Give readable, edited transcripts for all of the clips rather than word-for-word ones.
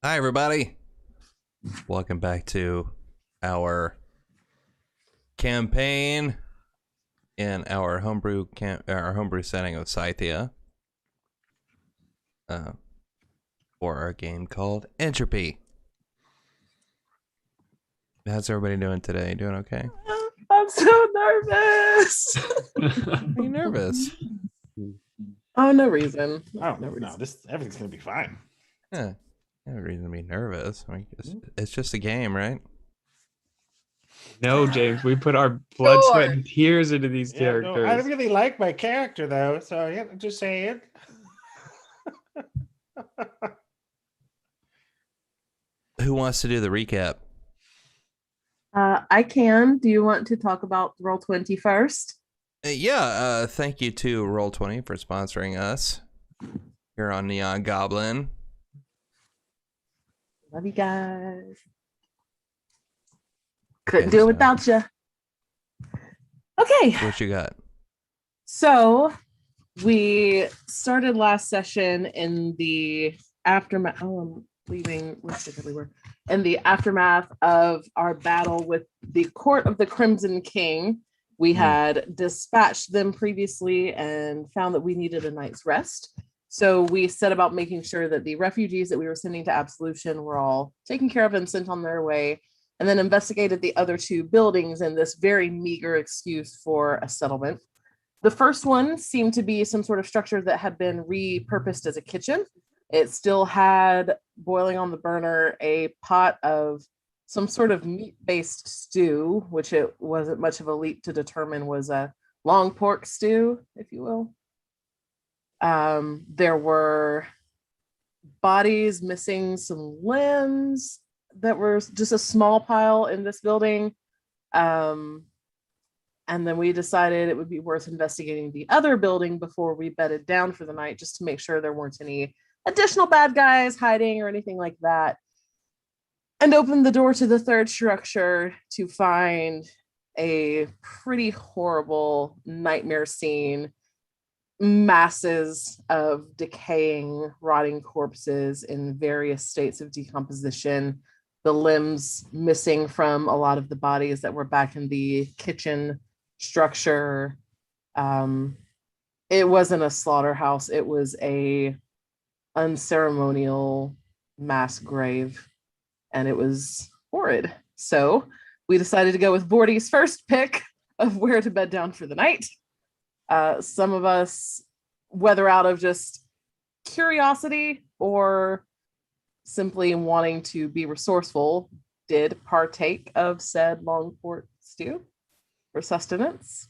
Hi, everybody. Welcome back to our campaign in our homebrew setting of Scythia, uh, for our game called Entropy. How's everybody doing today? Doing okay? I'm so nervous. Are you nervous? Oh, no reason. Oh No no, reason. everything's gonna be fine. Yeah, no reason to be nervous. I mean, it's just a game, right? No, James, we put our blood, Sure. sweat, and tears into these Yeah, no, I characters. really like my character though, so yeah, just saying. Who wants to do the recap? I can. Do you want to talk about Roll20 first? Thank you to Roll20 for sponsoring us here on Neon Goblin. Love you guys. Couldn't do it without you. Okay. What you got? So we started last session in the aftermath. Oh, I'm leaving listed everywhere. In the aftermath of our battle with the Court of the Crimson King, we had dispatched them previously and found that we needed a night's rest. So we set about making sure that the refugees that we were sending to Absolution were all taken care of and sent on their way, and then investigated the other two buildings in this very meager excuse for a settlement. The first one seemed to be some sort of structure that had been repurposed as a kitchen. It still had boiling on the burner a pot of some sort of meat-based stew, which it wasn't much of a leap to determine was a long pork stew, if you will. There were bodies missing some limbs that were just a small pile in this building. And then we decided it would be worth investigating the other building before we bedded down for the night, just to make sure there weren't any additional bad guys hiding or anything like that. And opened the door to the third structure to find a pretty horrible nightmare scene. Masses of decaying, rotting corpses in various states of decomposition. The limbs missing from a lot of the bodies that were back in the kitchen structure. It wasn't a slaughterhouse. It was a unceremonial mass grave, and it was horrid. So we decided to go with Bordy's first pick of where to bed down for the night. Some of us, whether out of just curiosity or simply wanting to be resourceful, did partake of said long pork stew for sustenance.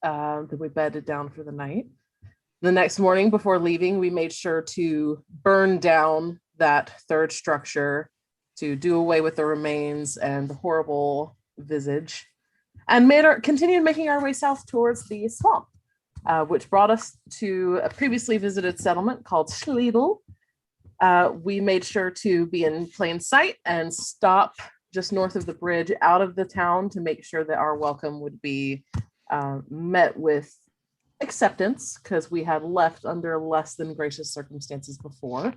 Then we bedded down for the night. The next morning before leaving, we made sure to burn down that third structure to do away with the remains and the horrible visage, and continued making our way south towards the swamp, which brought us to a previously visited settlement called Schliedel. We made sure to be in plain sight and stop just north of the bridge out of the town to make sure that our welcome would be met with acceptance, because we had left under less than gracious circumstances before.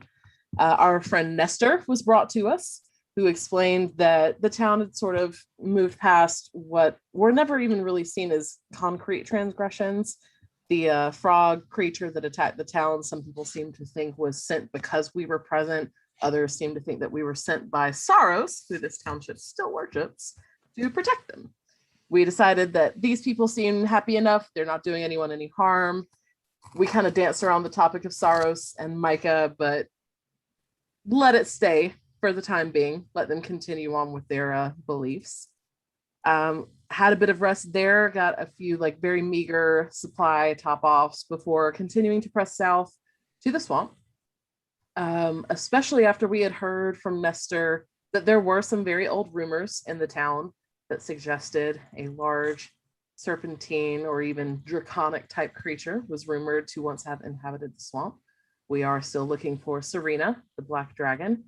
Our friend Nestor was brought to us, who explained that the town had sort of moved past what were never even really seen as concrete transgressions. The frog creature that attacked the town, some people seem to think was sent because we were present. Others seem to think that we were sent by Saros, who this township still worships, to protect them. We decided that these people seem happy enough. They're not doing anyone any harm. We kind of danced around the topic of Saros and Micah, but let it stay for the time being. Let them continue on with their beliefs. Had a bit of rest there, got a few like very meager supply top offs before continuing to press south to the swamp. Especially after we had heard from Nestor that there were some very old rumors in the town that suggested a large serpentine or even draconic type creature was rumored to once have inhabited the swamp. We are still looking for Serena, the black dragon,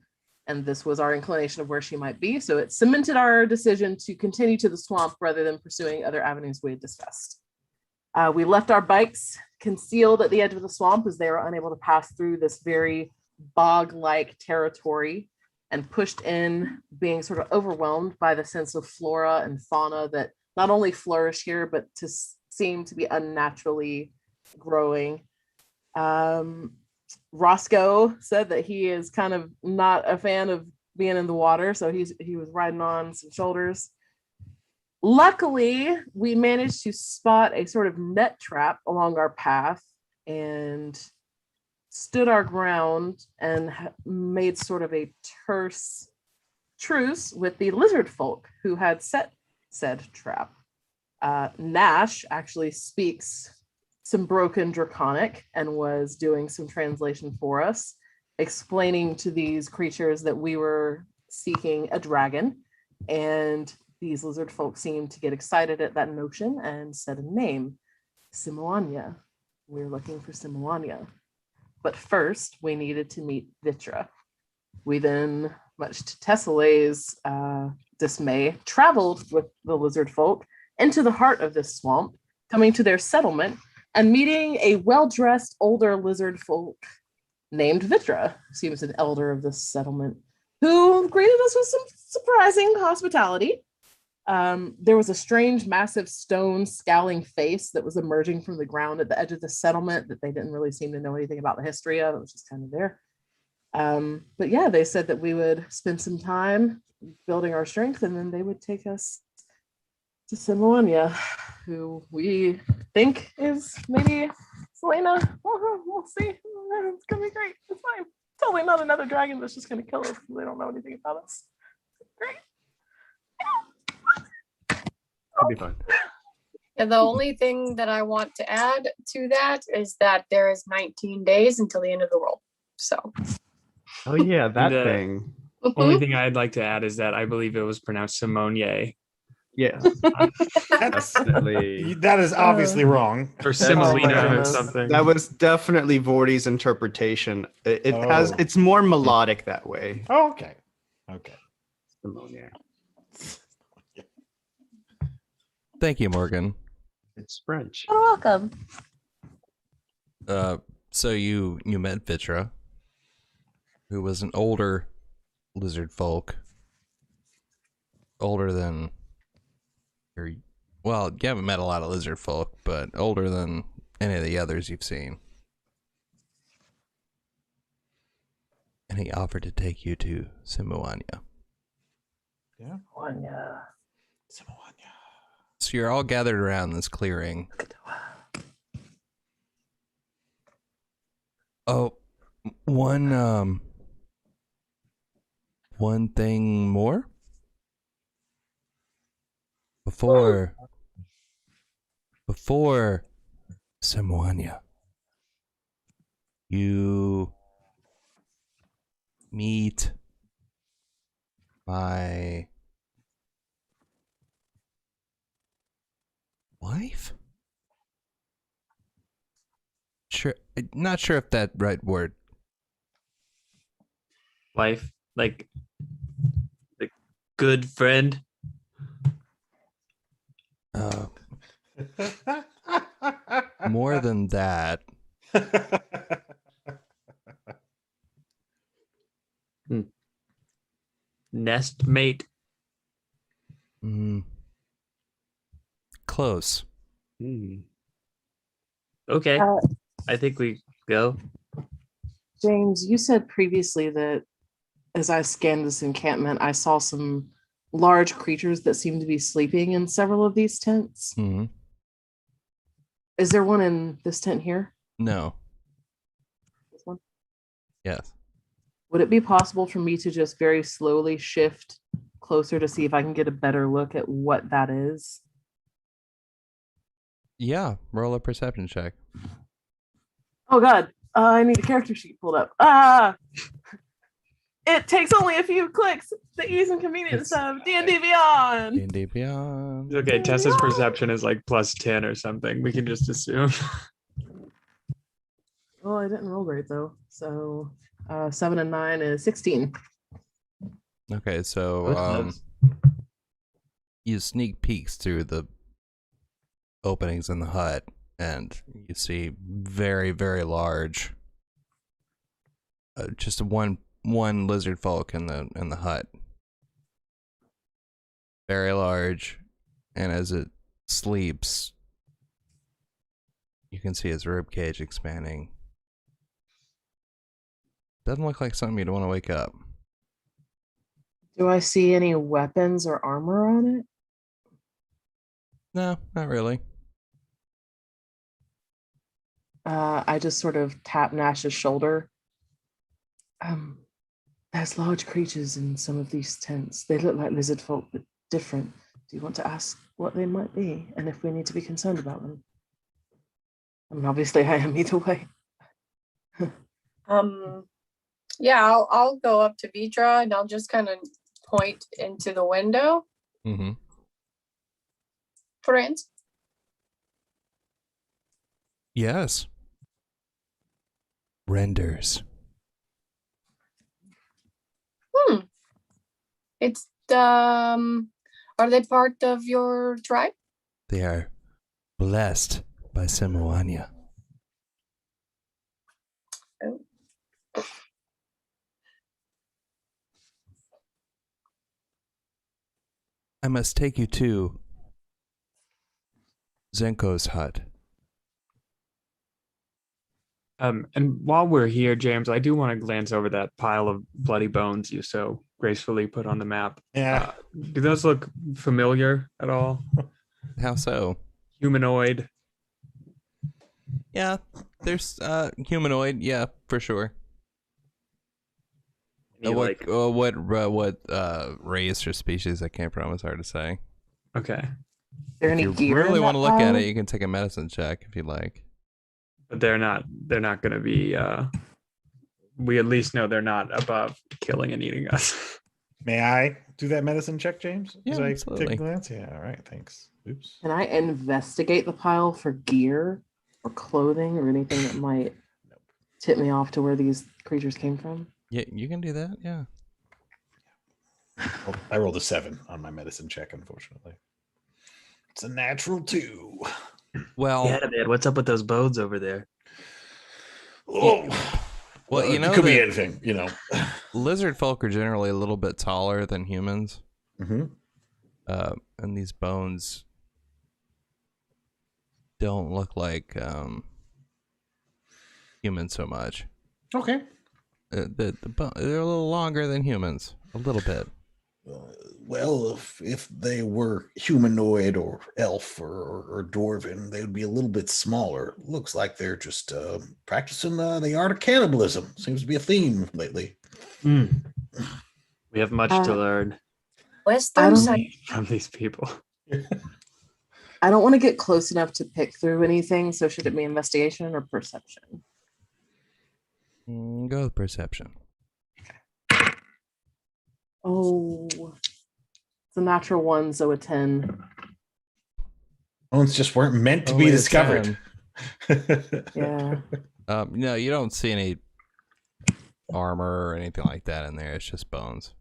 and this was our inclination of where she might be. So it cemented our decision to continue to the swamp rather than pursuing other avenues we had discussed. We left our bikes concealed at the edge of the swamp as they were unable to pass through this very bog-like territory and pushed in, being sort of overwhelmed by the sense of flora and fauna that not only flourish here, but to seem to be unnaturally growing. Roscoe said that he is kind of not a fan of being in the water, so he was riding on some shoulders. Luckily, we managed to spot a sort of net trap along our path and stood our ground and made sort of a terse truce with the Lizardfolk who had set said trap. Nash actually speaks some broken Draconic and was doing some translation for us, explaining to these creatures that we were seeking a dragon, and these lizard folk seemed to get excited at that notion and said a name, Semouanya. We're looking for Semouanya. But first, we needed to meet Vitra. We then, much to Tessale's dismay, traveled with the lizard folk into the heart of this swamp, coming to their settlement and meeting a well-dressed older lizard folk named Vitra, who seems an elder of this settlement, who greeted us with some surprising hospitality. There was a strange, massive stone scowling face that was emerging from the ground at the edge of the settlement that they didn't really seem to know anything about the history of. It was just kind of there. But yeah, they said that we would spend some time building our strength, and then they would take us to Semouanya, who we think is maybe Selena. We'll see. It's gonna be great. It's fine. Totally not another dragon that's just gonna kill us because they don't know anything about us. Great. It'll be fun. And the only thing that I want to add to that is that there is 19 days until the end of the world. So. Oh yeah, that The- thing. Only thing I'd like to add is that I believe it was pronounced Semouanya Yeah, That's, definitely. that is obviously wrong. or Oh my Semolina or goodness. something. That was definitely Vordy's interpretation. It has. Oh. It's more melodic that way. Oh, okay. Okay. Pneumonia. Thank you, Morgan. It's French. You're welcome. So you met Vitra, who was an older lizard folk, older than your. Well, you haven't met a lot of lizard folk, but older than any of the others you've seen. And he offered to take you to Semouanya. Yeah. Semouanya. Semouanya. So you're all gathered around this clearing. Oh, one thing more before Semouanya, you meet my wife? Sure, not sure if that right word. Wife, like the good friend. More than that. Nest mate. Mm, close. Hmm. Okay. Uh, I think we go. James, you said previously that as I scanned this encampment, I saw some large creatures that seemed to be sleeping in several of these tents. Hmm. Is there one in this tent here? No. This one? Yes. Would it be possible for me to just very slowly shift closer to see if I can get a better look at what that is? Yeah. Roll a perception check. Oh God, I need a character sheet pulled up. Ah! It takes only a few clicks. The ease and convenience of D&D Beyond. D&D Beyond. Okay, Tessa's perception is like +10 or something. We can just assume. Oh, I didn't roll great though. So 7 and 9 is 16. Okay, so you sneak peeks through the openings in the hut, and you see very, very large just one lizard folk in the hut. Very large, and as it sleeps, you can see its rib cage expanding. Doesn't look like something you'd want to wake up. Do I see any weapons or armor on it? No, not really. I just sort of tap Nash's shoulder. There's large creatures in some of these tents. They look like lizard folk, but different. Do you want to ask what they might be and if we need to be concerned about them? I mean, obviously I am either way. Yeah, I'll go up to Vitra and I'll just kind of point into the window. Mm-hmm. Friends. Yes. Renders. It's are they part of your tribe? They are blessed by Semouanya. Oh. I must take you to Zenko's hut. And while we're here, James, I do want to glance over that pile of bloody bones you so gracefully put on the map. Yeah. Do those look familiar at all? How so? Humanoid. Yeah, there's humanoid. Yeah, for sure. Any, like, What race or species? I can't promise. Hard to say. okay, Is there any If you gear? really want want to look at it, you can take a medicine check if you like. but they're not going to be. We at least know they're not above killing and eating us. May I do that medicine check, James? Yeah, As I absolutely. take a glance? Yeah, all right, thanks. Oops. Can I investigate the pile for gear or clothing or anything that might tip me off to where these creatures came from? Yeah, you can do that. Yeah. Well, I rolled a 7 on my medicine check, unfortunately. It's a natural 2. Well, man, what's up with those bones over there? Oh, well, you know it could be that- anything, you know. lizard folk are generally a little bit taller than humans. Mm-hmm. And these bones don't look like humans so much. Okay. They're a little longer than humans, a little bit. Well, if they were humanoid or elf or dwarven, they would be a little bit smaller. Looks like they're just practicing the art of cannibalism. Seems to be a theme lately. We have much to Uh, learn Western don't- side. from these people. I don't want to get close enough to pick through anything. So should it be investigation or perception? Go with perception. Oh, it's a natural 1, so a 10. Bones just weren't meant to Only be a discovered. 10. Yeah. No, you don't see any armor or anything like that in there. It's just bones.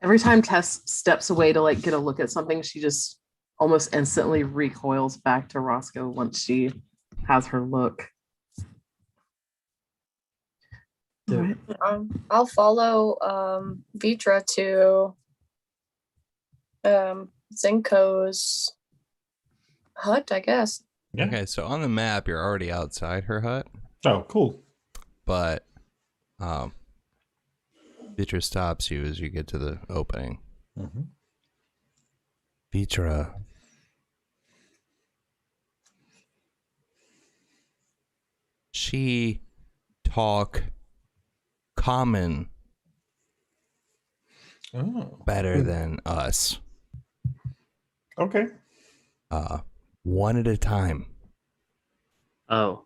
Every time Tess steps away to like get a look at something, she just almost instantly recoils back to Roscoe once she has her look. The- Alright. I'll follow Vitra to Zenko's hut, I guess. Yeah. Okay, so on the map, you're already outside her hut, Oh, cool. but Vitra stops you as you get to the opening. Mm-hmm. Vitra. She talk common Oh, better than us. okay. One at a time. Oh,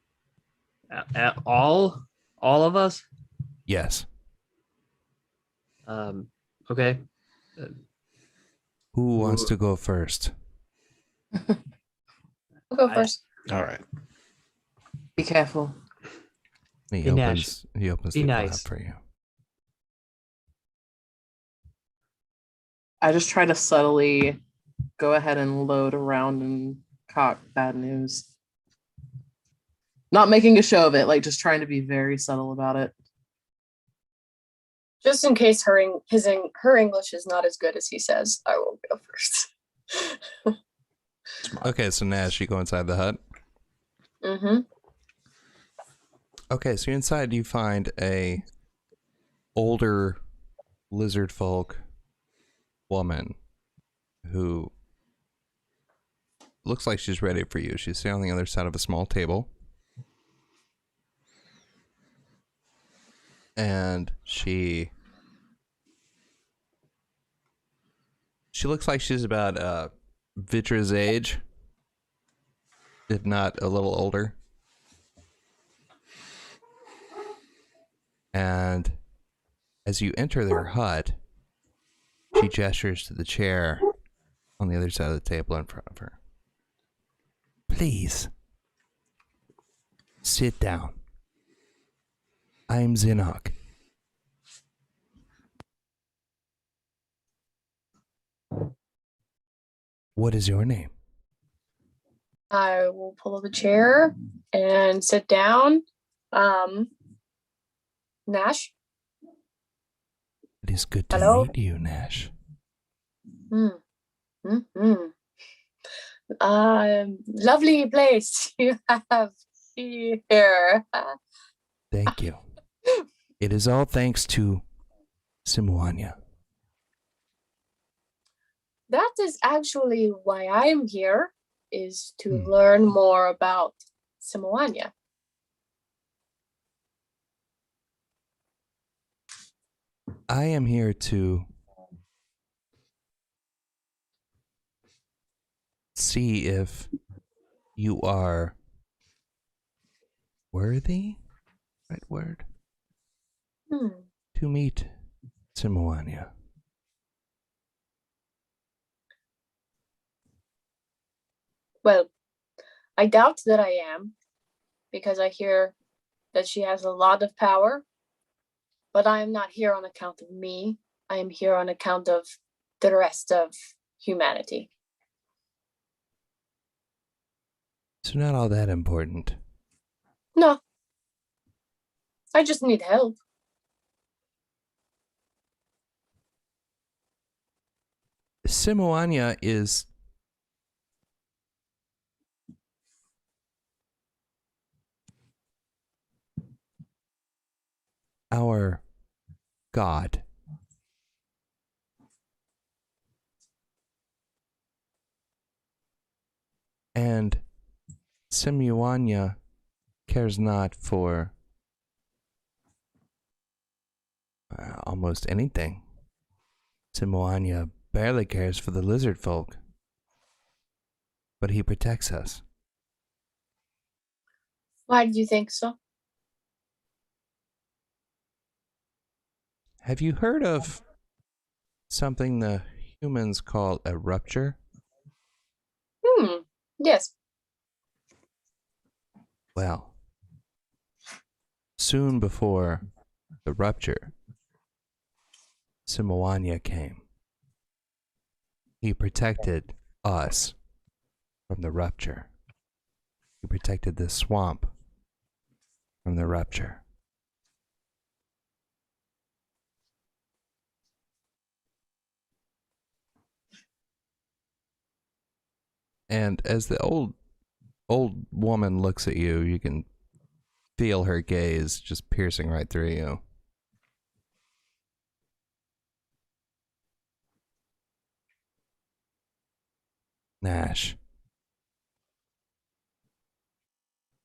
all of us. Yes. Okay. Who wants to go first? I'll go first. All right. Be careful. He Be opens Be the nice. flap for you. I just try to subtly go ahead and load around and cock bad news. Not making a show of it, like just trying to be very subtle about it. Just in case her English is not as good as he says, I will go first. Okay, so Nash, you go inside the hut. Mm-hmm. Okay, so inside you find a older Lizardfolk woman who looks like she's ready for you. She's sitting on the other side of a small table. And she looks like she's about Vitra's age, if not a little older. And as you enter their hut, she gestures to the chair on the other side of the table in front of her. Please, sit down. I'm Zinok. What is your name? I will pull up a chair and sit down. Nash. It is good to Hello? meet you, Nash. Lovely place you have here. Thank you. It is all thanks to Semouanya. That is actually why I'm here, is to learn more about Semouanya. I am here to see if you are worthy, right word, to meet Semouanya. Well, I doubt that I am, because I hear that she has a lot of power, but I am not here on account of me. I am here on account of the rest of humanity. So not all that important. No. I just need help. Semouanya is our god. And Semouanya cares not for almost anything. Semouanya barely cares for the Lizardfolk, but he protects us. Why do you think so? Have you heard of something the humans call a rupture? Yes. Well, soon before the rupture, Semouanya came. He protected us from the rupture. He protected this swamp from the rupture. And as the old woman looks at you, you can feel her gaze just piercing right through you. Nash,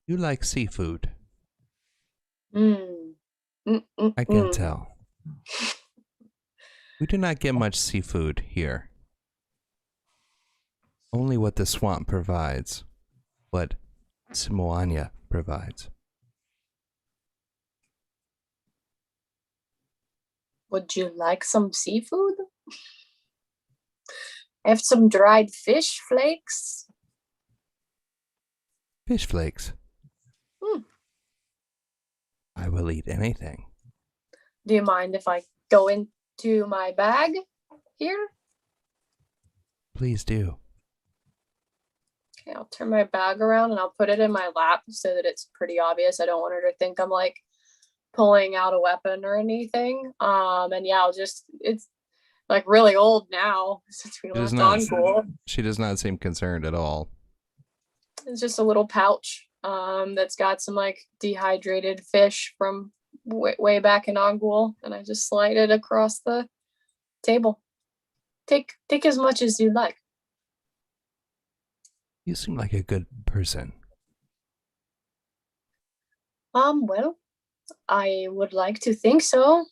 you like seafood. I can tell. We do not get much seafood here. Only what the swamp provides, what Semouanya provides. Would you like some seafood? I have some dried fish flakes. Fish flakes. I will eat anything. Do you mind if I go into my bag here? Please do. Okay, I'll turn my bag around and I'll put it in my lap so that it's pretty obvious. I don't want her to think I'm like pulling out a weapon or anything. And yeah, it's like really old now since we left Ongul. She does not seem concerned at all. It's just a little pouch that's got some like dehydrated fish from way back in Ongul, and I just slide it across the table. Take as much as you like. You seem like a good person. Well, I would like to think so.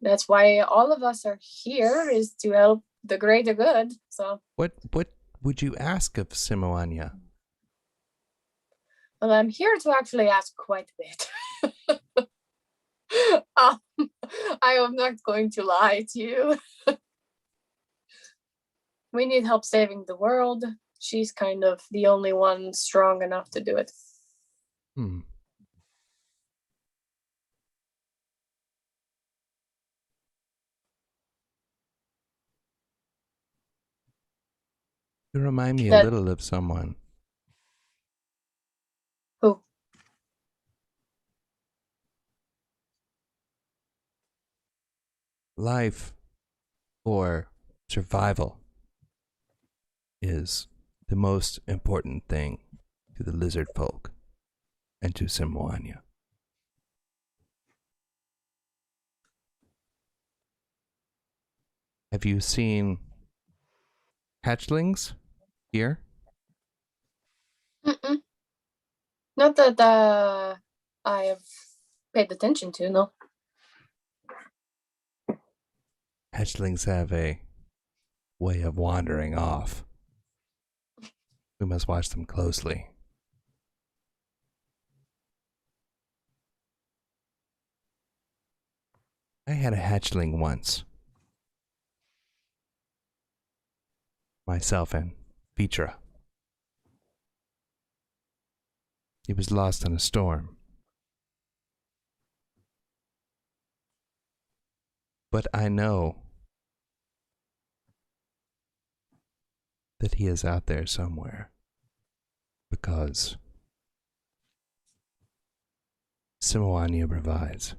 That's why all of us are here, is to help the greater good. So What would you ask of Semouanya? well, I'm here to actually ask quite a bit. I am not going to lie to you. We need help saving the world. She's kind of the only one strong enough to do it. Hmm. You remind me a little of someone. Who? Life or survival is the most important thing to the Lizardfolk and to Semouanya. Have you seen hatchlings here? Mm-mm. Not that I have paid attention to, no. Hatchlings have a way of wandering off. We must watch them closely. I had a hatchling once. Myself and Vitra. He was lost in a storm. But I know that he is out there somewhere, because Semouanya provides.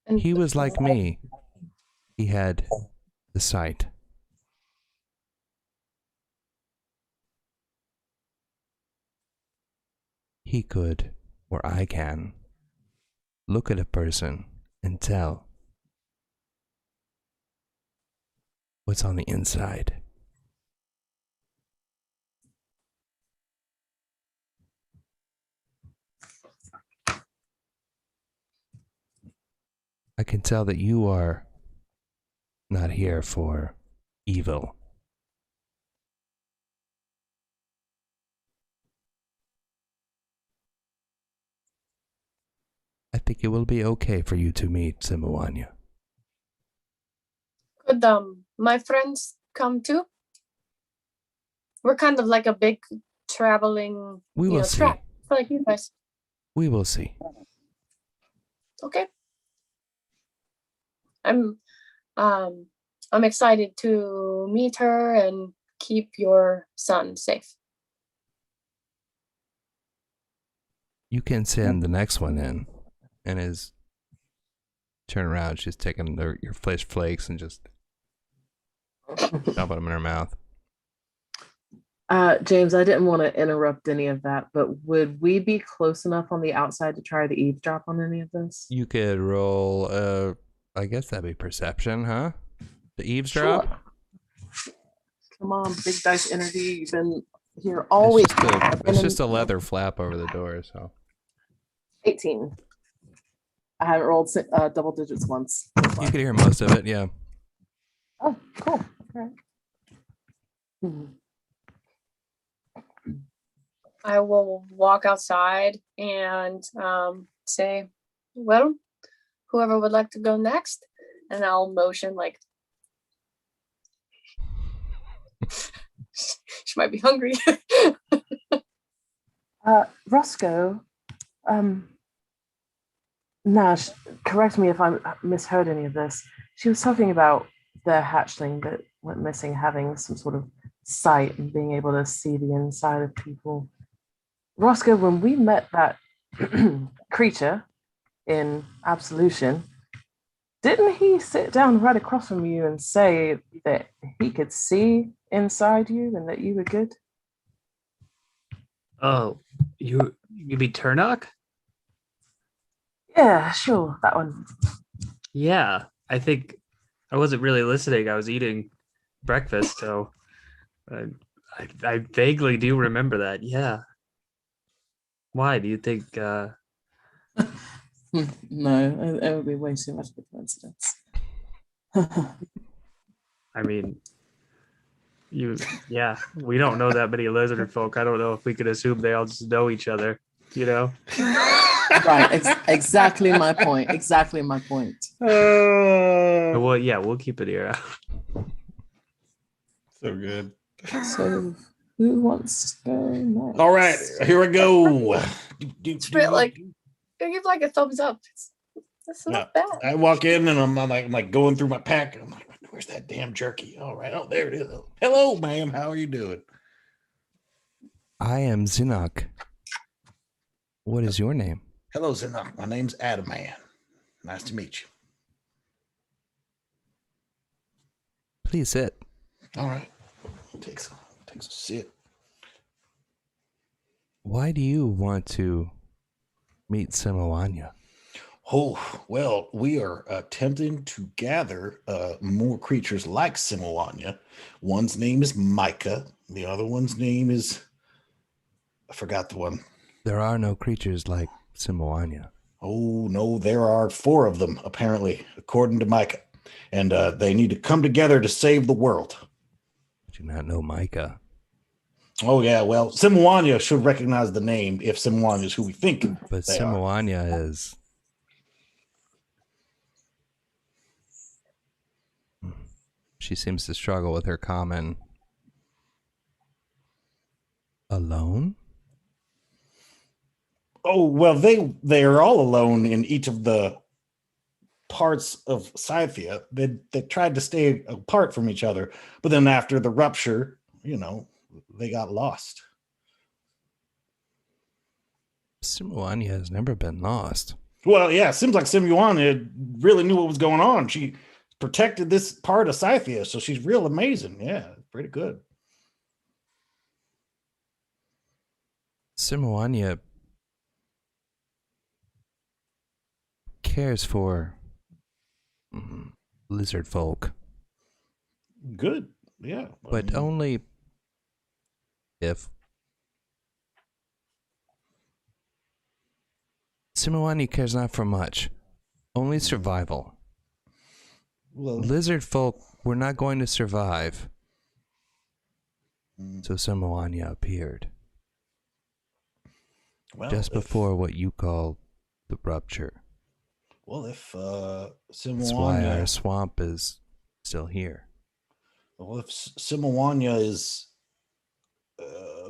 And He was like me. He had the sight. He could, or I can, look at a person and tell what's on the inside. I can tell that you are not here for evil. I think it will be okay for you to meet Semouanya. could my friends come too? We're kind of like a big traveling, We will see. track, like you guys. We will see. Okay. I'm excited to meet her and keep your son safe. You can send the next one in, and turn around. She's taking your fish flakes and just dumping them in her mouth. James, I didn't want to interrupt any of that, but would we be close enough on the outside to try to eavesdrop on any of this? You could roll. I guess that'd be perception, huh? The eavesdrop. Sure. Come on, big dice energy. You've been here all week. It's just a leather flap over the door, so. 18. I haven't rolled double digits once. You could hear most of it, yeah. Oh, cool. All right. I will walk outside and say, well, whoever would like to go next, and I'll motion like she might be hungry. Roscoe, Nash, correct me if I misheard any of this. She was talking about their hatchling that went missing having some sort of sight and being able to see the inside of people. Roscoe, when we met that creature in Absolution, didn't he sit down right across from you and say that he could see inside you and that you were good? Oh, you be Turnock? Yeah, sure, that one. Yeah, I think I wasn't really listening. I was eating breakfast, so I vaguely do remember that. Yeah. Why do you think? No, it would be way too much of a coincidence. I mean, yeah, we don't know that many lizard folk. I don't know if we could assume they all just know each other, you know? Right, exactly my point. Exactly my point. Well, yeah, we'll keep it here. So good. So, who wants to go next? All right, here we go. It's real, like, I give like a thumbs up. That's not bad. I walk in and I'm like going through my pack. I'm like, where's that damn jerky? All right, oh, there it is. Hello, ma'am. How are you doing? I am Zinok. What is your name? Hello, Zinok. My name's Adaman. Nice to meet you. Please sit. All right. Takes a sip. Why do you want to meet Semouanya? Oh, well, we are attempting to gather more creatures like Semouanya. One's name is Micah. The other one's name is... I forgot the one. There are no creatures like Semouanya. Oh, no, there are 4 of them, apparently, according to Micah. And they need to come together to save the world. I do not know Micah. Oh, yeah, well, Semouanya should recognize the name if Semouanya is who we think But they are. Semouanya is... She seems to struggle with her common. Alone? Oh, well, they are all alone in each of the parts of Scythia. They tried to stay apart from each other, but then after the rupture, they got lost. Semouanya has never been lost. Well, yeah, it seems like Semouanya really knew what was going on. She protected this part of Scythia, so she's real amazing. Yeah, pretty good. Semouanya cares for Lizardfolk, Good. Yeah. but only if Semouanya cares not for much, only survival. well, Lizardfolk were not going to survive, mm, so Semouanya appeared well, just before what you call the rupture. Well, if That's why our swamp is still here. Well, if Semouanya is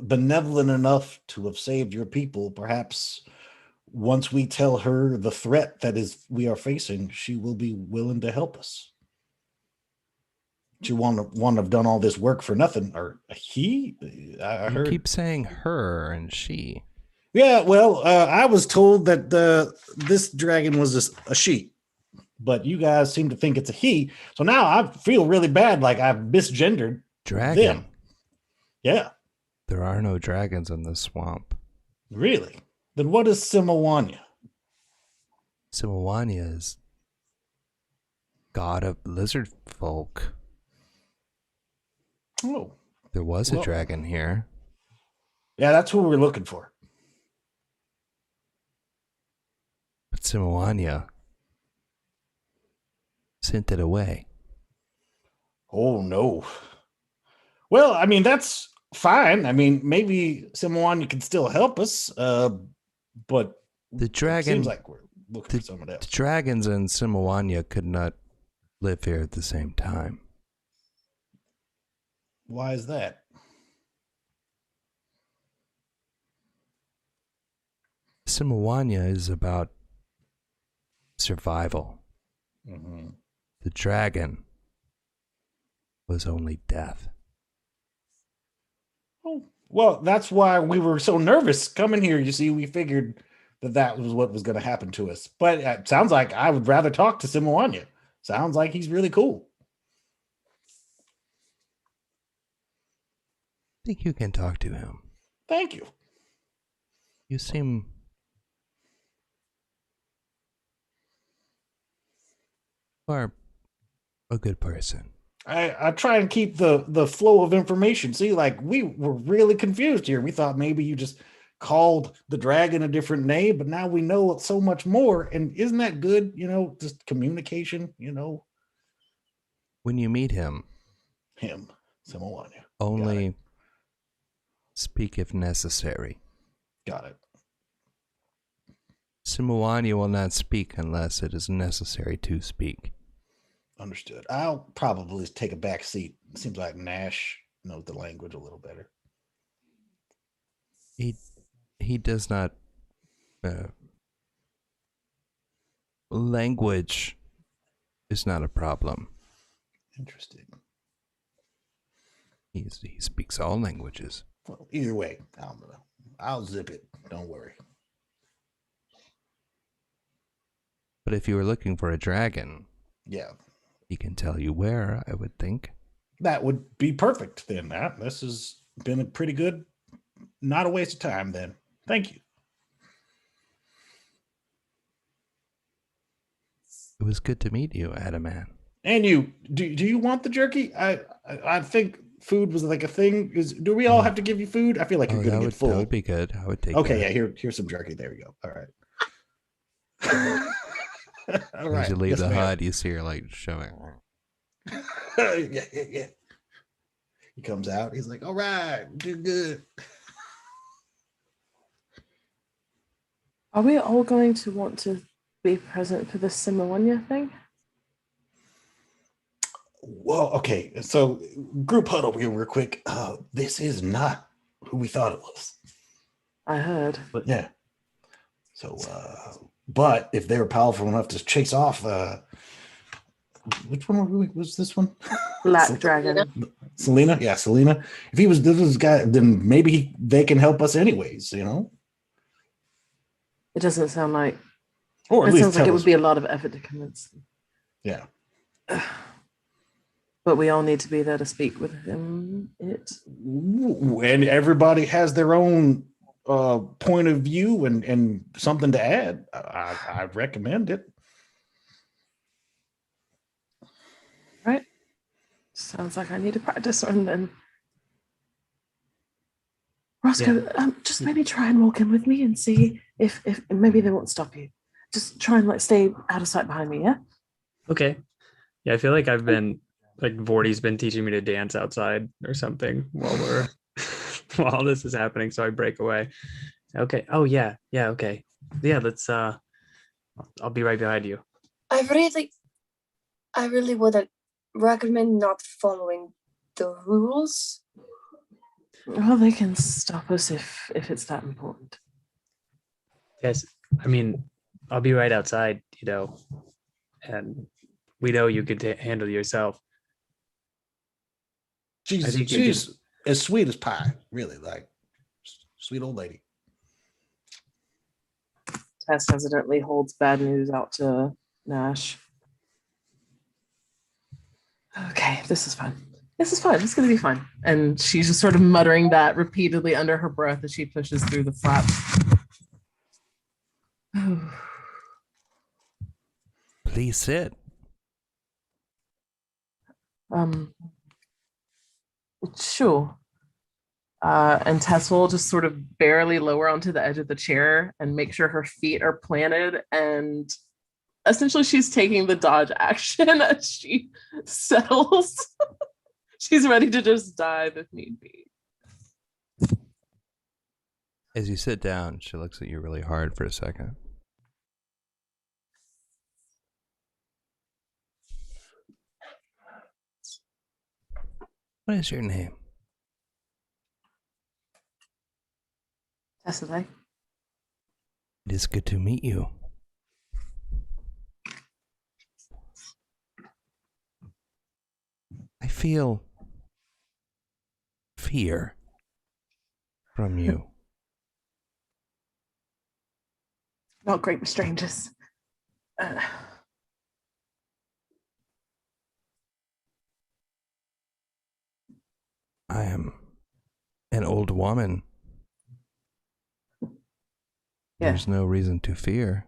benevolent enough to have saved your people, perhaps once we tell her the threat that is we are facing, she will be willing to help us. She won't have done all this work for nothing. Or he? I You heard. keep saying her and she. Yeah, well, I was told that this dragon was a she, but you guys seem to think it's a he. So now I feel really bad, like I've misgendered Dragon. them. Yeah. There are no dragons in this swamp. Really? Then what is Semouanya? Semouanya is god of lizard folk. Oh. There was a dragon here. Yeah, that's who we're looking for. But Semouanya sent it away. Oh, no. Well, I mean, that's fine. I mean, maybe Semouanya can still help us, but The it dragon seems like we're looking for someone else. The dragons and Semouanya could not live here at the same time. Why is that? Semouanya is about survival. Mm-hmm. The dragon was only death. Oh, well, that's why we were so nervous coming here. You see, we figured that was what was going to happen to us. But it sounds like I would rather talk to Semouanya. Sounds like he's really cool. I think you can talk to him. Thank you. You seem are a good person. I try and keep the flow of information. See, like we were really confused here. We thought maybe you just called the dragon a different name, but now we know so much more. And isn't that good? You know, just communication, you know. When you meet him, Him, Semouanya. only speak if necessary. Got it. Semouanya will not speak unless it is necessary to speak. Understood. I'll probably take a back seat. It seems like Nash knows the language a little better. He does not. Language is not a problem. Interesting. He speaks all languages. Well, either way, I'll zip it. Don't worry. But if you were looking for a dragon, Yeah, he can tell you where, I would think. that would be perfect then. This has been a pretty good, not a waste of time then. Thank you. It was good to meet you, Adaman. And you, do you want the jerky? I think food was like a thing. Do we all have to give you food? I feel like you're that gonna get full. That would be good. I would take Okay, that. yeah, here's some jerky. There we go. All right. All As right. you leave Yes, the ma'am. hut, you see her like showing. Yeah. He comes out. He's like, "All right, do good." Are we all going to want to be present for the Semouanya thing? Well, okay. So group huddle here real quick. This is not who we thought it was. I heard. But yeah. So but if they were powerful enough to chase off which one was this one? Black Dragon. Selena? Yeah, Selena. If he was this guy, then maybe they can help us anyways, you know? It doesn't sound like. Or at It least sounds like tell it would us. be a lot of effort to convince them. Yeah. But we all need to be there to speak with him. And everybody has their own point of view and something to add. I'd recommend it. Right? Sounds like I need to practice and then. Roscoe, just maybe try and walk in with me and see if maybe they won't stop you. Just try and like stay out of sight behind me, yeah? Okay. Yeah, I feel like I've been like Vorty's been teaching me to dance outside or something while we're while this is happening. So I break away. Okay. Oh yeah. Yeah. Okay. Yeah. Let's. I'll be right behind you. I really would recommend not following the rules. Well, they can stop us if it's that important. Yes. I mean, I'll be right outside. And we know you can handle yourself. I think She's as sweet as pie, really, like sweet old lady. Tess hesitantly holds bad news out to Nash. Okay, this is fine. This is fine. It's going to be fine. And she's just sort of muttering that repeatedly under her breath as she pushes through the flap. Please sit. Sure. And Tess will just sort of barely lower onto the edge of the chair and make sure her feet are planted. And essentially, she's taking the dodge action as she settles. She's ready to just dive if need be. As you sit down, she looks at you really hard for a second. What is your name? Tessa, It is good to meet you. I feel fear from you. Not great with strangers. I am an old woman. Yeah. There's no reason to fear.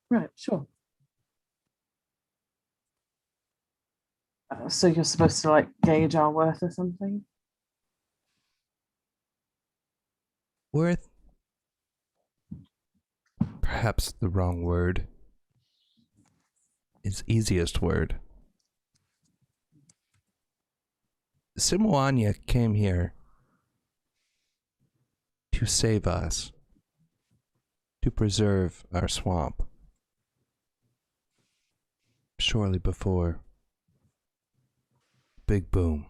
Right, sure. So you're supposed to like gauge our worth or something? Worth? Perhaps the wrong word. Is easiest word. Semouanya came here to save us, to preserve our swamp. Shortly before Big Boom.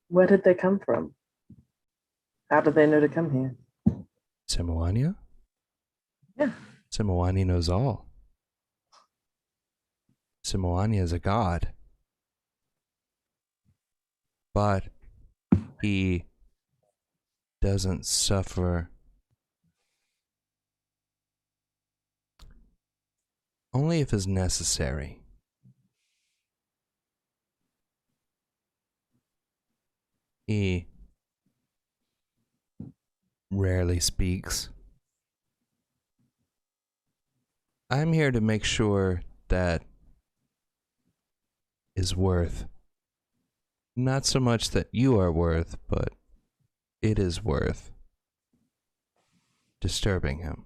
Where did they come from? How did they know to come here? Semouanya? Yeah. Semouanya knows all. Semouanya is a god. But he doesn't suffer only if it's necessary. He rarely speaks. I'm here to make sure that is worth. Not so much that you are worth, but it is worth disturbing him.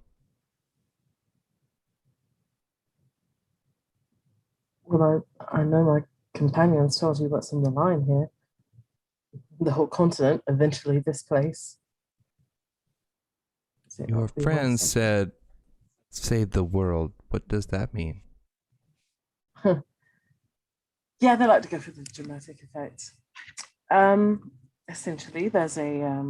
Well, I know my companions told you what's on the line here. The whole continent, eventually this place. Is it Your not be worth friend something? said, save the world. What does that mean? Yeah, they like to go for the dramatic effects. Essentially, there's a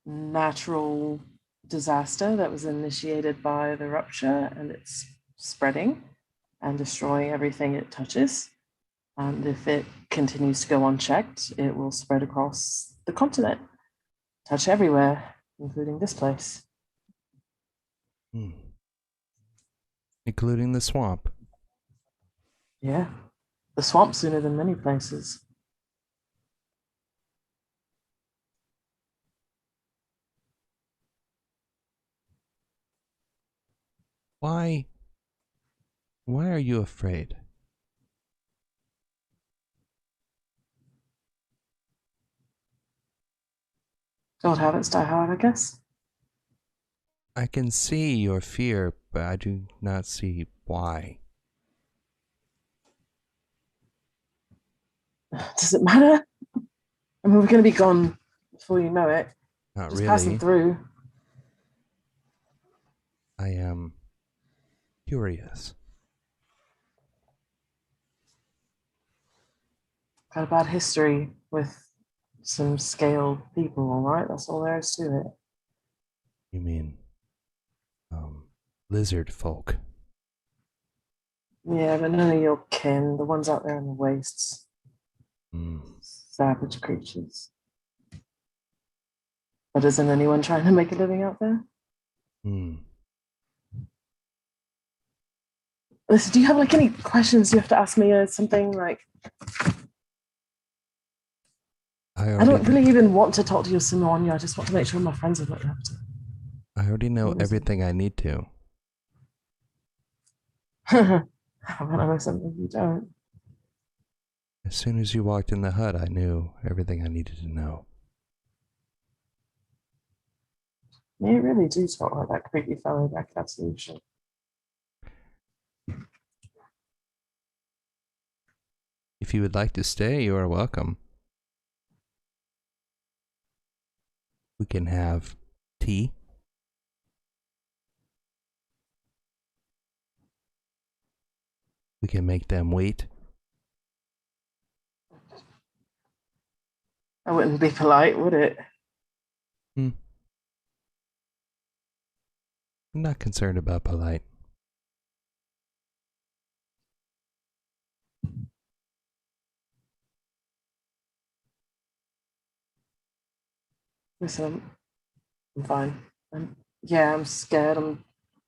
natural disaster that was initiated by the rupture, and it's spreading and destroying everything it touches. And if it continues to go unchecked, it will spread across the continent, touch everywhere, including this place. Hmm. Including the swamp. Yeah, the swamp sooner than many places. Why? Why are you afraid? Old habits die hard, I guess. I can see your fear, but I do not see why. Does it matter? I mean, we're going to be gone before you know it. Not Just passing really. through. I am curious. Got a bad history with some scaled people, all right? That's all there is to it. You mean, Lizardfolk? Yeah, but none of your kin, the ones out there in the wastes, Hmm. savage creatures. But isn't anyone trying to make a living out there? Hmm. Listen, do you have like any questions you have to ask me or something? Like, I don't really even want to talk to you, Semouanya. I just want to make sure my friends are looked after. I already know What was it? everything I need to. I want to know something you don't. As soon as you walked in the hut, I knew everything I needed to know. You really do talk like that creepy fellow back at Absolution. If you would like to stay, you are welcome. We can have tea. We can make them wait. I wouldn't be polite, would it? I'm not concerned about polite. Listen, I'm fine. Yeah, I'm scared. I'm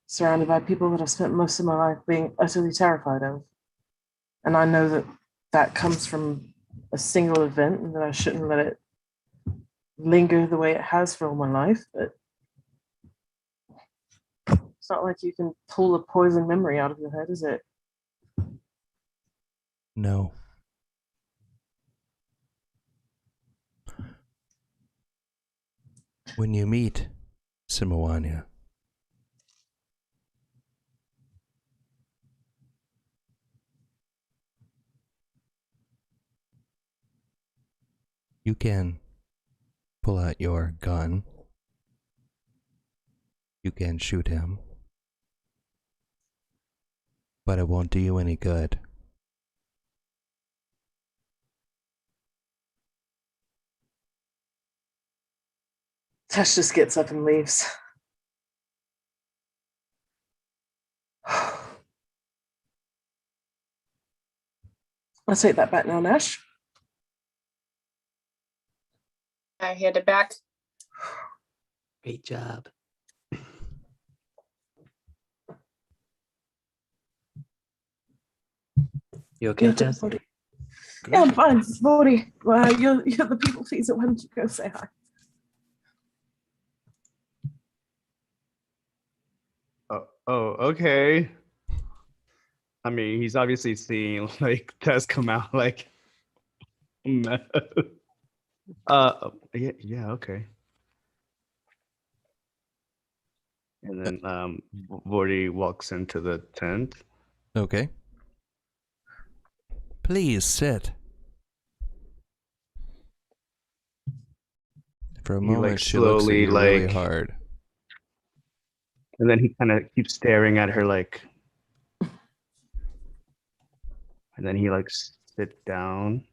surrounded by people that I've spent most of my life being utterly terrified of. And I know that that comes from a single event and that I shouldn't let it linger the way it has for all my life. But it's not like you can pull a poison memory out of your head, is it? No. When you meet Semouanya, you can pull out your gun. You can shoot him. But it won't do you any good. Tess just gets up and leaves. I'll take that back now, Nash. I hand it back. Great job. You okay, You'll take Tess? 40. Yeah, I'm fine. 40. Well, you're the people pleaser. Why don't you go say hi? Okay. I mean, he's obviously seeing like Tess come out like, yeah, okay. And then Vorty walks into the tent. Okay. Please sit. For a He, moment, like, she looks at slowly, you really like- hard. And then he kind of keeps staring at her like, and then he like sits down.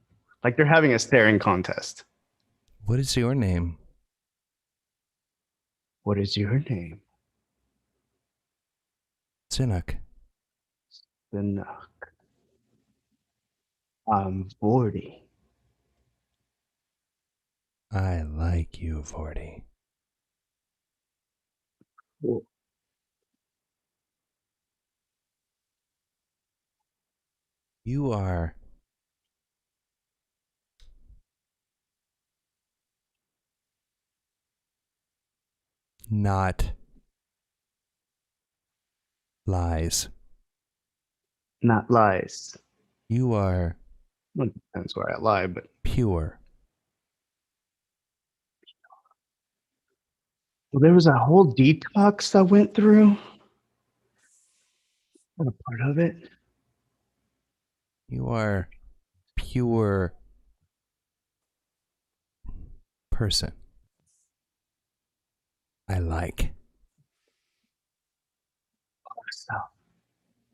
Like they're having a staring contest. What is your name? What is your name? Sinnock. Then I'm Vorty. I like you, Vorty. Cool. You are not lies. Not lies. You are Well, it depends where I lie, but pure. well, there was a whole detox I went through. Not a part of it. You are pure person. I like. So,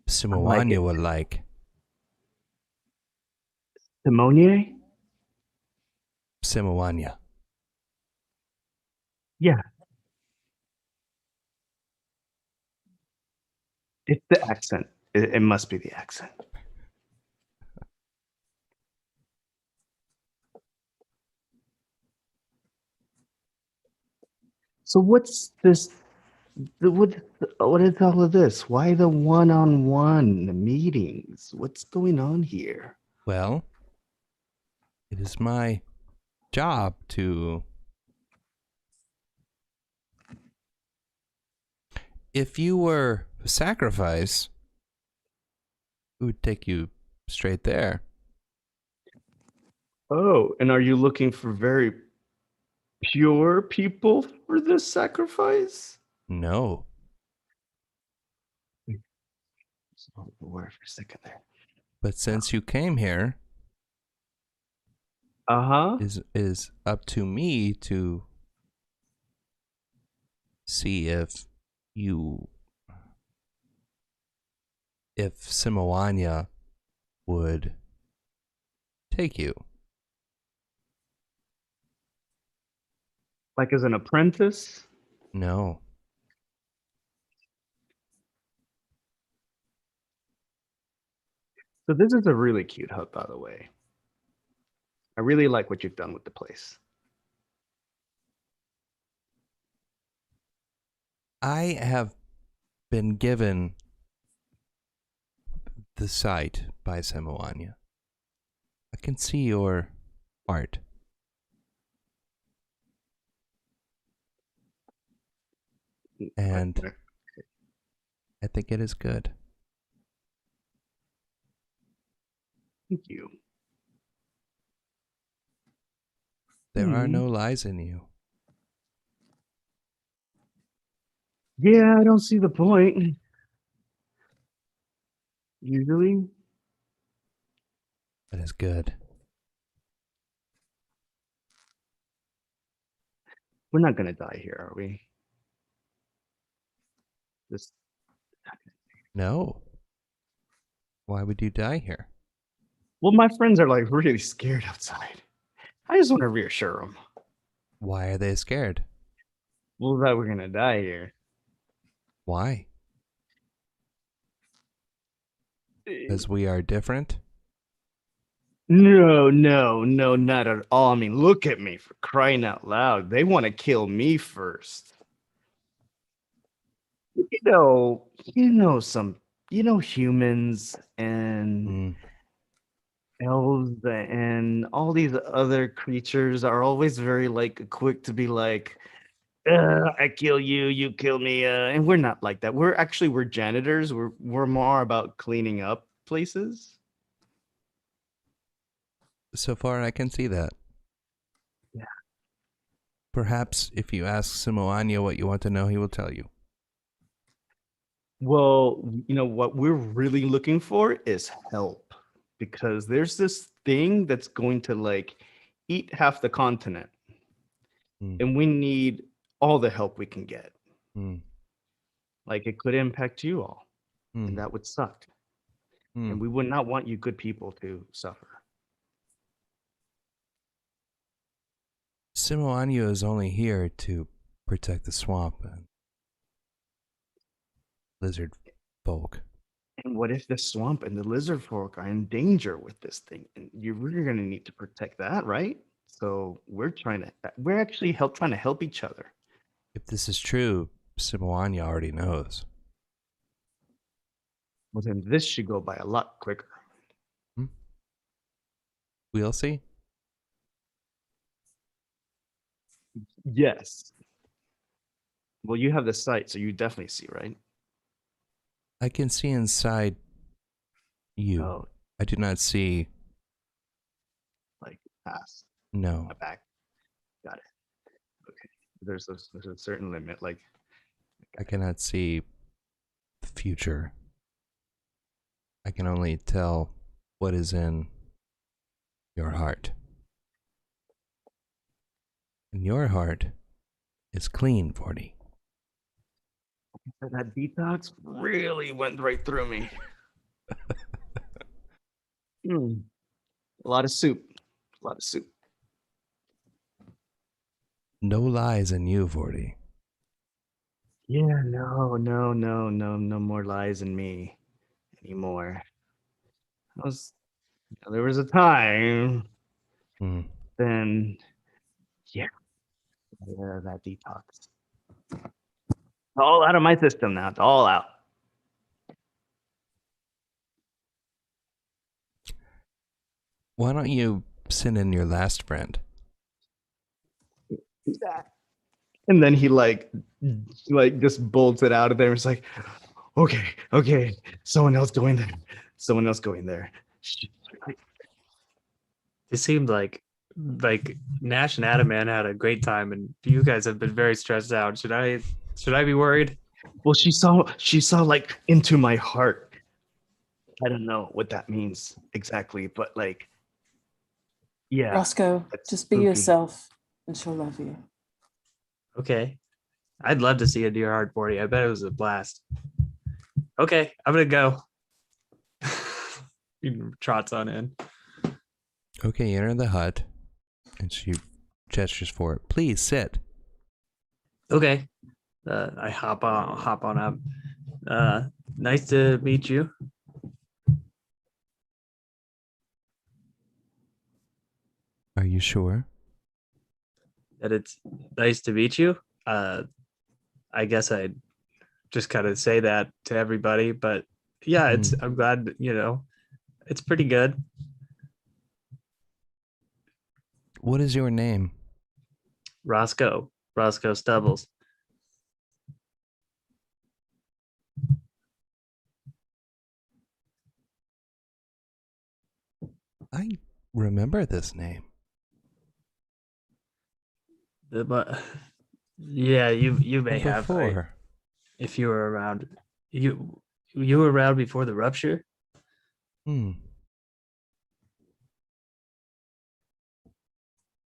Semouanya it. would like. Semouanya? Semouanya. Yeah. It's the accent. It must be the accent. So what's this? What is all of this? Why the one-on-one meetings? What's going on here? Well, it is my job to. If you were a sacrifice, it would take you straight there. Oh, and are you looking for very pure people for this sacrifice? No. Hold the word for a second there. But since you came here, Uh-huh. is up to me to see if Semouanya would take you. Like as an apprentice? No. So this is a really cute hut, by the way. I really like what you've done with the place. I have been given the sight by Semouanya. I can see your art. And I think it is good. Thank you. There are Hmm. no lies in you. Yeah, I don't see the point. Usually, That is good. we're not gonna die here, are we? Just No. Why would you die here? well, my friends are like really scared outside. I just want to reassure them. Why are they scared? Well, that we're gonna die here. Why? Because we are different? No, not at all. I mean, look at me, for crying out loud. They want to kill me first. Humans and Mm. elves and all these other creatures are always very like quick to be like, I kill you, you kill me, and we're not like that. We're janitors. We're more about cleaning up places. So far, I can see that. Yeah. Perhaps if you ask Semouanya what you want to know, he will tell you. Well, what we're really looking for is help, because there's this thing that's going to like eat half the continent, Mm. and we need all the help we can get. Mm. Like it could impact you all, Mm. and that would suck. Mm. And we would not want you good people to suffer. Semouanya is only here to protect the swamp and Lizardfolk. And what if the swamp and the lizard folk are in danger with this thing? And you're really going to need to protect that, right? So we're actually trying to help each other. If this is true, Semouanya already knows. Well, then this should go by a lot quicker. We'll see. Yes. Well, you have the sight, so you definitely see, right? I can see inside you. Oh, I do not see. like pass No. my back. Got it. Okay. There's a certain limit. Like I cannot see the future. I can only tell what is in your heart. And your heart is clean, 40. that detox really went right through me. A lot of soup. A lot of soup. No lies in you, 40. Yeah, no more lies in me anymore. There was a time, Mm. then yeah, that detox. It's all out of my system now. It's all out. Why don't you send in your last friend? And then he like just bolts it out of there. It's like, okay, someone else going there. Someone else going there. It seemed like Nash and Adaman had a great time, and you guys have been very stressed out. Should I be worried? Well, she saw like into my heart. I don't know what that means exactly, but like, yeah. Roscoe, that's just be spooky. yourself and she'll love you. Okay. I'd love to see a deer hard 40. I bet it was a blast. Okay, I'm gonna go. He trots on in. Okay, you enter the hut, and she gestures for it. Please sit. Okay. I hop on up. Nice to meet you. Are you sure? That it's nice to meet you. I guess I'd just kind of say that to everybody, but yeah, it's I'm glad, it's pretty good. What is your name? Roscoe Stubbles. I remember this name. Yeah, you may From have before. if you were around. You were around before the rupture. Hmm.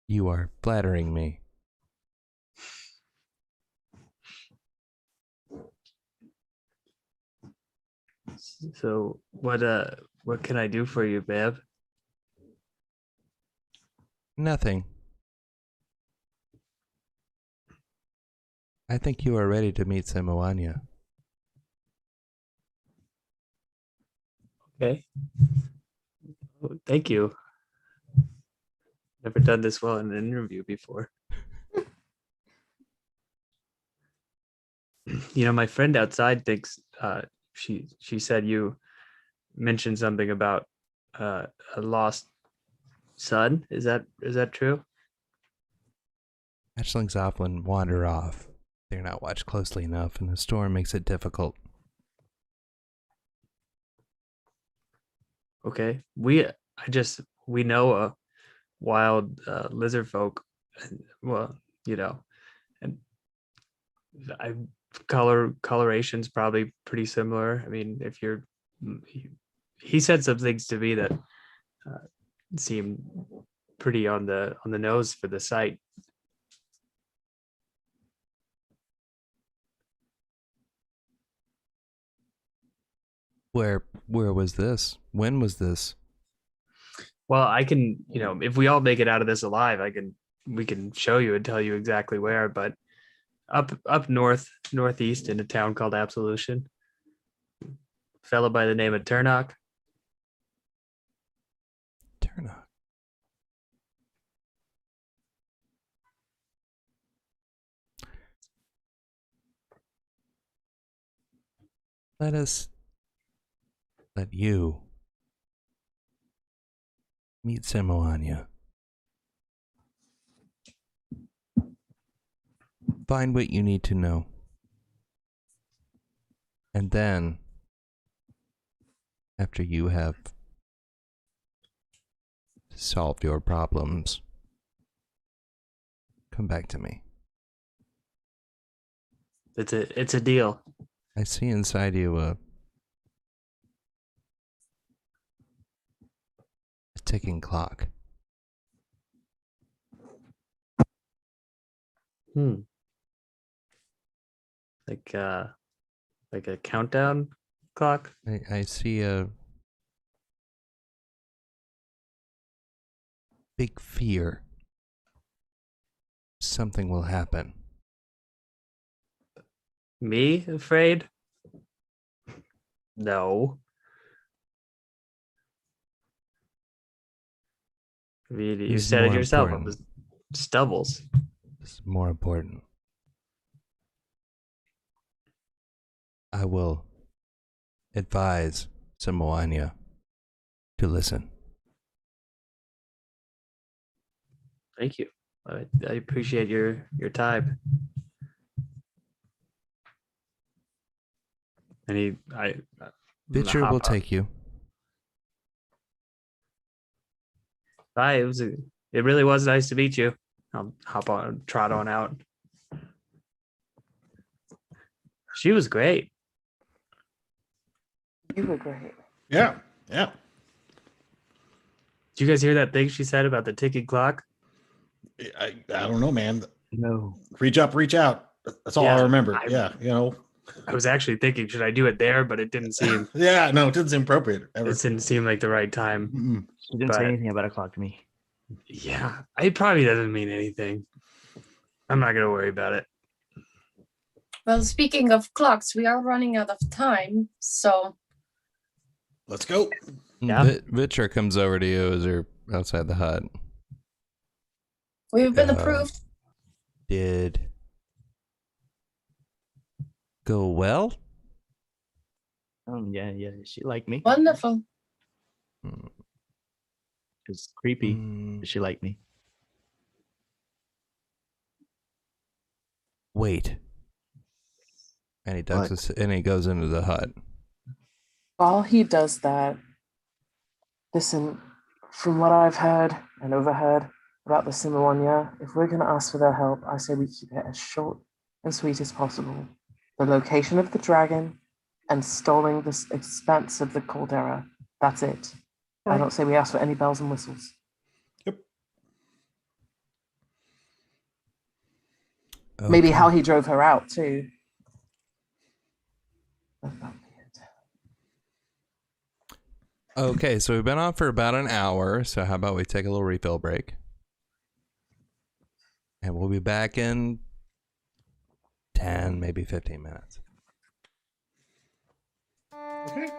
You are flattering me. So what can I do for you, Bev? Nothing. I think you are ready to meet Semouanya. Okay. Thank you. Never done this well in an interview before. My friend outside thinks she said you mentioned something about a lost son. Is that true? Hatchlings often wander off. They're not watched closely enough, and the storm makes it difficult. Okay. We know a wild lizard folk, and, well, and I coloration's probably pretty similar. I mean, if you're he said some things to me that seemed pretty on the nose for the site. Where was this? When was this? Well, I can, if we all make it out of this alive, we can show you and tell you exactly where, but up northeast in a town called Absolution. Fellow by the name of Turnock. Turnock. Let you meet Semouanya. Find what you need to know. And then, after you have solved your problems, come back to me. It's a deal. I see inside you a ticking clock. Like a countdown clock. I see a big fear. Something will happen. Me afraid? No. I mean, you This is said it more yourself. It important. was Stubbles. This is more important. I will advise Semouanya to listen. Thank you. I appreciate your time. And Bitcher will take you. Bye. It really was nice to meet you. I'll trot on out. She was great. You were great. Yeah, yeah. Did you guys hear that thing she said about the ticking clock? I don't know, man. No. Reach up, reach out. That's all Yeah, I remember. Yeah, I was actually thinking, should I do it there? But it didn't seem Yeah, no, it didn't seem appropriate ever. it didn't seem like the right time. Mm-mm. She didn't But- say anything about a clock to me. Yeah, it probably doesn't mean anything. I'm not gonna worry about it. Well, speaking of clocks, we are running out of time. So Let's go. Yeah. Bitcher comes over to you as you're outside the hut. we've been Uh, approved. Did go well? Yeah. She liked me. Wonderful. Hmm. It's creepy. Mm, She liked me. wait. And he ducks What? and he goes into the hut. While he does that, listen, from what I've heard and overheard about the Semouanya, if we're going to ask for their help, I say we keep it as short and sweet as possible. The location of the dragon and stalling the expanse of the caldera. That's it. I don't say we ask for any bells and whistles. Maybe Okay. how he drove her out, too. That'd be it. Okay, so we've been on for about an hour. So how about we take a little refill break? And we'll be back in 10, maybe 15 minutes. Okay.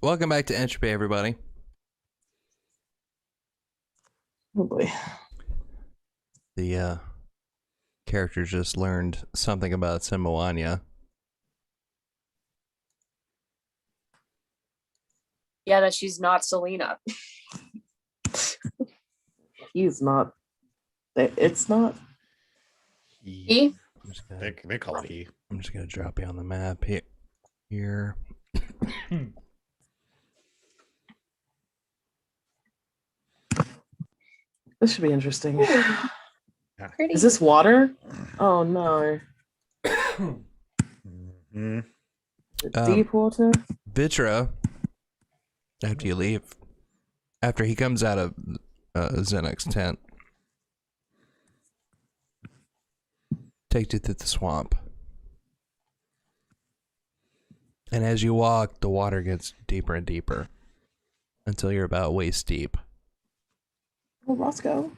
Welcome back to Entropy, everybody. Oh boy. The character just learned something about Semouanya. Yeah, that she's not Selena. He's not. It's not. He? I'm just gonna, They call it he. I'm just gonna drop you on the map here. This should be interesting. Pretty. Is this water? Oh no. Mhm. Deep water? Vitra, after you leave, after he comes out of Zenek's tent, takes you through the swamp. And as you walk, the water gets deeper and deeper until you're about waist deep. Oh, Roscoe.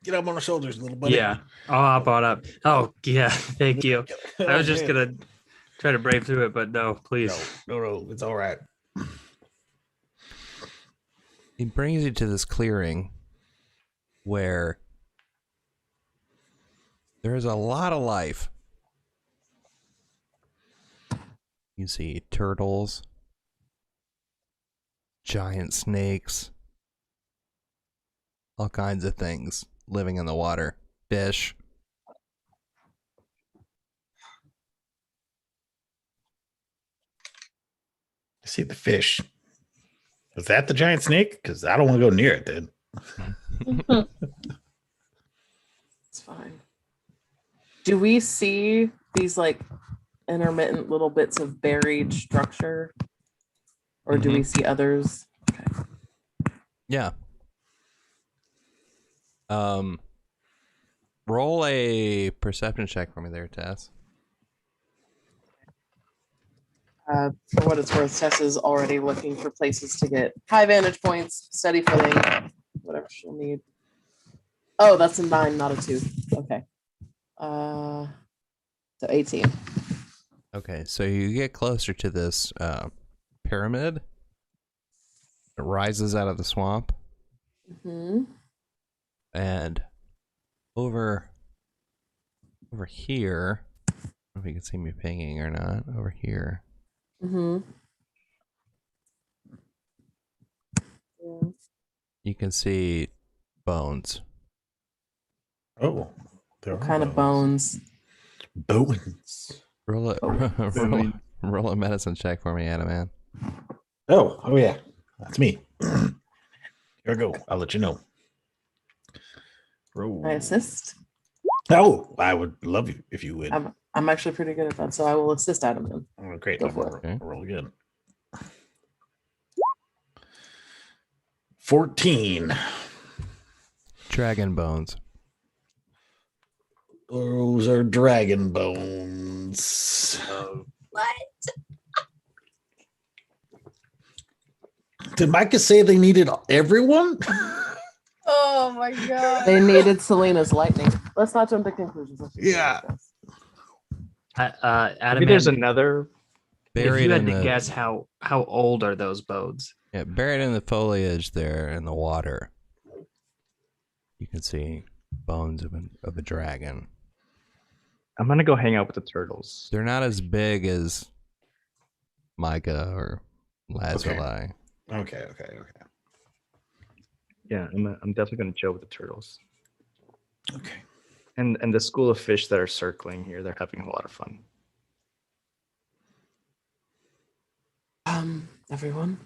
Get up on the shoulders, little buddy. Yeah. Oh, I'll brought up. Oh, yeah. Thank you. I was just gonna try to brave through it, but no, please. No, it's all right. He brings you to this clearing where there's a lot of life. You see turtles, giant snakes, all kinds of things living in the water. Fish. I see the fish. Is that the giant snake? Because I don't want to go near it then. It's fine. Do we see these like intermittent little bits of buried structure? Or do we see others? Okay. Yeah. Roll a perception check for me there, Tess. For what it's worth, Tess is already looking for places to get high vantage points, steady footing, whatever she'll need. Oh, that's a 9, not a 2. Okay. So 18. Okay, so you get closer to this pyramid. It rises out of the swamp. Mm-hmm. And over here, I don't know if you can see me pinging or not. Over here, Mm-hmm. Yeah. you can see bones. Oh, there What are kind of bones? Bones. Roll a, roll a medicine check for me, Adaman. Oh yeah, that's me. Here I go. I'll let you know. Roll. I assist. Oh, I would love you if you would. I'm actually pretty good at that, so I will assist Adam then. Oh, great. Go I'm for gonna roll again. 14. Dragon bones. Those are dragon bones. What? Did Micah say they needed everyone? Oh my god. They needed Selena's lightning. Let's not jump to conclusions. Let's just Yeah. do this. Adam, Maybe there's another. if Buried you had in to the guess how old are those bones? yeah, buried in the foliage there in the water. You can see bones of a dragon. I'm gonna go hang out with the turtles. They're not as big as Micah or Lazuli. Okay. Yeah, I'm definitely gonna chill with the turtles. Okay. And the school of fish that are circling here, they're having a lot of fun. Everyone,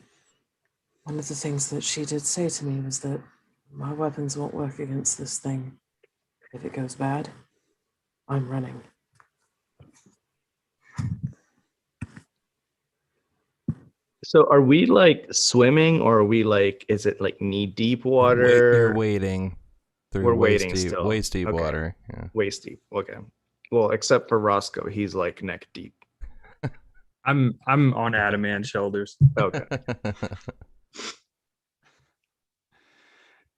one of the things that she did say to me was that my weapons won't work against this thing. If it goes bad, I'm running. So are we like swimming, or are we like, is it like knee deep water? You're wading through We're waist wading deep, still. waist deep Okay. water. Yeah. Waist deep. Okay. Well, except for Roscoe, he's like neck deep. I'm on Adaman's shoulders. Okay.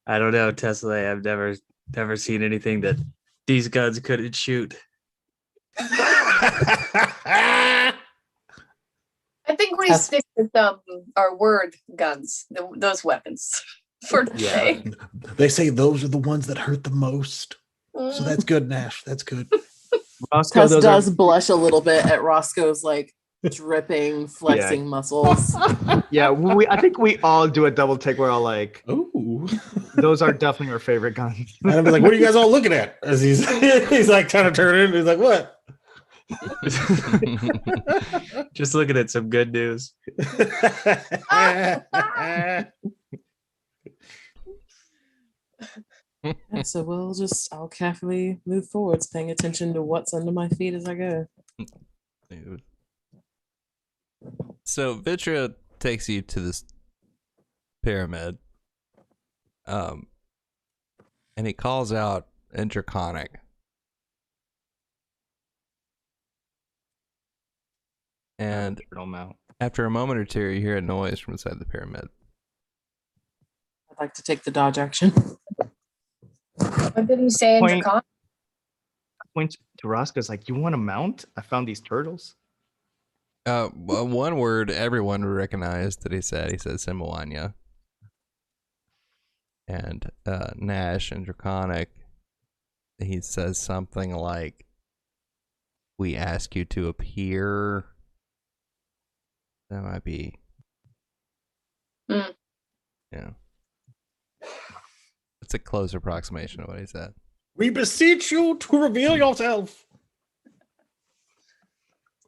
I don't know, Tesla. I've never seen anything that these guns couldn't shoot. I think we Tess- stick with our word guns, those weapons for today. They say those are the ones that hurt the most. So Mm. that's good, Nash. That's good. Roscoe, Tess those does are, blush a little bit at Roscoe's like dripping, flexing muscles. yeah. I think we all do a double take. We're all like, Ooh. those are definitely our favorite guns. And I'd be like, what are you guys all looking at? As he's he's like trying to turn it. He's like, what? Just looking at some good news. Yeah, so I'll carefully move forwards, paying attention to what's under my feet as I go. Dude. So Vitra takes you to this pyramid. And he calls out Intraconic. And Turtle mount. after a moment or two, you hear a noise from inside the pyramid. I'd like to take the dodge action. What did he say in Point- Dracon? Points to Roscoe's like, you want to mount? I found these turtles. Well, one word everyone would recognize that he said. He said Semouanya. And Nash and Draconic, he says something like, we ask you to appear. That might be. Mm. Yeah. It's a close approximation of what he said. We beseech you to reveal yourself.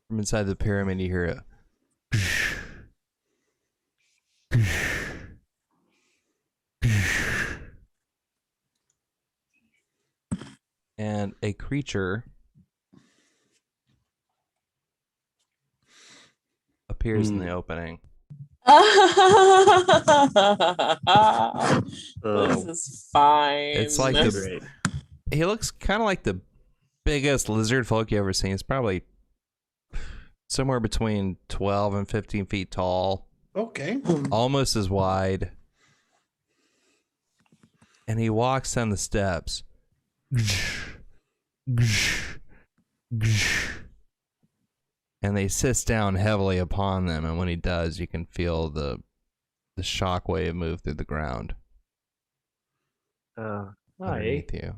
From inside the pyramid, you hear a. And a creature appears in the opening. This is fine. It's like the, he looks kind of like the biggest lizard folk you ever seen. He's probably somewhere between 12 and 15 feet tall, Okay. almost as wide. And he walks down the steps. And they sits down heavily upon them, and when he does, you can feel the shockwave move through the ground Hi. underneath you.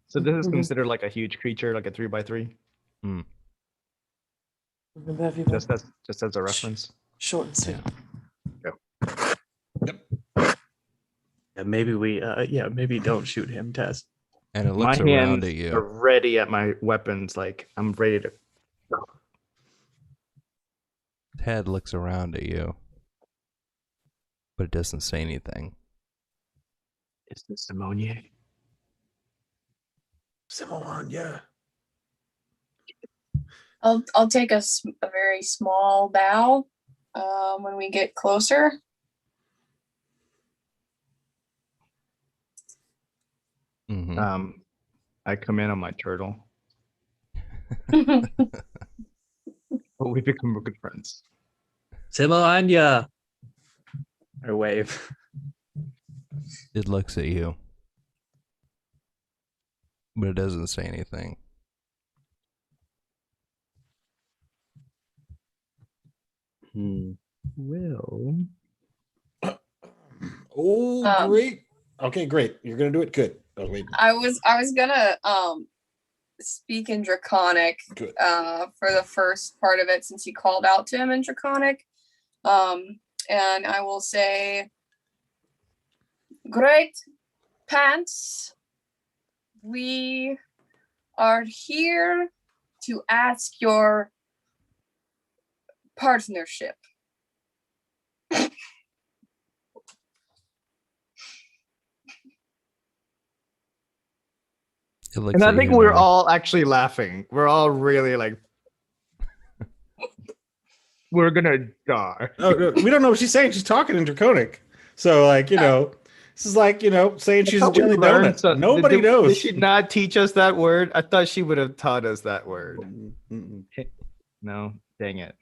So this is considered like a huge creature, like a 3x3. Just as a reference. Short and sweet. Yeah, maybe maybe don't shoot him, Tess. And it My looks around hands at are you. ready at my weapons, like I'm ready to. Ted looks around at you, but it doesn't say anything. Is this Semouanya? Semouanya. I'll take a very small bow when we get closer. Mm-hmm. I come in on my turtle. But we become good friends. Semouanya. Or wave. It looks at you, but it doesn't say anything. Well, Oh, great. Okay, great. You're gonna do it. Good. Oh, wait. I was gonna speak in Draconic Good. for the first part of it since he called out to him in Draconic. And I will say, great pants. We are here to ask your partnership. It looks and I at think you we're now. all actually laughing. We're all really like, we're gonna die. Oh, no, we don't know what she's saying. She's talking in Draconic. So, like, this is like, saying she's a jelly donut. Nobody knows. Did she not teach us that word? I thought she would have taught us that word. Mm-mm. No, dang it.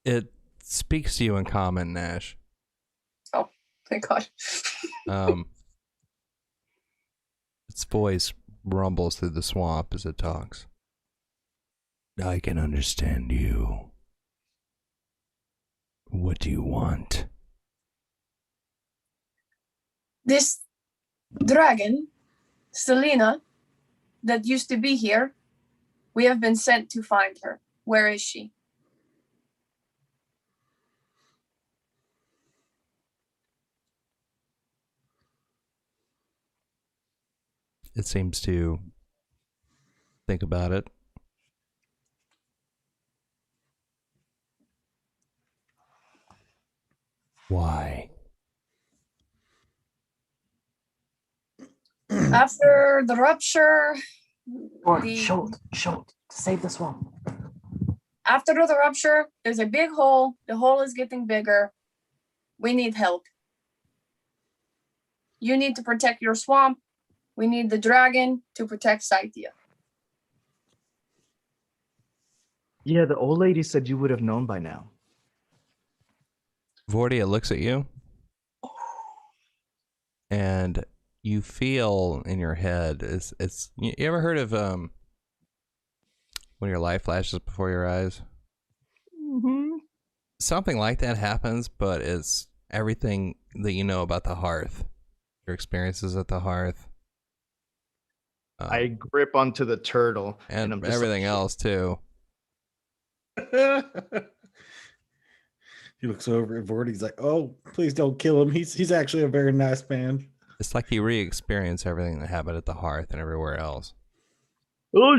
It speaks to you in common, Nash. Thank God. Its voice rumbles through the swamp as it talks. I can understand you. What do you want? This dragon, Selena, that used to be here, we have been sent to find her. Where is she? It seems to think about it. Why? After the rupture, Shoot. Save the swamp. after the rupture, there's a big hole. The hole is getting bigger. We need help. You need to protect your swamp. We need the dragon to protect Scythia. Yeah, the old lady said you would have known by now. Vortia looks at you, and you feel in your head, it's you ever heard of when your life flashes before your eyes? Mm-hmm. Something like that happens, but it's everything that you know about the hearth, your experiences at the hearth. I grip onto the turtle and I'm just everything like, else too. He looks over at Vord. He's like, "Oh, please don't kill him. He's actually a very nice man." It's like you re-experience everything that happened at the hearth and everywhere else. Oh,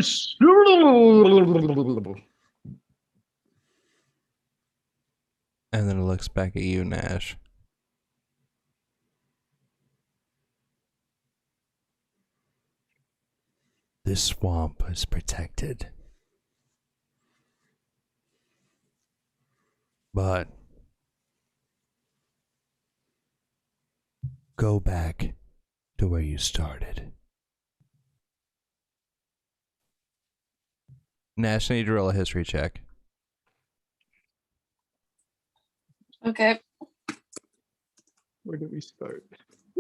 And then it looks back at you, Nash. This swamp is protected. But go back to where you started. Nash, I need to roll a history check. Okay. Where do we start?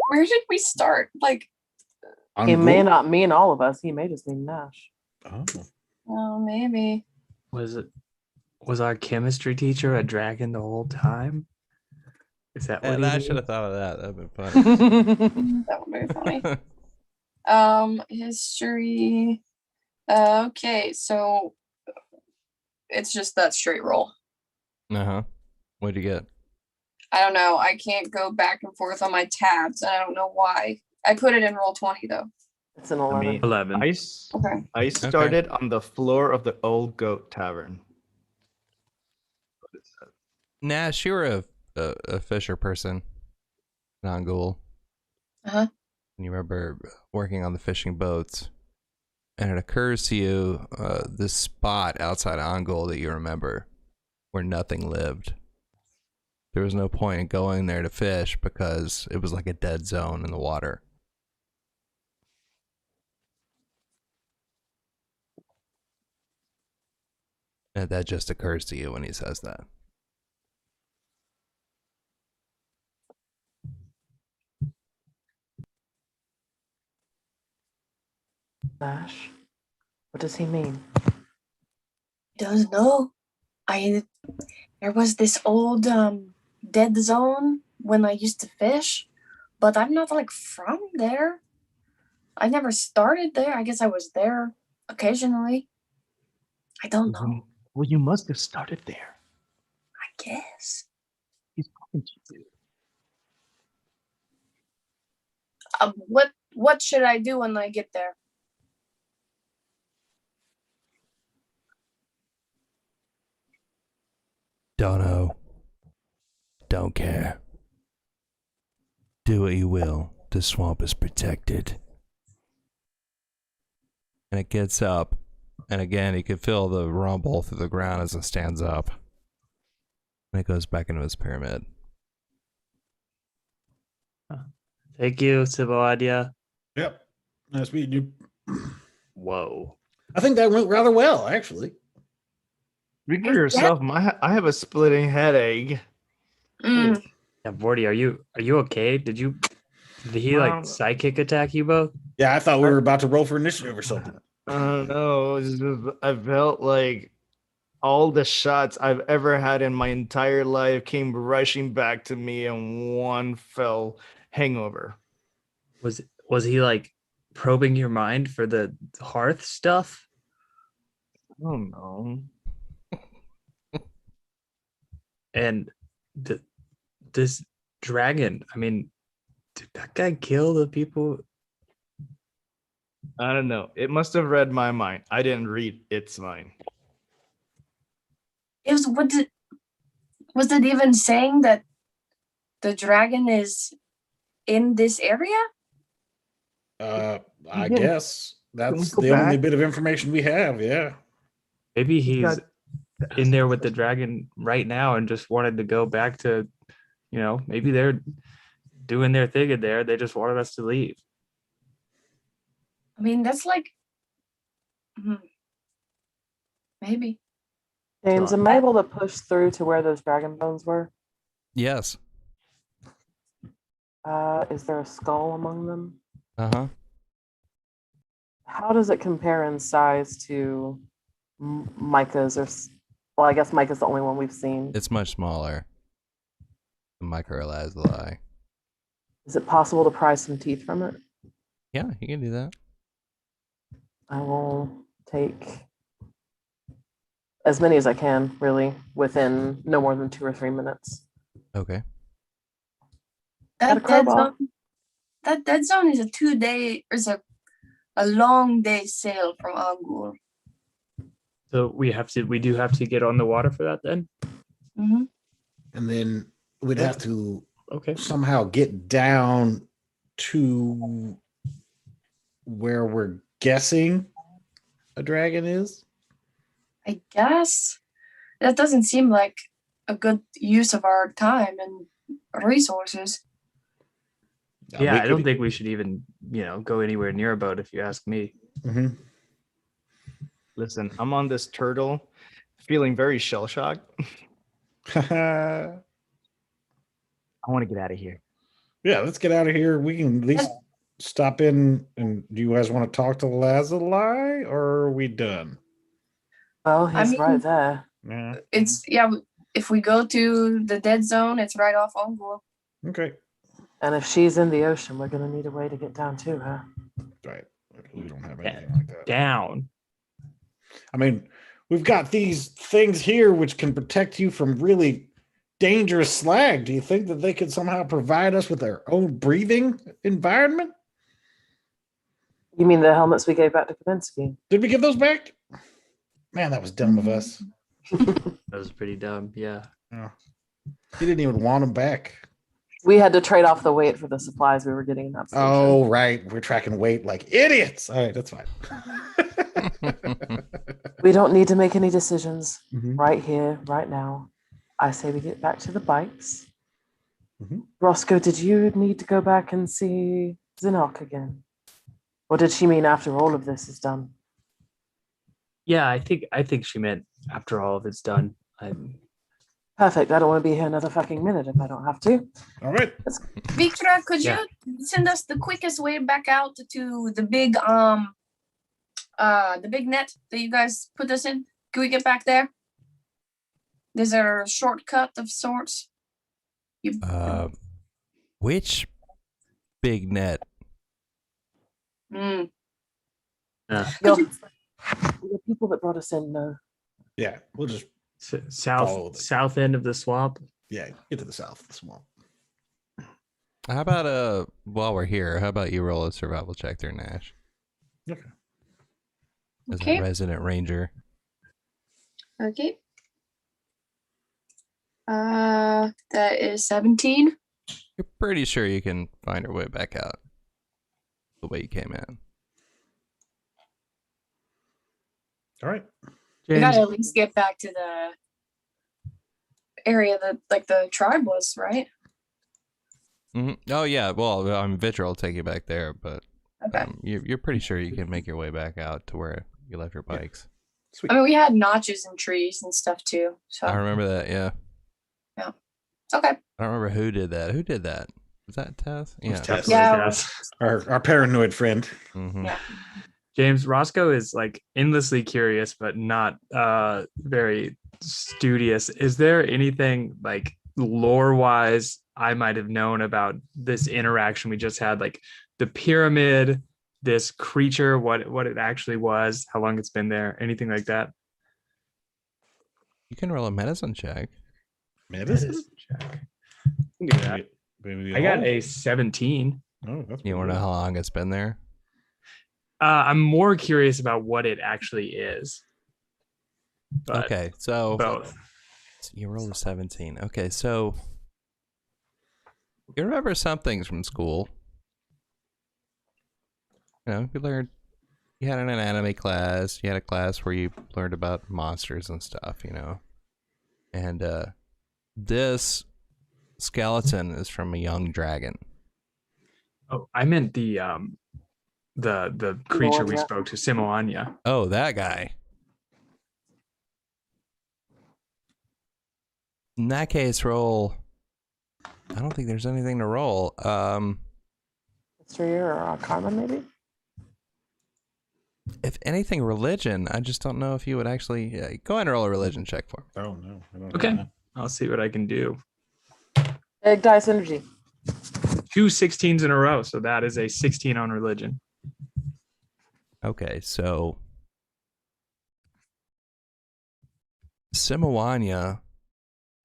Where did we start? Like, He may not mean all of us. He may just mean Nash. Oh. oh, maybe. Was our chemistry teacher a dragon the whole time? Is that what I he should have means? thought of that. That'd been funny. That would be funny. History. Okay, so it's just that straight roll. Uh-huh. What'd you get? I don't know. I can't go back and forth on my tabs, and I don't know why. I put it in roll 20 though. It's an I 11. mean, 11. Okay. I started on the floor of the Old Goat Tavern. Nash, you were a fisher person, non-ghoul. Uh-huh. And you remember working on the fishing boats, and it occurs to you this spot outside of Angol that you remember where nothing lived. There was no point in going there to fish because it was like a dead zone in the water. And that just occurs to you when he says that. Nash? What does he mean? Don't know. There was this old dead zone when I used to fish, but I'm not like from there. I never started there. I guess I was there occasionally. I don't know. Well, you must have started there. I guess. He's talking to you. What should I do when I get there? Don't know. Don't care. Do what you will. The swamp is protected. And it gets up. And again, you can feel the rumble through the ground as it stands up. And it goes back into its pyramid. Thank you, Semouanya. Yep. Nice meeting you. Whoa. I think that went rather well, actually. Read for yourself. I have a splitting headache. Mm. Yeah, Vorty, are you okay? Did he like psychic attack you both? Yeah, I thought we were about to roll for initiative or something. I don't know. It's just, I felt like all the shots I've ever had in my entire life came rushing back to me in one fell hangover. Was he like probing your mind for the hearth stuff? Oh no. And this dragon, I mean, did that guy kill the people? I don't know. It must have read my mind. I didn't read its mind. It was it even saying that the dragon is in this area? I Yeah. guess that's go the only back? bit of information we have. Yeah. Maybe he's got- in there with the dragon right now and just wanted to go back to, maybe they're doing their thing in there. They just wanted us to leave. I mean, that's like maybe. James, am I able to push through to where those dragon bones were? Yes. Is there a skull among them? Uh-huh. How does it compare in size to Micah's? Well, I guess Micah's the only one we've seen. It's much smaller. The micro Lazuli. Is it possible to pry some teeth from it? Yeah, you can do that. I will take as many as I can, really, within no more than 2 or 3 minutes. Okay. Got a crowbar. That dead zone is a 2-day or is a long day sail from Angul. So we do have to get on the water for that then? Mm-hmm. And then we'd have to Okay. somehow get down to where we're guessing a dragon is. I guess that doesn't seem like a good use of our time and resources. Yeah, I don't think we should even, go anywhere near a boat if you ask me. Mhm. Listen, I'm on this turtle, feeling very shell shocked. Yeah, I want to get out of here. let's get out of here. We can at least stop in. And do you guys want to talk to Lazuli, or are we done? Well, I he's mean- right there. Yeah. If we go to the dead zone, it's right off Angul. Okay. And if she's in the ocean, we're going to need a way to get down to her. Right. We don't have anything like that. Down. I mean, we've got these things here which can protect you from really dangerous slag. Do you think that they could somehow provide us with their own breathing environment? You mean the helmets we gave back to Kavinsky? Did we give those back? Man, that was dumb of us. That was pretty dumb. Yeah. He didn't even want them back. We had to trade off the weight for the supplies we were getting in that station. Oh, right. We're tracking weight like idiots. All right, that's fine. We don't need to make any decisions Mhm. right here, right now. I say we get back to the bikes. Mhm. Roscoe, did you need to go back and see Zinok again? Or did she mean after all of this is done? Yeah, I think she meant after all of it's done. Perfect. I don't want to be here another fucking minute if I don't have to. All right. Victor, could Yeah. you send us the quickest way back out to the big net that you guys put us in? Can we get back there? Is there a shortcut of sorts? Which big net? Mm. The people that brought us in know. Yeah, we'll just Follow the- South end of the swamp. get to the south of the swamp. How about while we're here, how about you roll a survival check there, Nash? Okay. As Okay. a resident ranger. Okay. That is 17. You're pretty sure you can find your way back out the way you came in. All right. We James, gotta at least get back to the area that like the tribe was, right? Oh yeah, well, Vitra will take you back there, but Okay. you're pretty sure you can make your way back out to where you left your bikes. Sweet. I mean, we had notches and trees and stuff too. So I remember that. Yeah, okay. I don't remember who did that. Who did that? Was that Tess? was Yeah. Tess. Yeah. Our paranoid friend. Mm-hmm. Yeah. James, Roscoe is like endlessly curious, but not very studious. Is there anything like lore wise I might have known about this interaction we just had? Like the pyramid, this creature, what it actually was, how long it's been there, anything like that? You can roll a medicine check. Medicine? Check. I can do that. Maybe I got all? a 17. Oh, that's You want to know how long it's been there? I'm more curious about what it actually is. But Okay, so both. you rolled a 17. Okay, so you remember some things from school. You know, you had an anatomy class, you had a class where you learned about monsters and stuff, you know. And this skeleton is from a young dragon. Oh, I meant the creature we Semouanya. spoke to, Semouanya. Oh, that guy. In that case, roll. I don't think there's anything to roll. History or Arcana, maybe? If anything, religion. I just don't know if you would actually go ahead and roll a religion check for me. Oh, no. I don't Okay. know. I'll see what I can do. Egg dice energy. 2 16s in a row, so that is a 16 on religion. Okay, so Semouanya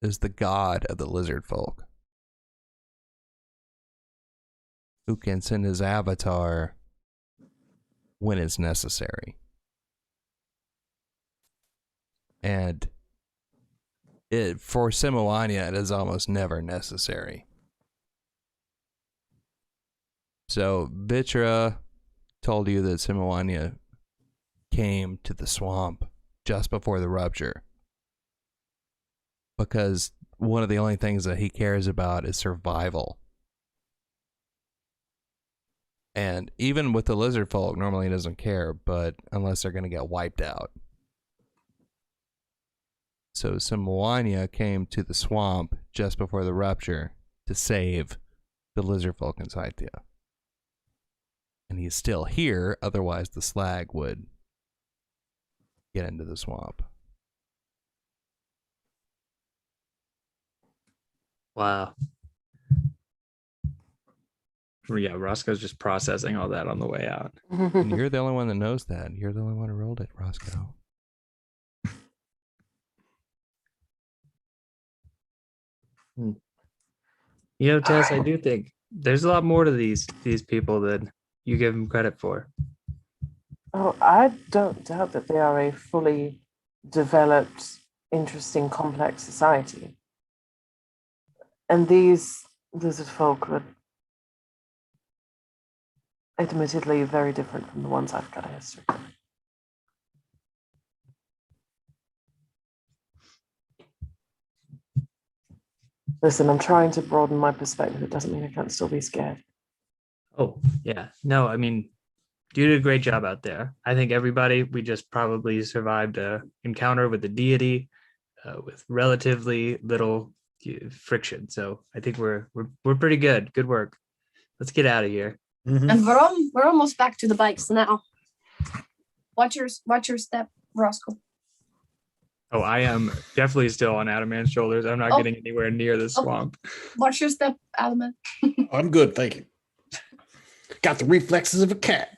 is the god of the Lizardfolk, who can send his avatar when it's necessary. And for Semouanya, it is almost never necessary. So Vitra told you that Semouanya came to the swamp just before the rupture, because one of the only things that he cares about is survival. And even with the lizard folk, normally he doesn't care, but unless they're going to get wiped out. So Semouanya came to the swamp just before the rupture to save the lizard folk in Scythia. And he's still here, otherwise the slag would get into the swamp. Wow. Yeah, Roscoe's just processing all that on the way out. And you're the only one that knows that. You're the only one who rolled it, Roscoe. You know, Tess, I do think there's a lot more to these people than you give them credit for. Oh, I don't doubt that they are a fully developed, interesting, complex society. And these lizard folk are admittedly very different from the ones I've got a history with. Listen, I'm trying to broaden my perspective. It doesn't mean I can't still be scared. Oh, yeah. No, I mean, you did a great job out there. I think everybody, we just probably survived a encounter with the deity with relatively little friction. So I think we're pretty good. Good work. Let's get out of here. Mhm. And we're almost back to the bikes now. Watch your step, Roscoe. Oh, I am definitely still on Adamant's shoulders. I'm not Oh. getting anywhere near the swamp. Watch your step, Adamant. I'm good, thank you. Got the reflexes of a cat.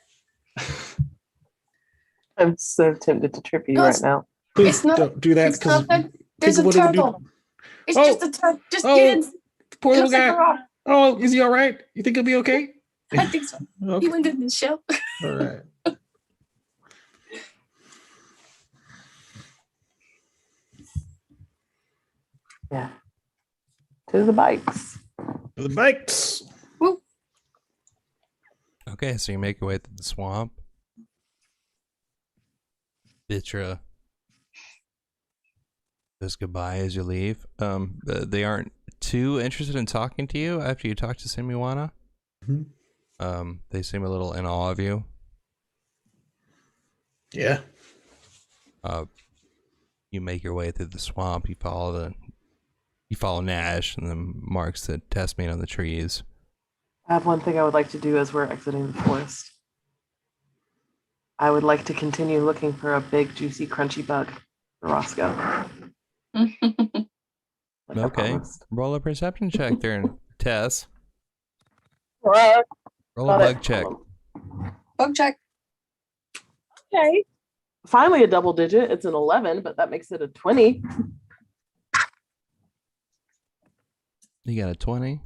I'm so tempted to trip you Guys, right now. Please It's not- don't do that It's because nothing. There's a turtle. It's Oh. just a turtle. Just Oh. get it. Poor It little looks like a guy. rock. Oh, is he all right? You think he'll be okay? I think so. Okay. He went in the shell. All right. Yeah. To the bikes. The bikes. Okay, so you make your way through the swamp. Vitra says goodbye as you leave. They aren't too interested in talking to you after you talk to Semouanya. Mhm. They seem a little in awe of you. Yeah. You make your way through the swamp. You follow Nash and the marks that Tess made on the trees. I have one thing I would like to do as we're exiting the forest. I would like to continue looking for a big, juicy, crunchy bug for Roscoe. Like I Okay. promised. Roll a perception check there, Tess. Right. Roll a Got it. bug check. Bug check. Okay. Finally a double digit. It's an 11, but that makes it a 20. You got a 20.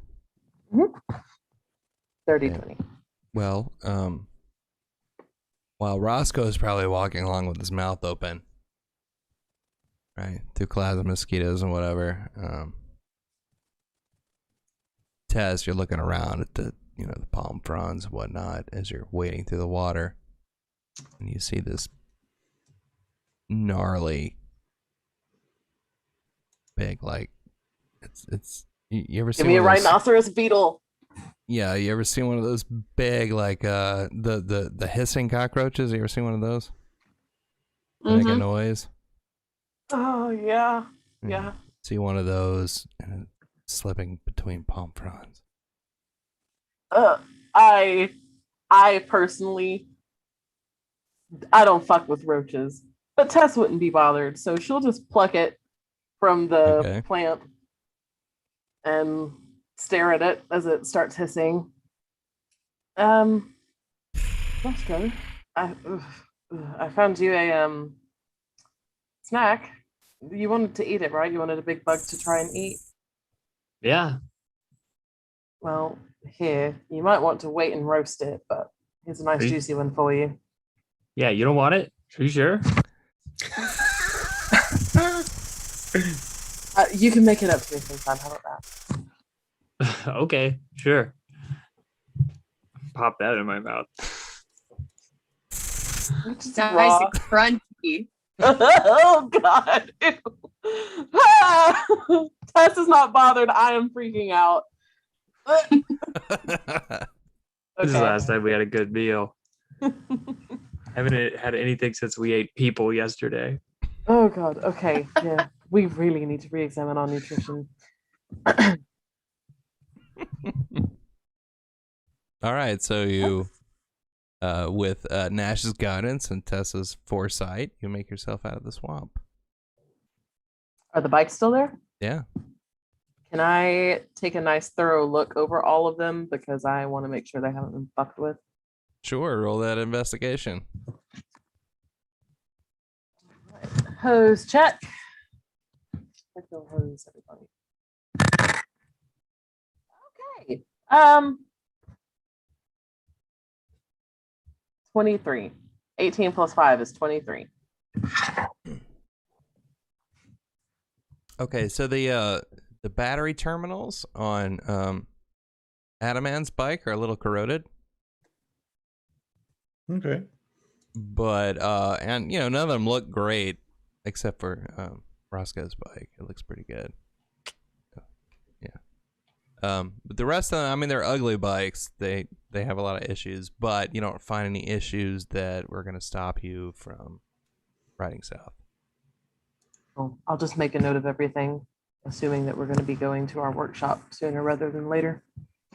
30, Okay. 20. Well, while Roscoe is probably walking along with his mouth open, right, through clouds of mosquitoes and whatever, Tess, you're looking around at the palm fronds and whatnot as you're wading through the water, and you see this gnarly, big, like it's. You ever Give seen me a one of those? rhinoceros beetle. Yeah, you ever seen one of those big, like the hissing cockroaches? You ever seen one of those? They make a Mhm. noise. Oh, yeah. Hmm. Yeah. See one of those and it's slipping between palm fronds. I personally, I don't fuck with roaches, but Tess wouldn't be bothered, so she'll just pluck it from the Okay. plant and stare at it as it starts hissing. Roscoe, I found you a snack. You wanted to eat it, right? You wanted a big bug to try and eat. Yeah. Well, here, you might want to wait and roast it, but here's a nice Please. juicy one for you. Yeah, you don't want it? Are you sure? You can make it up to me sometime. How about that? Okay, sure. Pop that in my mouth. It's just Nice raw. and crunchy. Oh God! Ew. Tess is not bothered. I am freaking out. This is the Okay. last time we had a good meal. Haven't had anything since we ate people yesterday. Oh God. Okay. Yeah. We really need to re-examine our nutrition. All right, so you, with Nash's guidance and Tessa's foresight, you make yourself out of the swamp. Are the bikes still there? Yeah. Can I take a nice thorough look over all of them because I want to make sure they haven't been fucked with? Sure, roll that investigation. Hose check. I feel hose, everybody. Okay. 23. 18 plus 5 is 23. Okay, so the battery terminals on Adaman's bike are a little corroded, Okay. but and none of them look great except for Roscoe's bike. It looks pretty good. Yeah. But the rest of them, I mean, they're ugly bikes. They have a lot of issues, but you don't find any issues that were going to stop you from riding south. Well, I'll just make a note of everything, assuming that we're going to be going to our workshop sooner rather than later.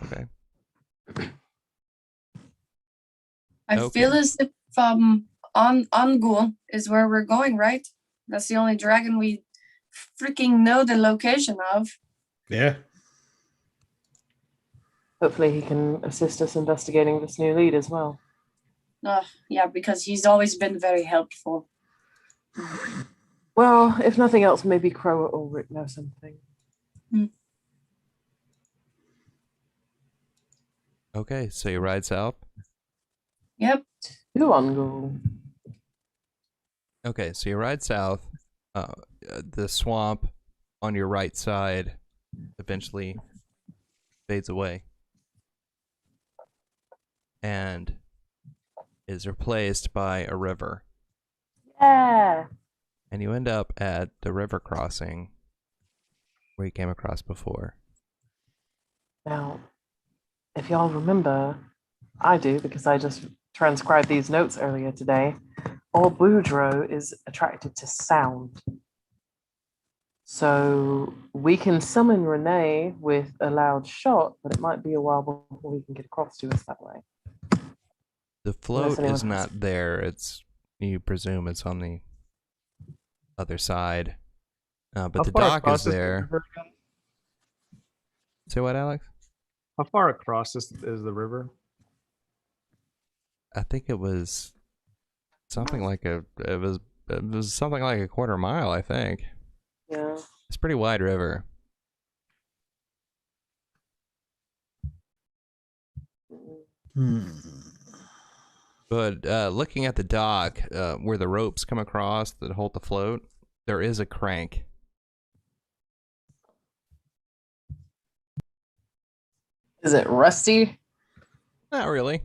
Okay. I Okay. feel as if Ongul is where we're going, right? That's the only dragon we freaking know the location of. Yeah. Hopefully he can assist us investigating this new lead as well. Yeah, because he's always been very helpful. Well, if nothing else, maybe Crow or Rick know something. Okay, so you ride south. Yep. Who on go? Okay, so you ride south. The swamp on your right side eventually fades away and is replaced by a river. Yeah. And you end up at the river crossing where you came across before. Now, if y'all remember, I do because I just transcribed these notes earlier today. Old Boudreaux is attracted to sound. So we can summon Renee with a loud shot, but it might be a while before we can get across to us that way. The float is not there. It's, you presume it's on the other side. But How the far dock across is the there. river again? Say what, Alex? How far across is the river? I think it was something like it was something like a quarter mile, I think. Yeah. It's a pretty wide river. Hmm. But looking at the dock, where the ropes come across that hold the float, there is a crank. Is it rusty? Not really.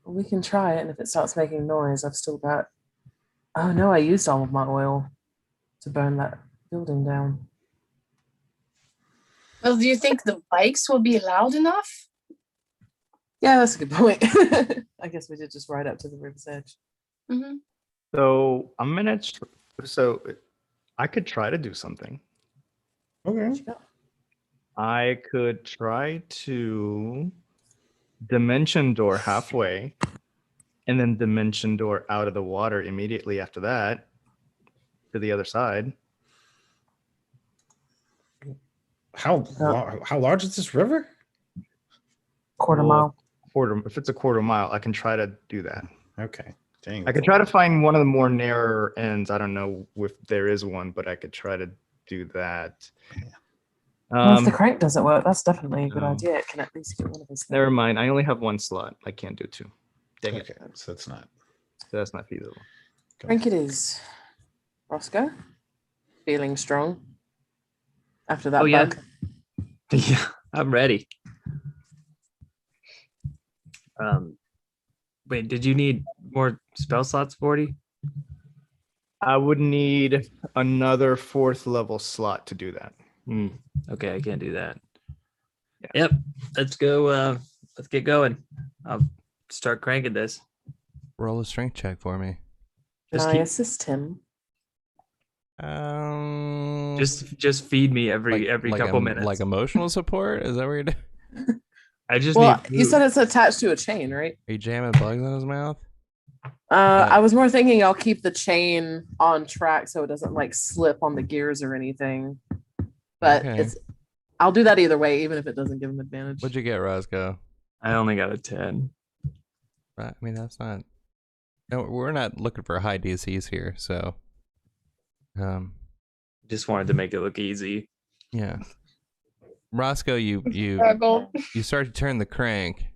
We can try it, and if it starts making noise, I've still got. Oh no, I used all of my oil to burn that building down. Well, do you think the bikes will be loud enough? Yeah, that's a good point. I guess we did just ride up to the river's edge. Mm-hmm. So I'm gonna. So I could try to do something. Okay. I could try to dimension door halfway, and then dimension door out of the water immediately after that to the other side. How large is this river? Quarter Well, mile. If it's a quarter mile, I can try to do that. Okay. Dang. I could try to find one of the more narrower ends. I don't know if there is one, but I could try to do that. Well, if the crank doesn't work, that's definitely a good no. idea. It can at least get one of us there. Never mind. I only have one slot. I can't do two. Dang it. Okay, so it's not. So that's not feasible. Crank it is. Roscoe, feeling strong after that Oh, yeah. bug. Yeah, I'm ready. Wait, did you need more spell slots, 40? I would need another 4th level slot to do that. Okay, I can't do that. Yeah. Yep, let's go. Let's get going. I'll start cranking this. Roll a strength check for me. Can Just I keep, assist him? just feed me every couple minutes. Like emotional support? Is that what you're doing? I just Well, need you food. said it's attached to a chain, right? Are you jamming bugs in his mouth? I was more thinking I'll keep the chain on track so it doesn't like slip on the gears or anything. But Okay. I'll do that either way, even if it doesn't give him advantage. What'd you get, Roscoe? I only got a 10. Right. I mean, that's not. No, we're not looking for high DCs here, so. Just wanted to make it look easy. Yeah. Roscoe, you Struggle. start to turn the crank,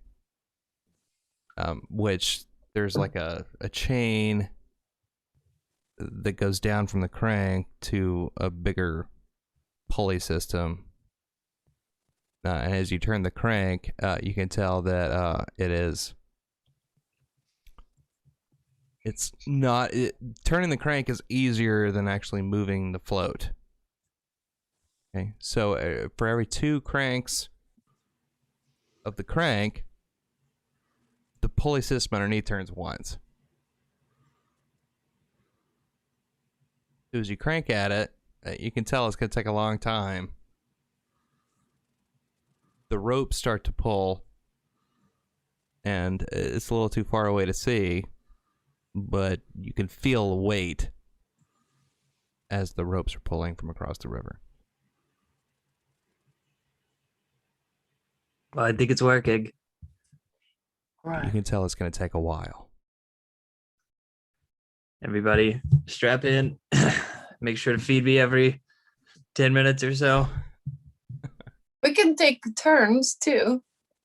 which there's like a chain that goes down from the crank to a bigger pulley system. And as you turn the crank, you can tell that it's not. Turning the crank is easier than actually moving the float. Okay, so for every 2 cranks of the crank, the pulley system underneath turns once. So as you crank at it, you can tell it's going to take a long time. The ropes start to pull, and it's a little too far away to see, but you can feel the weight as the ropes are pulling from across the river. Well, I think it's working. Right. You can tell it's going to take a while. Everybody, strap in. Make sure to feed me every 10 minutes or so. We can take turns too,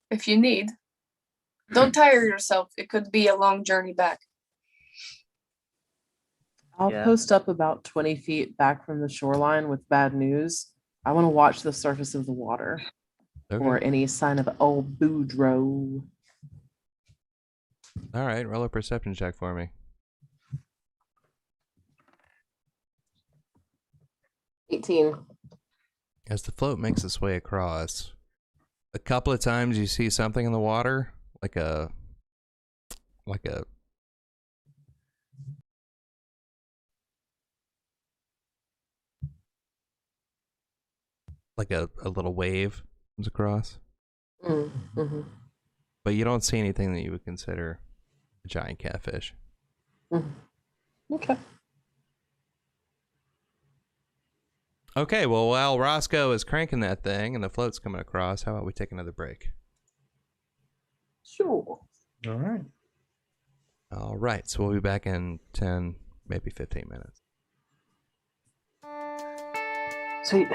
if you need. Don't tire yourself. It could be a long journey back. I'll Yeah. post up about 20 feet back from the shoreline with bad news. I want to watch the surface of the water or any sign of old Boudreaux. All right, roll a perception check for me. 18. As the float makes its way across, a couple of times you see something in the water, like a little wave comes across. Mm-hmm. but you don't see anything that you would consider a giant catfish. Okay. Okay, well, while Roscoe is cranking that thing and the float's coming across, how about we take another break? Sure. All right. All right, so we'll be back in 10, maybe 15 minutes. Sweet.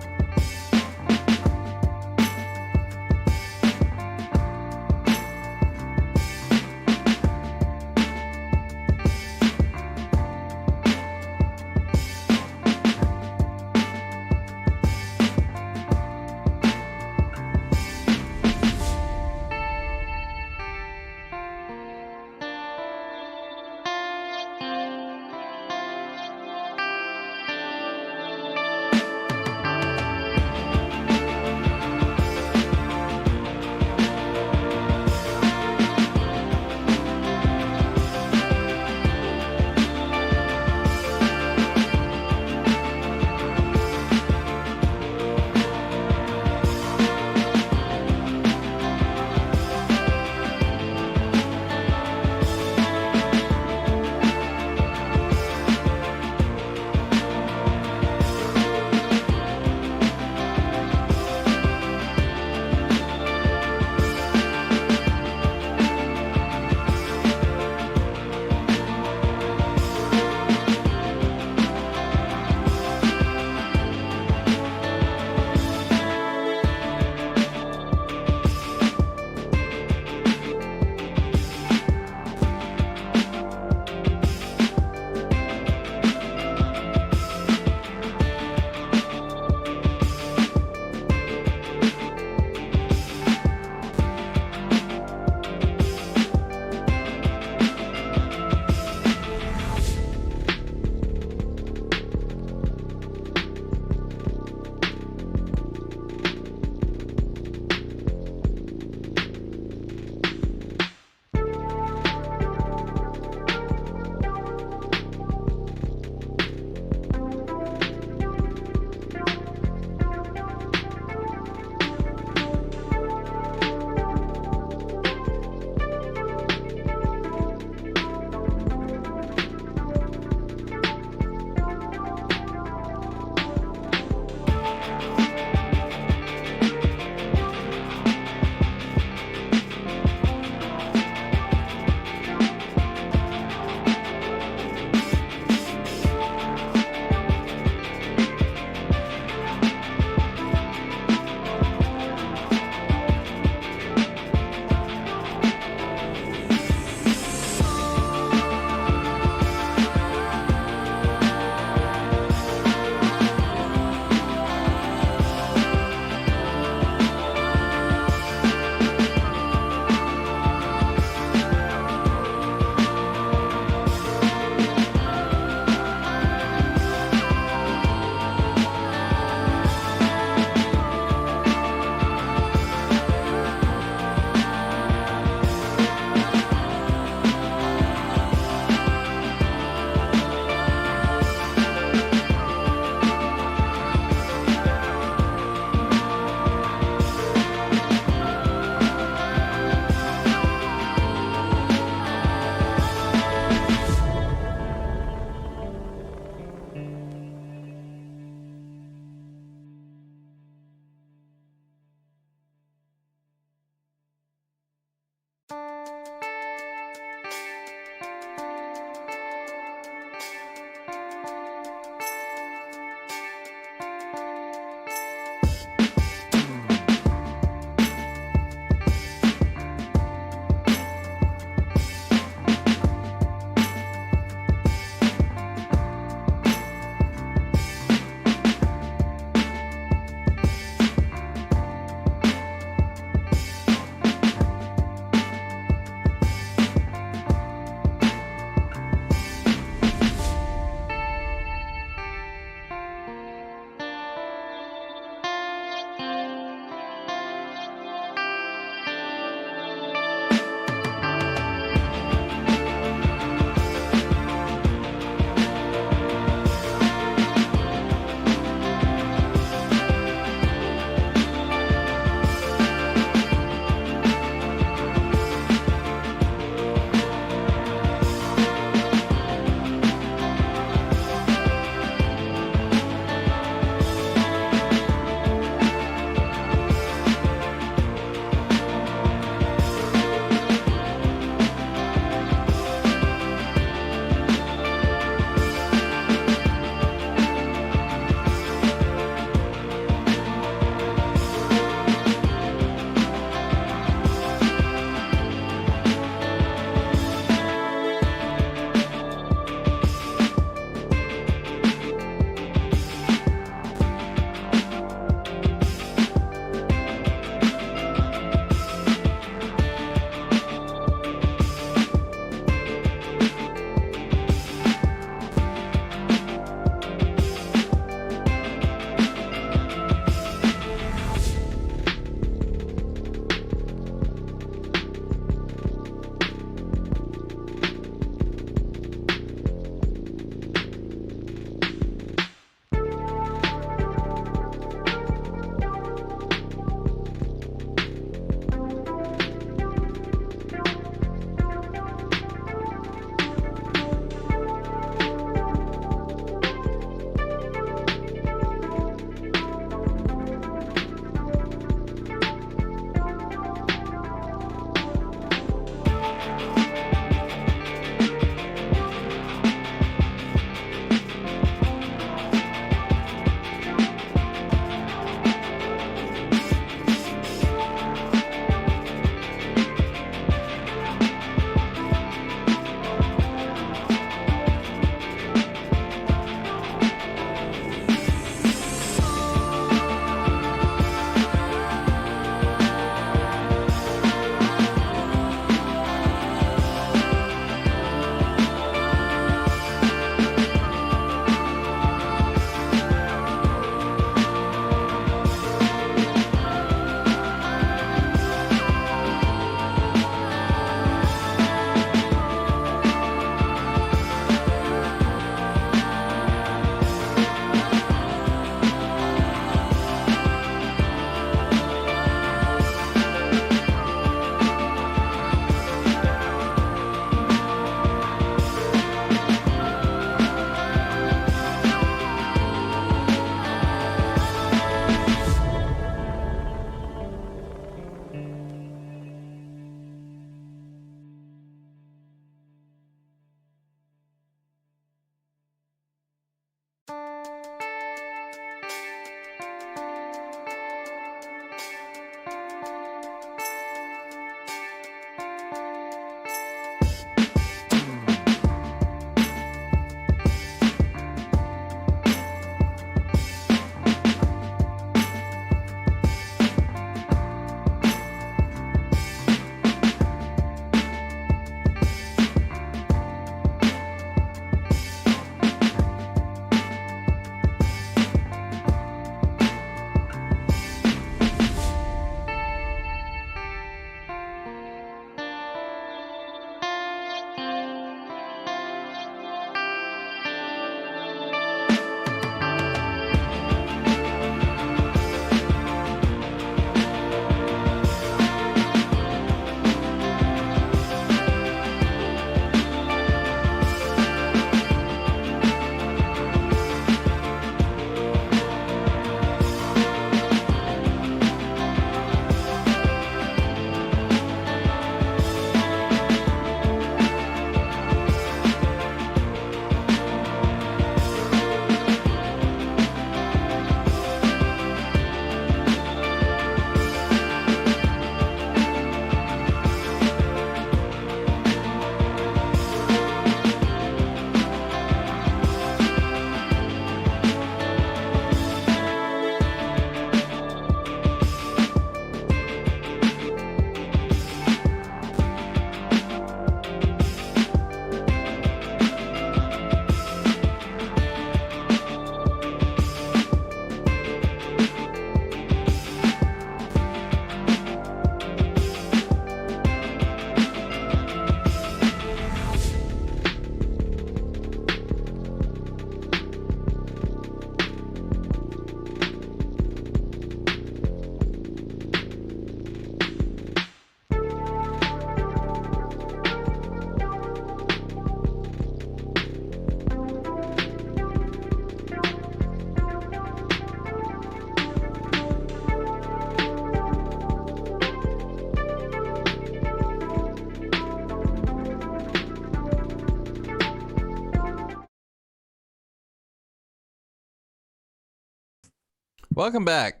Welcome back.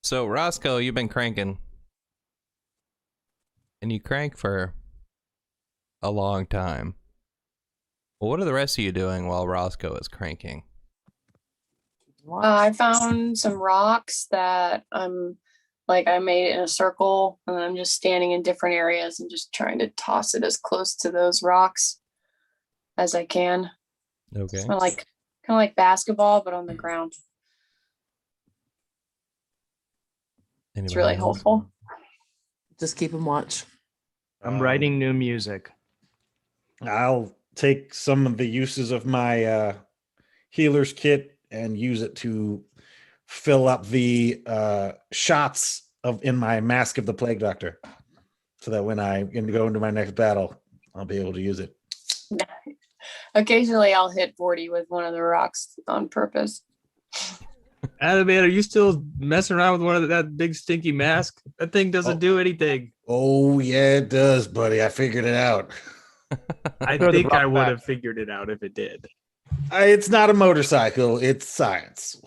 So, Roscoe, you've been cranking. And you crank for a long time. Well, what are the rest of you doing while Roscoe is cranking? I found some rocks that I made it in a circle, and I'm just standing in different areas and just trying to toss it as close to those rocks as I can. Okay. It's kind of like basketball, but on the ground. It's really helpful. Just keep him watch. I'm writing new music. I'll take some of the uses of my healer's kit and use it to fill up the shots in my Mask of the Plague Doctor, so that when I go into my next battle, I'll be able to use it. Occasionally, I'll hit 40 with one of the rocks on purpose. Adam, man, are you still messing around with one of that big stinky mask? That thing doesn't do anything. Oh yeah, it does, buddy. I figured it out. I Throw the think I rock would back. have figured it out if it did. It's not a motorcycle. It's science.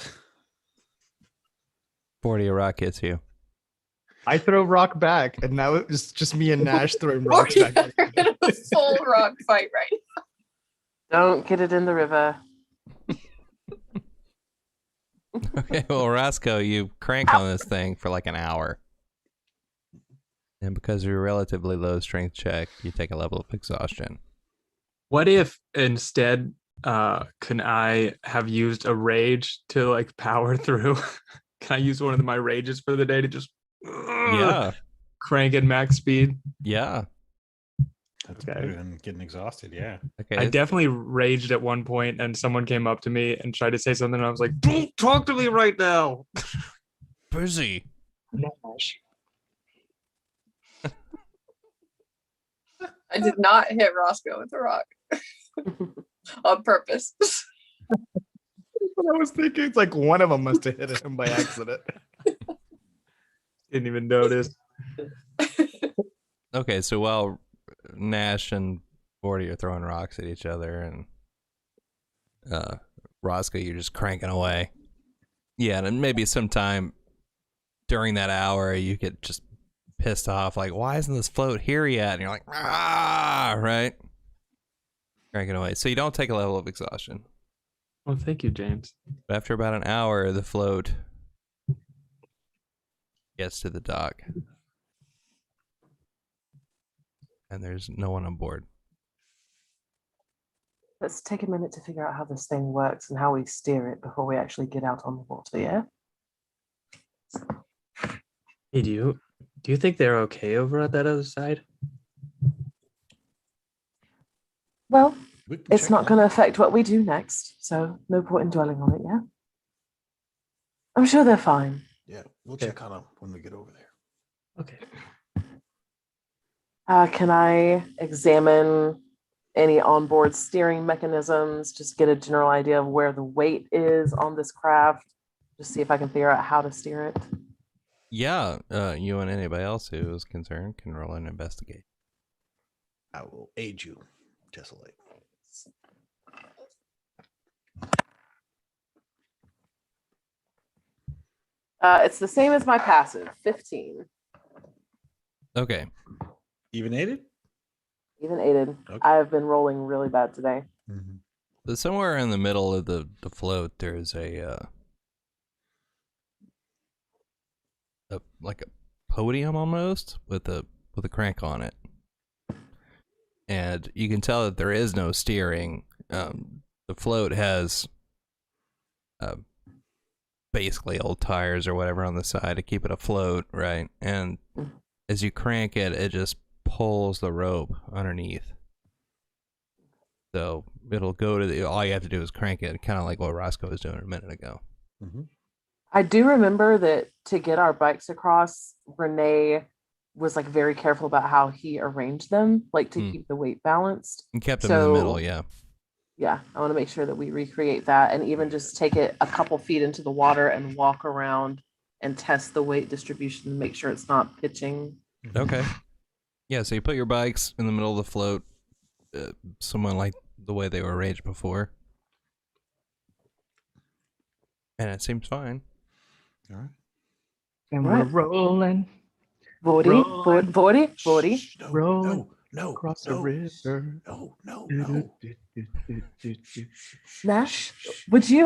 40 a rock hits you. I throw rock back, and now it's just me and Nash throwing rocks back. We're in a full rock fight right now. Don't get it in the river. Okay, well, Roscoe, you crank on this thing for like an hour. And because of your relatively low strength check, you take a level of exhaustion. What if instead, can I have used a rage to like power through? Can I use one of my rages for the day to just Yeah. crank at max speed? Yeah. That's Okay. better than getting exhausted. Yeah. Okay. I definitely raged at one point, and someone came up to me and tried to say something, and I was like, "Don't talk to me right now." busy. Nash. I did not hit Roscoe with a rock on purpose. What I was thinking, it's like one of them must have hit him by accident. Didn't even notice. Okay, so while Nash and 40 are throwing rocks at each other, and Roscoe, you're just cranking away. Yeah, and then maybe sometime during that hour, you get just pissed off, like, why isn't this float here yet? And you're like, ah, right? Cranking away. So you don't take a level of exhaustion. Well, thank you, James. But after about an hour, the float gets to the dock. And there's no one on board. Let's take a minute to figure out how this thing works and how we steer it before we actually get out on the water, yeah? Hey, do you think they're okay over at that other side? Well, We can it's check not on going it. to affect what we do next, so no point in dwelling on it, yeah? I'm sure they're fine. Yeah, we'll Okay. check on them when we get over there. Okay. Can I examine any onboard steering mechanisms, just get a general idea of where the weight is on this craft, just see if I can figure out how to steer it? Yeah, you and anybody else who is concerned can roll and investigate. I will aid you, Tessellate. It's the same as my passive, 15. Okay. Even aided? Even aided. Okay. I've been rolling really bad today. Mm-hmm. So somewhere in the middle of the float, there's a like a podium almost with a crank on it, and you can tell that there is no steering. The float has basically old tires or whatever on the side to keep it afloat, right? And as you crank it, it just pulls the rope underneath. So it'll go to all you have to do is crank it, kind of like what Roscoe was doing a minute ago. Mm-hmm. I do remember that to get our bikes across, Renee was like very careful about how he arranged them, like to keep the weight balanced. And kept them in the middle, yeah. Yeah, I want to make sure that we recreate that and even just take it a couple feet into the water and walk around and test the weight distribution to make sure it's not pitching. Okay. Yeah, so you put your bikes in the middle of the float, somewhat like the way they were arranged before. And it seems fine. All right. And Right. we're rolling. Vorty, Vorty, Vorty. Shh, no, Rolling no, across the no, river. no. Nash, would you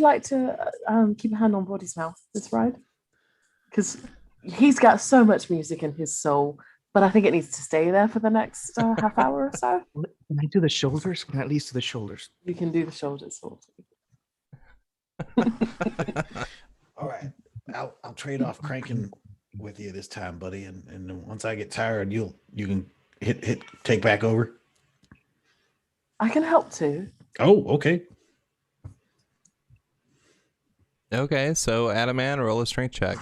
like to keep a hand on Vorty's mouth this ride? Because he's got so much music in his soul, but I think it needs to stay there for the next half hour or so. Can I do the shoulders? Can I at least do the shoulders? You can do the shoulders, Vorty. All right. I'll trade off cranking with you this time, buddy. And once I get tired, you can take back over. I can help too. Oh, okay. Okay, so Adaman, roll a strength check.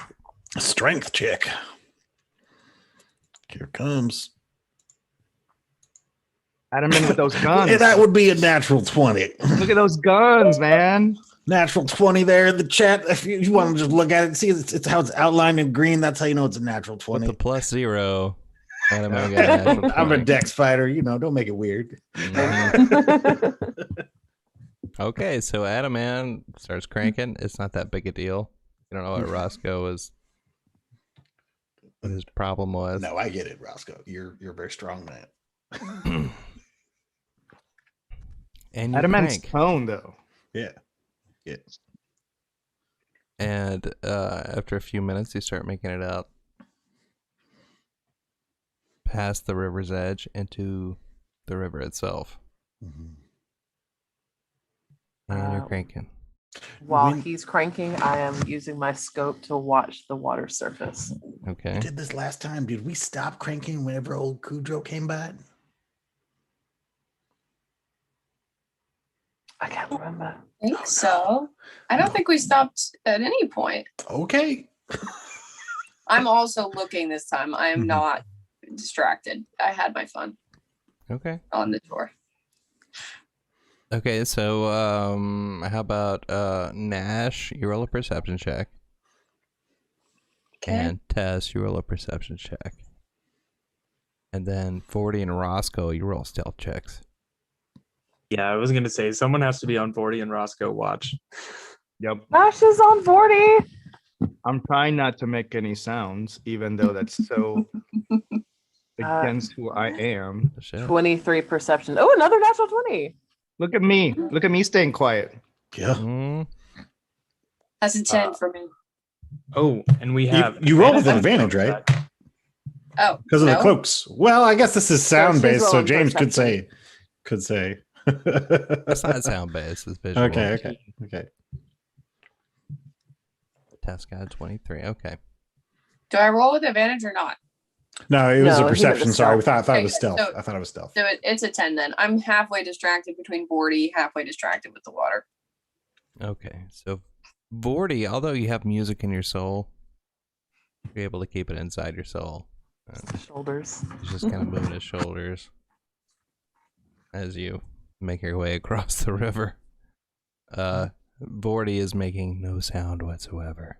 Strength check. Here comes. Add him in with those guns. That would be a natural 20. Look at those guns, man. Natural 20 there in the chat. If you want to just look at it, see it's how it's outlined in green. That's how you know it's a natural 20. With the +0, Adaman got a natural I'm a 20. dex fighter, don't make it weird. Mhm. Okay, so Adaman starts cranking. It's not that big a deal. You don't know what what his problem was. No, I get it, Roscoe. You're a very strong man. And you Adaman's crank. tone, though. Yeah. And after a few minutes, you start making it out past the river's edge into the river itself. Mhm. And you're cranking. While When- he's cranking, I am using my scope to watch the water surface. We Okay. did this last time. Did we stop cranking whenever old Kudro came by? I can't remember. I think so. I don't think we stopped at any point. Okay. I'm also looking this time. I am Mhm. not distracted. I had my fun Okay. on the tour. Okay, so how about Nash, you roll a perception check. Okay. And Tess, you roll a perception check. And then 40 and Roscoe, you roll stealth checks. Yeah, I was gonna say someone has to be on 40 and Roscoe watch. Yep. Nash is on 40. I'm trying not to make any sounds, even though that's so against who I am. Shit. 23 perception. Oh, another natural 20. Look at me. Look at me staying quiet. Yeah. Mm, That's a 10 for me. Oh, and we have you roll with an advantage, right? Oh, Because of the no? cloaks. Well, I guess this is sound she's based, so rolling James could perception. say. that's not sound based, it's visual. Okay. Tess got a 23. Okay. Do I roll with advantage or not? No, it was No, he a meant perception. the Sorry, stealth. I thought it was Okay, stealth. so- I thought it was stealth. So it's a 10 then. I'm halfway distracted between 40, halfway distracted with the water. Okay. So Vorty, although you have music in your soul, you're able to keep it inside your soul. Shoulders. He's just kind of moving his shoulders as you make your way across the river. Vorty is making no sound whatsoever.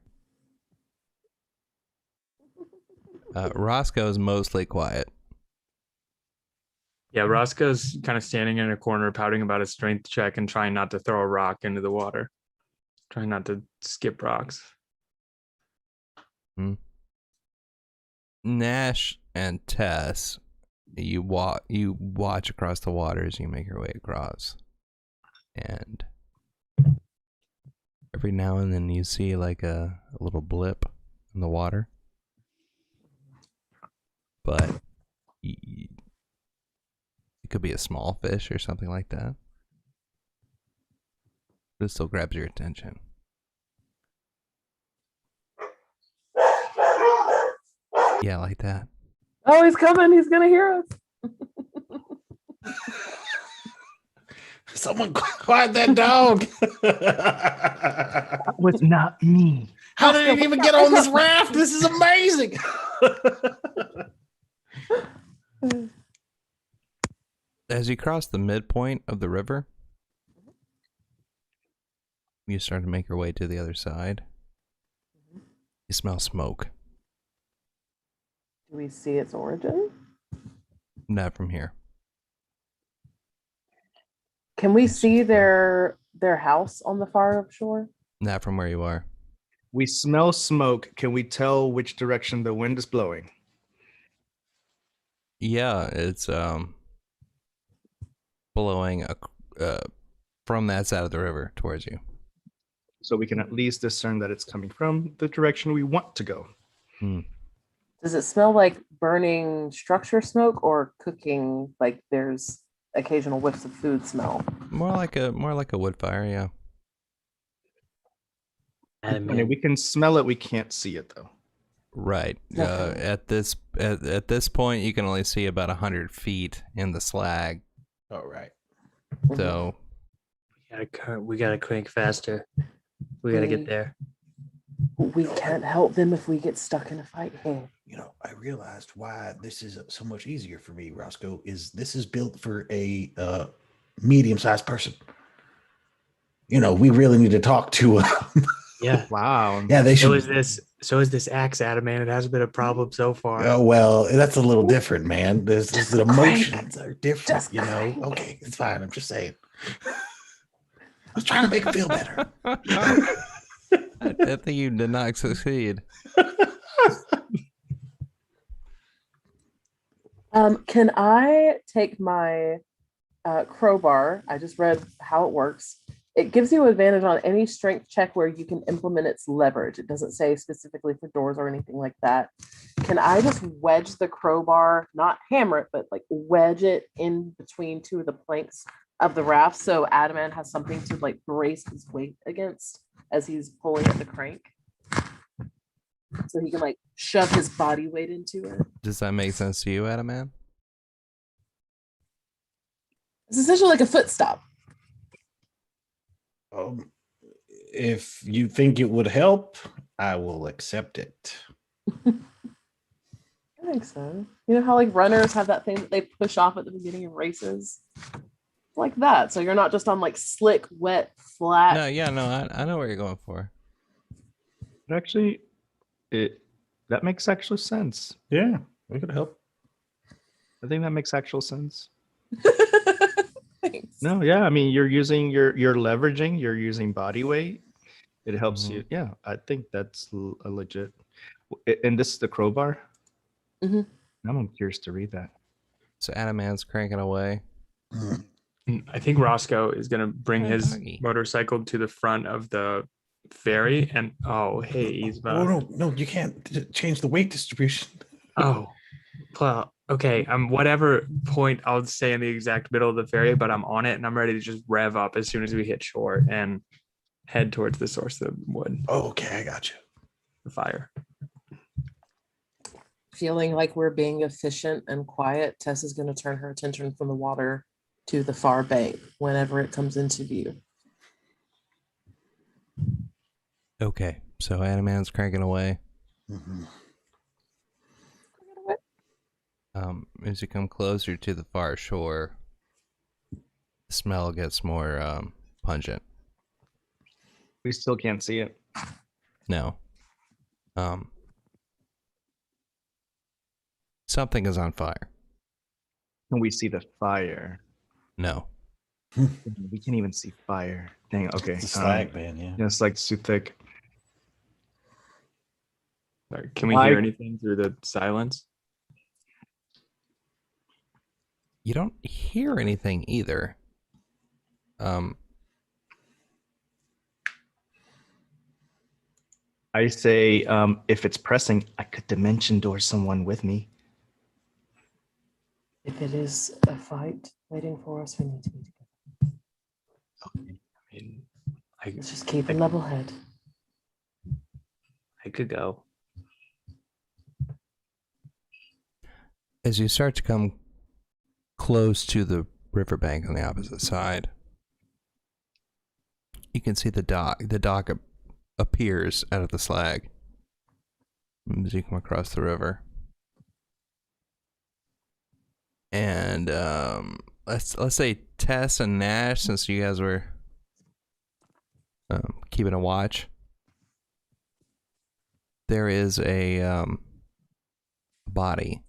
Roscoe is mostly quiet. Yeah, Roscoe's kind of standing in a corner, pouting about his strength check and trying not to throw a rock into the water. Trying not to skip rocks. Nash and Tess, you watch across the water as you make your way across, and every now and then you see like a little blip in the water, but it could be a small fish or something like that. But it still grabs your attention. Yeah, like that. Oh, he's coming. He's going to hear us. Someone quiet that dog. That was not me. How did he even get on this raft? This is amazing. As you cross the midpoint of the river, you start to make your way to the other side. You smell smoke. Do we see its origin? Not from here. Can we see their house on the far shore? Not from where you are. We smell smoke. Can we tell which direction the wind is blowing? Yeah, it's blowing from that side of the river towards you. So we can at least discern that it's coming from the direction we want to go. Does it smell like burning structure smoke or cooking? Like there's occasional whiffs of food smell. More like a wood fire, yeah. I mean, we can smell it. We can't see it though. Right. Definitely. At this point, you can only see about 100 feet in the slag. All right. So We gotta crank faster. We gotta get there. We can't help them if we get stuck in a fight here. You know, I realized why this is so much easier for me, Roscoe, is this is built for a medium-sized person. You know, we really need to talk to Yeah. Wow. yeah, they should. So is this axe, Adam, man. It hasn't been a problem so far. Oh, well, that's a little different, man. There's the emotions are different, Just you know. crank. Okay, it's fine. I'm just saying. I was trying to make him feel better. I think you did not succeed. Can I take my crowbar? I just read how it works. It gives you advantage on any strength check where you can implement its leverage. It doesn't say specifically for doors or anything like that. Can I just wedge the crowbar, not hammer it, but like wedge it in between two of the planks of the raft so Adamant has something to like brace his weight against as he's pulling at the crank? So he can like shove his body weight into it. Does that make sense to you, Adam Man? It's essentially like a foot stop. If you think it would help, I will accept it. I think so. You know how like runners have that thing that they push off at the beginning of races? Like that. So you're not just on like slick, wet, flat. No, yeah, no, I know what you're going for. Actually, that makes actual sense. Yeah, we could help. I think that makes actual sense. Thanks. No, yeah, I mean you're leveraging, you're using body weight. It helps you. Yeah, I think that's a legit. And this is the crowbar. Mhm. I'm curious to read that. So Adam Man's cranking away. I think Roscoe is gonna bring Hey, his doggy. motorcycle to the front of the ferry, and he's about. Oh no, you can't change the weight distribution. Well, okay. Whatever point I'll stay in the exact middle of the ferry, but I'm on it and I'm ready to just rev up as soon as we hit shore and head towards the source of the wood, Oh, okay, I got you. the fire. Feeling like we're being efficient and quiet, Tess is going to turn her attention from the water to the far bank whenever it comes into view. Okay, so Adam Man's cranking away. Mhm. As you come closer to the far shore, the smell gets more pungent. We still can't see it. No. Something is on fire. Can we see the fire? No. We can't even see fire. Dang. Okay. It's a slag, man. Yeah. Yeah, it's like too thick. Sorry, can we Why- hear anything through the silence? You don't hear anything either. I say, if it's pressing, I could dimension door someone with me. If it is a fight waiting for us, we need to be together. I mean, Let's just keep a level head. I could go. As you start to come close to the riverbank on the opposite side, you can see the dock. The dock appears out of the slag as you come across the river. And let's say Tess and Nash, since you guys were keeping a watch, there is a body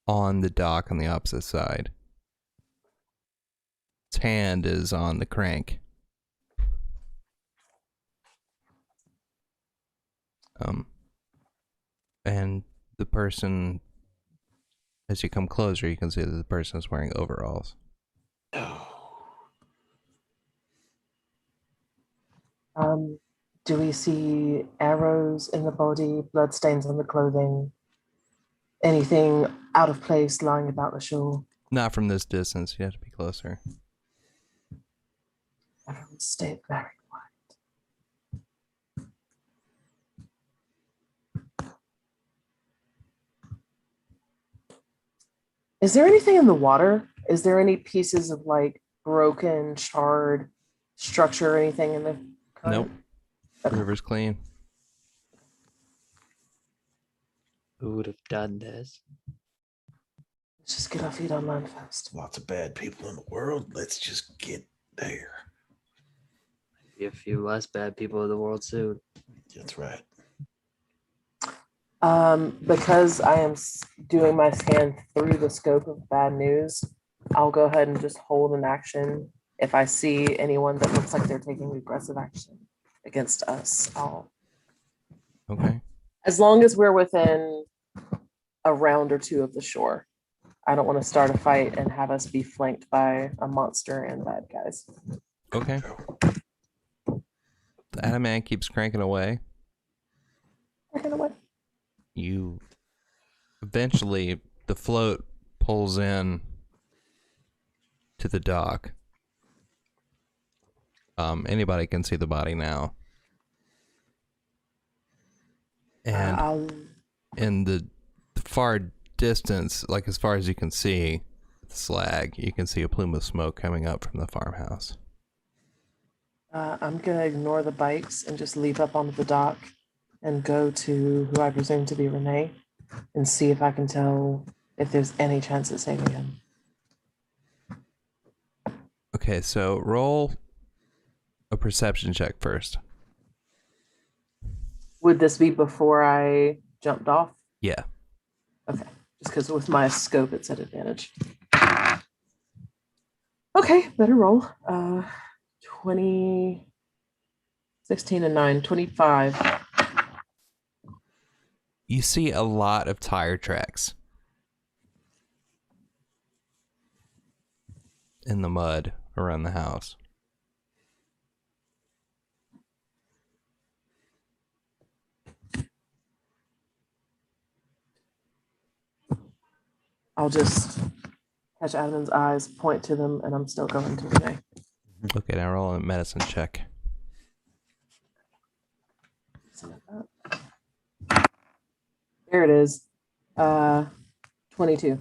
on the dock on the opposite side. Its hand is on the crank. And the person, as you come closer, you can see that the person is wearing overalls. Do we see arrows in the body, bloodstains on the clothing, anything out of place lying about the shore? Not from this distance. You have to be closer. Everyone stay very quiet. Is there anything in the water? Is there any pieces of like broken, charred structure or anything in the current? Nope. Okay. River's clean. Who would have done this? Let's just get our feet on land first. Lots of bad people in the world. Let's just get there. Be a few less bad people in the world soon. That's right. Because I am doing my scan through the scope of bad news, I'll go ahead and just hold an action. If I see anyone that looks like they're taking aggressive action against us, Okay. as long as we're within a round or two of the shore. I don't want to start a fight and have us be flanked by a monster and bad guys. Okay. The adamant keeps cranking away. You eventually, the float pulls in to the dock. Anybody can see the body now. And in the far distance, like as far as you can see, the slag, you can see a plume of smoke coming up from the farmhouse. I'm going to ignore the bikes and just leap up onto the dock and go to who I presume to be Renee and see if I can tell if there's any chance at saving him. Okay, so roll a perception check first. Would this be before I jumped off? Yeah. Okay, just because with my scope it's at advantage. Okay, better roll. 20, 16 and 9, 25. You see a lot of tire tracks in the mud around the house. I'll just catch Adam's eyes, point to them, and I'm still going to Renee. Okay, now roll a medicine check. There it is. 22.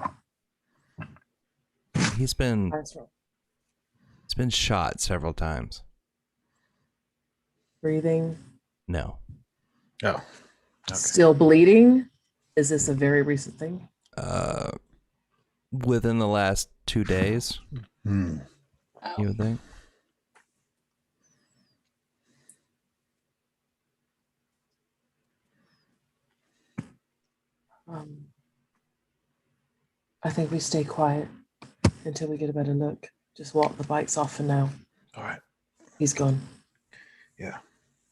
He's been Nice roll. shot several times. Breathing. No. Oh. Okay. Still bleeding. Is this a very recent thing? Within the last 2 days, Hmm. you would think. I think we stay quiet until we get a better look. Just walk the bikes off for now. All right. He's gone. Yeah.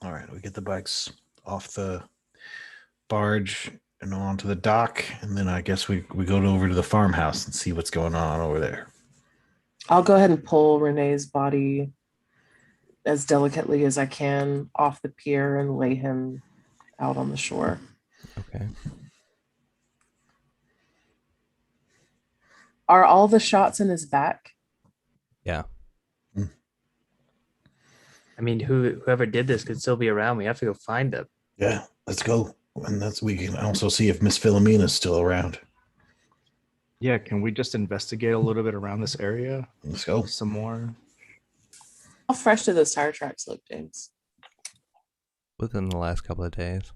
All right. We get the bikes off the barge and onto the dock, and then I guess we go over to the farmhouse and see what's going on over there. I'll go ahead and pull Renee's body as delicately as I can off the pier and lay him out on the shore. Okay. Are all the shots in his back? Yeah. I mean, whoever did this could still be around. We have to go find them. Yeah, let's go. And we can also see if Miss Philomena's still around. Yeah, can we just investigate a little bit around this area? Let's go. Some more. How fresh do those tire tracks look, James? Within the last couple of days.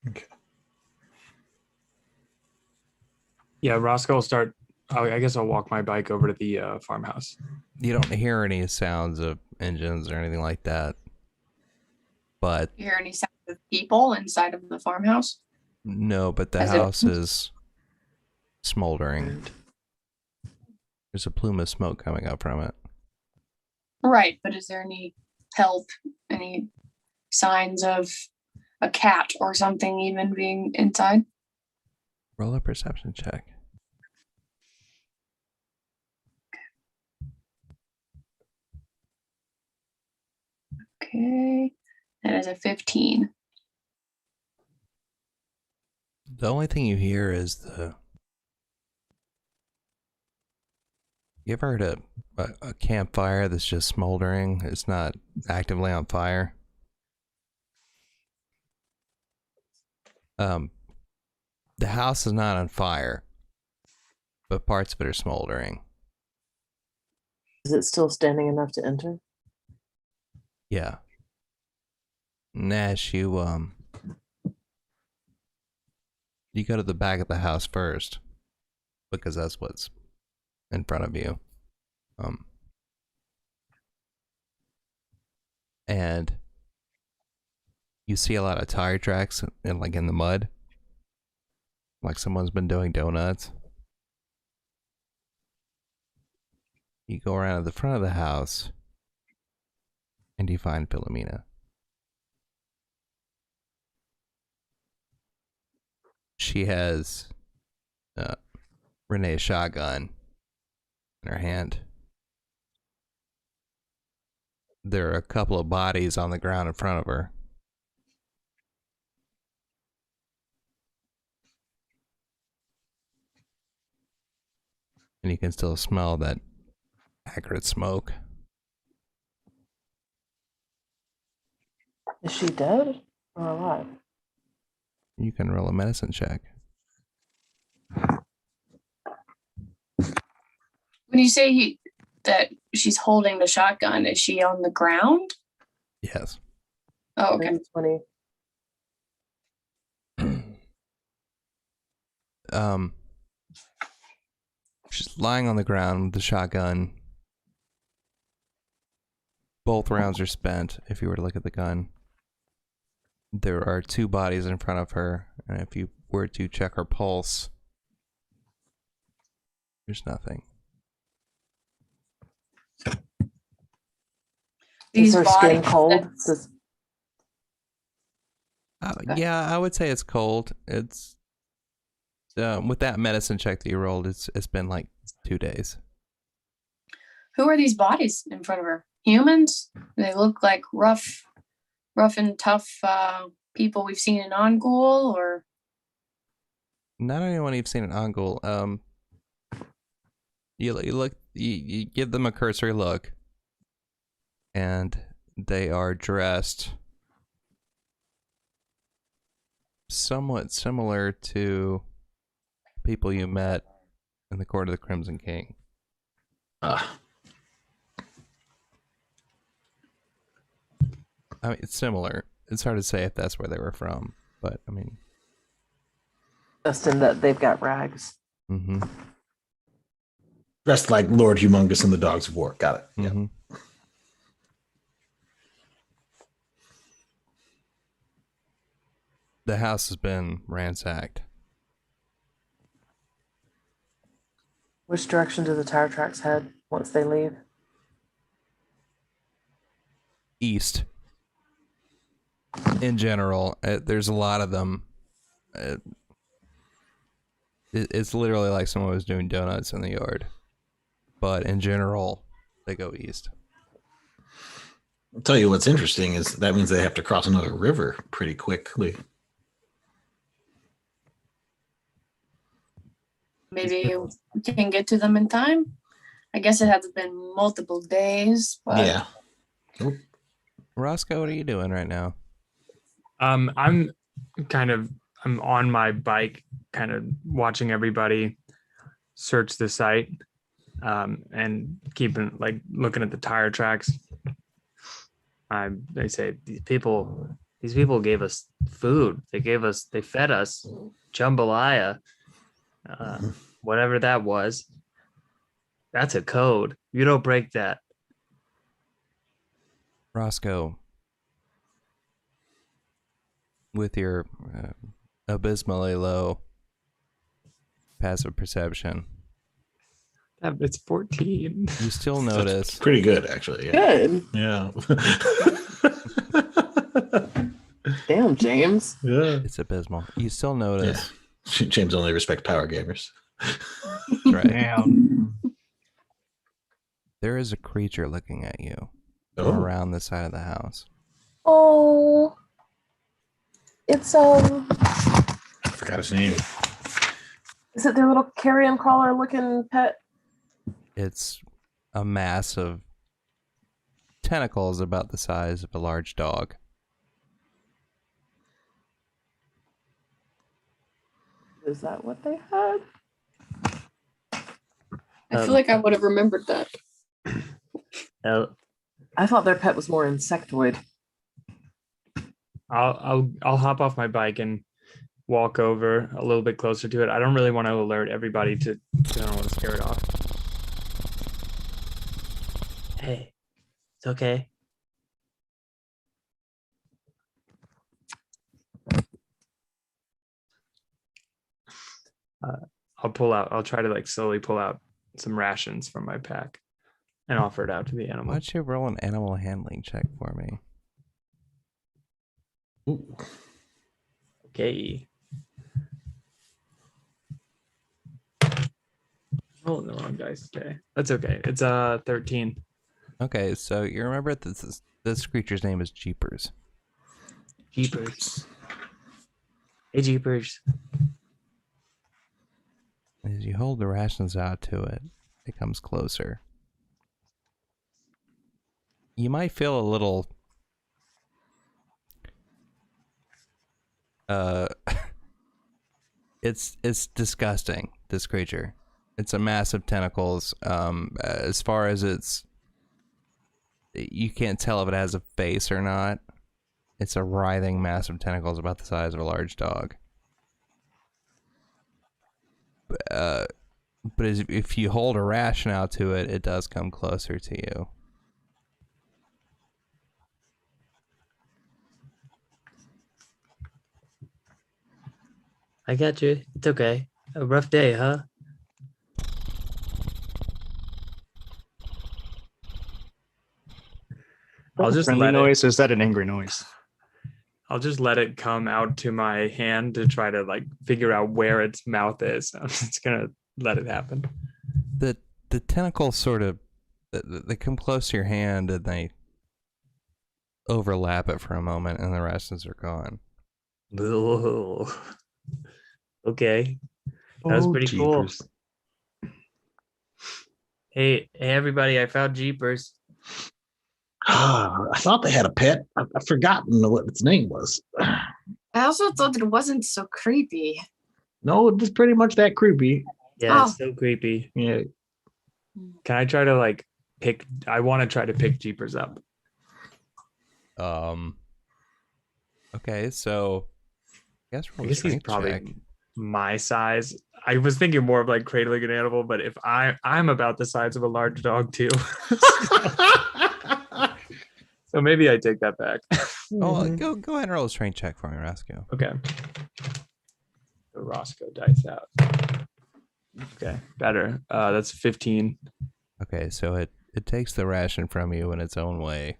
Okay. Yeah, Roscoe will start. I guess I'll walk my bike over to the farmhouse. You don't hear any sounds of engines or anything like that. But You hear any sound of people inside of the farmhouse? no, but the As if- house is smoldering. There's a plume of smoke coming up from it. Right, but is there any help, any signs of a cat or something even being inside? Roll a perception check. Okay. That is a 15. The only thing you hear is you ever heard a campfire that's just smoldering? It's not actively on fire. The house is not on fire, but parts of it are smoldering. Is it still standing enough to enter? Yeah. Nash, you go to the back of the house first, because that's what's in front of you. And you see a lot of tire tracks in the mud. Like someone's been doing donuts. You go around to the front of the house and you find Philomena. She has Renee's shotgun in her hand. There are a couple of bodies on the ground in front of her. And you can still smell that acrid smoke. Is she dead or alive? You can roll a medicine check. When you say that she's holding the shotgun, is she on the ground? Yes. Oh, okay. 20. She's lying on the ground with the shotgun. Both rounds are spent. If you were to look at the gun, there are 2 bodies in front of her, and if you were to check her pulse, there's nothing. Is These her skin bodies cold? Yeah, I would say it's cold. It's with that medicine check that you rolled, it's been like 2 days. Who are these bodies in front of her? Humans? They look like rough and tough people we've seen in Ongul, or Not anyone you've seen in Ongul. You look, you give them a cursory look, and they are dressed somewhat similar to people you met in the court of the Crimson King. I mean, it's similar. It's hard to say if that's where they were from, but I mean, Just in that they've got rags. mm-hmm. Dressed like Lord Humongous and the Dogs of War. Got it. Mm-hmm. Yeah. The house has been ransacked. Which direction do the tire tracks head once they leave? East. In general, there's a lot of them. It's literally like someone was doing donuts in the yard. But in general, they go east. I'll tell you what's interesting is that means they have to cross another river pretty quickly. maybe we can get to them in time. I guess it has been multiple days, but Yeah. Roscoe, what are you doing right now? I'm on my bike, kind of watching everybody search the site, and keeping looking at the tire tracks. They say these people gave us food. They fed us jambalaya, whatever that was. That's a code. You don't break that. Roscoe, with your abysmally low passive perception, It's 14. you still That's notice pretty good, actually. Yeah. Good. Yeah. Damn, James. Yeah. It's abysmal. You still notice. James only respects power gamers. That's right. Damn. There is a creature looking at you from Oh, around the side of the house. Oh, it's I forgot his name. is it their little carrion crawler looking pet? It's a mass of tentacles about the size of a large dog. Is that what they had? I feel like I would have remembered that. I thought their pet was more insectoid. I'll hop off my bike and walk over a little bit closer to it. I don't really want to alert everybody to I don't want to scare it off. Hey, it's okay. I'll try to like slowly pull out some rations from my pack and offer it out to the Why animal. don't you roll an animal handling check for me? Ooh. Okay. Rolling the wrong dice today. That's okay. It's 13. Okay, so you remember this creature's name is Jeepers. Jeepers. Hey Jeepers. As you hold the rations out to it, it comes closer. You might feel a little it's disgusting, this creature. It's a massive tentacles. As far as you can't tell if it has a face or not. It's a writhing mass of tentacles about the size of a large dog. But if you hold a ration out to it, it does come closer to you. I got you. It's okay. A rough day, huh? I'll just Friendly let noise, or is that an angry noise? I'll just let it come out to my hand to try to like figure out where its mouth is. I'm just gonna let it happen. The tentacles sort of they come close to your hand and they overlap it for a moment, and the rations are gone. Ugh. Okay, that was pretty cool. Hey, everybody! I found Jeepers. I thought they had a pet. I've forgotten what its name was. I also thought it wasn't so creepy. No, it's pretty much that creepy. Yeah, Oh. it's so creepy. Yeah. Can I try to like pick? I want to try to pick Jeepers up. Okay, so I guess I roll a guess he's strength probably check. my size. I was thinking more of like cradling an animal, but if I'm about the size of a large dog too. So maybe I take that back. Oh, go ahead and roll a strength check for me, Roscoe. Okay. The Roscoe dice out. Okay, better. That's 15. Okay, so it takes the ration from you in its own way,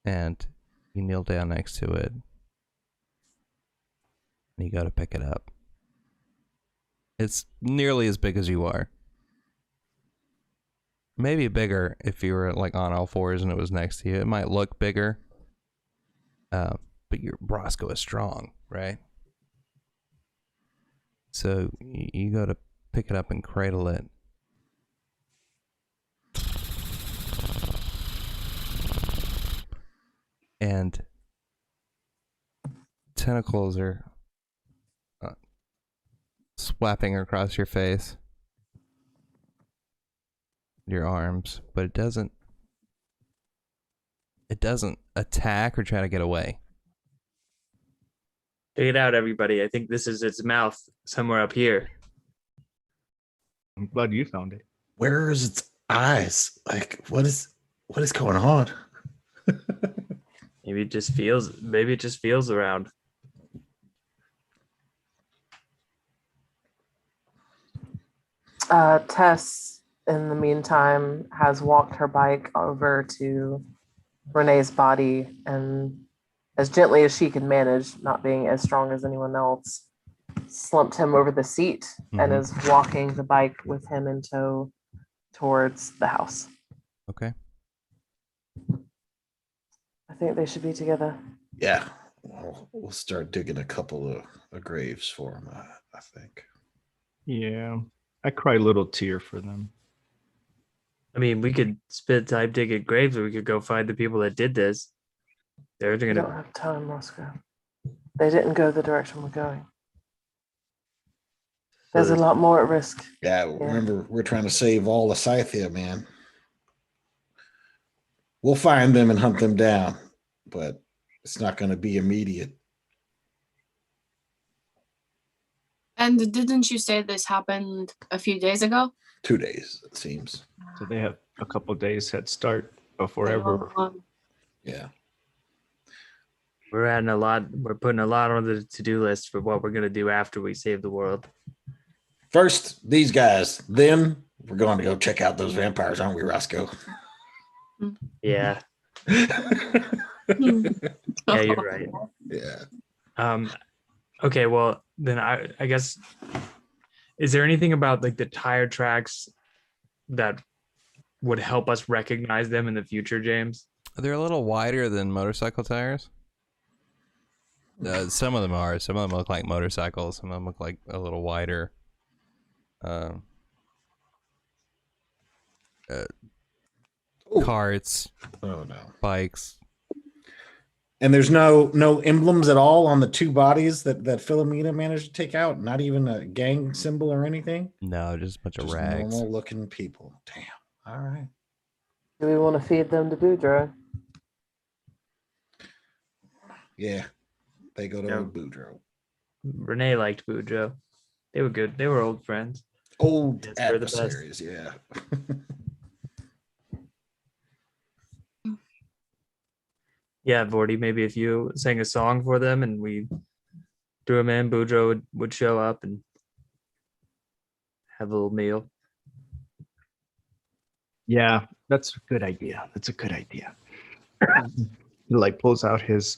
and you kneel down next to it, and you go to pick it up. It's nearly as big as you are. Maybe bigger if you were like on all fours and it was next to you. It might look bigger. But your Roscoe is strong, right? So you go to pick it up and cradle it. And tentacles are swapping across your face, your arms, but it doesn't attack or try to get away. Check it out, everybody. I think this is its mouth somewhere up here. I'm glad you found it. Where is its eyes? Like, what is going on? Maybe it just feels around. Tess, in the meantime, has walked her bike over to Renee's body and as gently as she could manage, not being as strong as anyone else, slumped him over the seat and Mhm. is walking the bike with him in tow towards the house. Okay. I think they should be together. Yeah. We'll start digging a couple of graves for them, I think. Yeah. I cry a little tear for them. I mean, we could spit type dig at graves, or we could go find the people that did this. They're We don't gonna. have time, Roscoe. They didn't go the direction we're going. There's a lot more at risk. Yeah, remember, we're trying to save all the Scythia, man. We'll find them and hunt them down, but it's not going to be immediate. And didn't you say this happened a few days ago? 2 days, it seems. So they have a couple days head start before ever. Yeah. We're adding a lot. We're putting a lot on the to-do list for what we're gonna do after we save the world. First, these guys. Then we're going to go check out those vampires, aren't we, Roscoe? Yeah. Yeah. Yeah, you're right. Okay, well then I guess, is there anything about like the tire tracks that would help us recognize them in the future, James? They're a little wider than motorcycle tires. Some of them are. Some of them look like motorcycles. Some of them look like a little wider. Carts, Oh no. bikes. And there's no emblems at all on the two bodies that Philomena managed to take out. Not even a gang symbol or anything. No, just a bunch of Just rags. normal looking people. Damn. All right. Do we want to feed them to Boudreaux? Yeah. They go to Yeah. old Boudreaux. Renee liked Boudreaux. They were good. They were old friends. Old Yes, they're the best. adversaries. Yeah. Yeah, Vorty, maybe if you sang a song for them and we threw them in, Boudreaux would show up and have a little meal. Yeah, that's a good idea. That's a good idea. He like pulls out his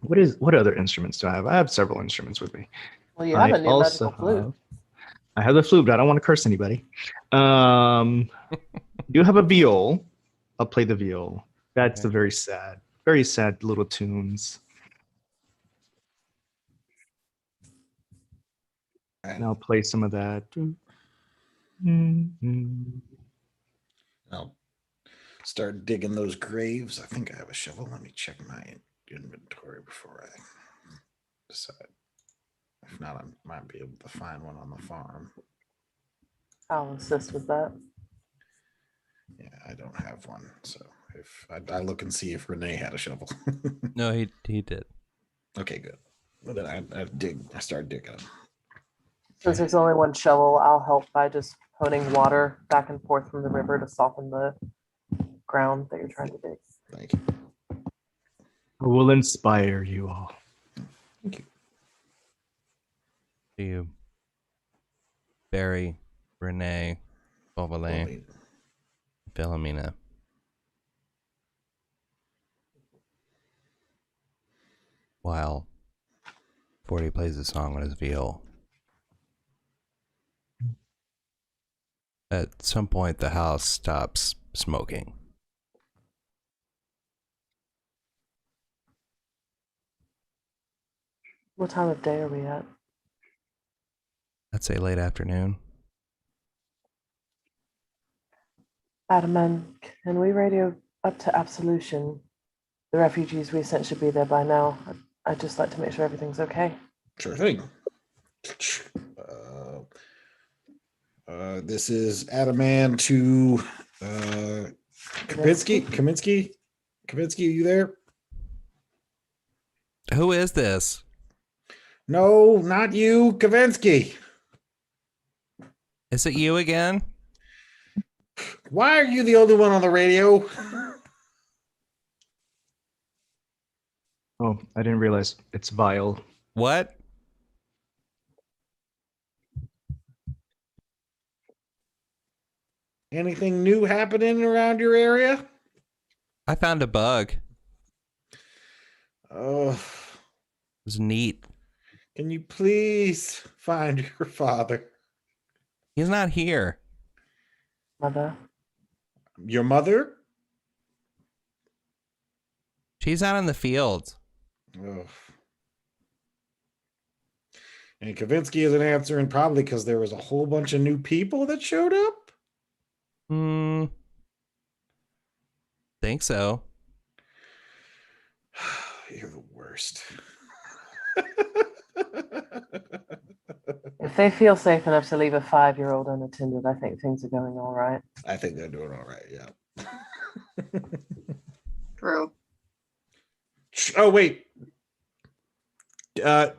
what other instruments do I have? I have several instruments with me. Well, you have a new also magical flute. I have the flute, but I don't want to curse anybody. You have a viol. I'll play the viol. That's the very sad little tunes. And I'll play some of that. I'll start digging those graves. I think I have a shovel. Let me check my inventory before I decide. If not, I might be able to find one on the farm. I'll assist with that. Yeah, I don't have one. So if I look and see if Renee had a shovel. No, he did. Okay, good. Well, then I start digging. Since there's only one shovel, I'll help by just honing water back and forth from the river to soften the ground that you're trying to dig. Thank you. I will inspire you all. Thank you. Do you? Barry, Renee, Beauvalet, Philomena. While Forty plays a song on his viol. At some point, the house stops smoking. What time of day are we at? I'd say late afternoon. Adaman, can we radio up to Absolution? The refugees we sent should be there by now. I'd just like to make sure everything's okay. Sure thing. This is Adaman to Kaminsky. Kaminsky, are you there? Who is this? No, not you, Kavinsky. Is it you again? Why are you the only one on the radio? Oh, I didn't realize it's vile. What? Anything new happening around your area? I found a bug. Oh, It was neat. can you please find your father? He's not here. Mother. Your mother? She's out in the field. Ugh. And Kavinsky isn't answering, probably because there was a whole bunch of new people that showed up. Think so. You're the worst. If they feel safe enough to leave a 5-year-old unattended, I think things are going all right. I think they're doing all right, yeah. True. Oh, wait.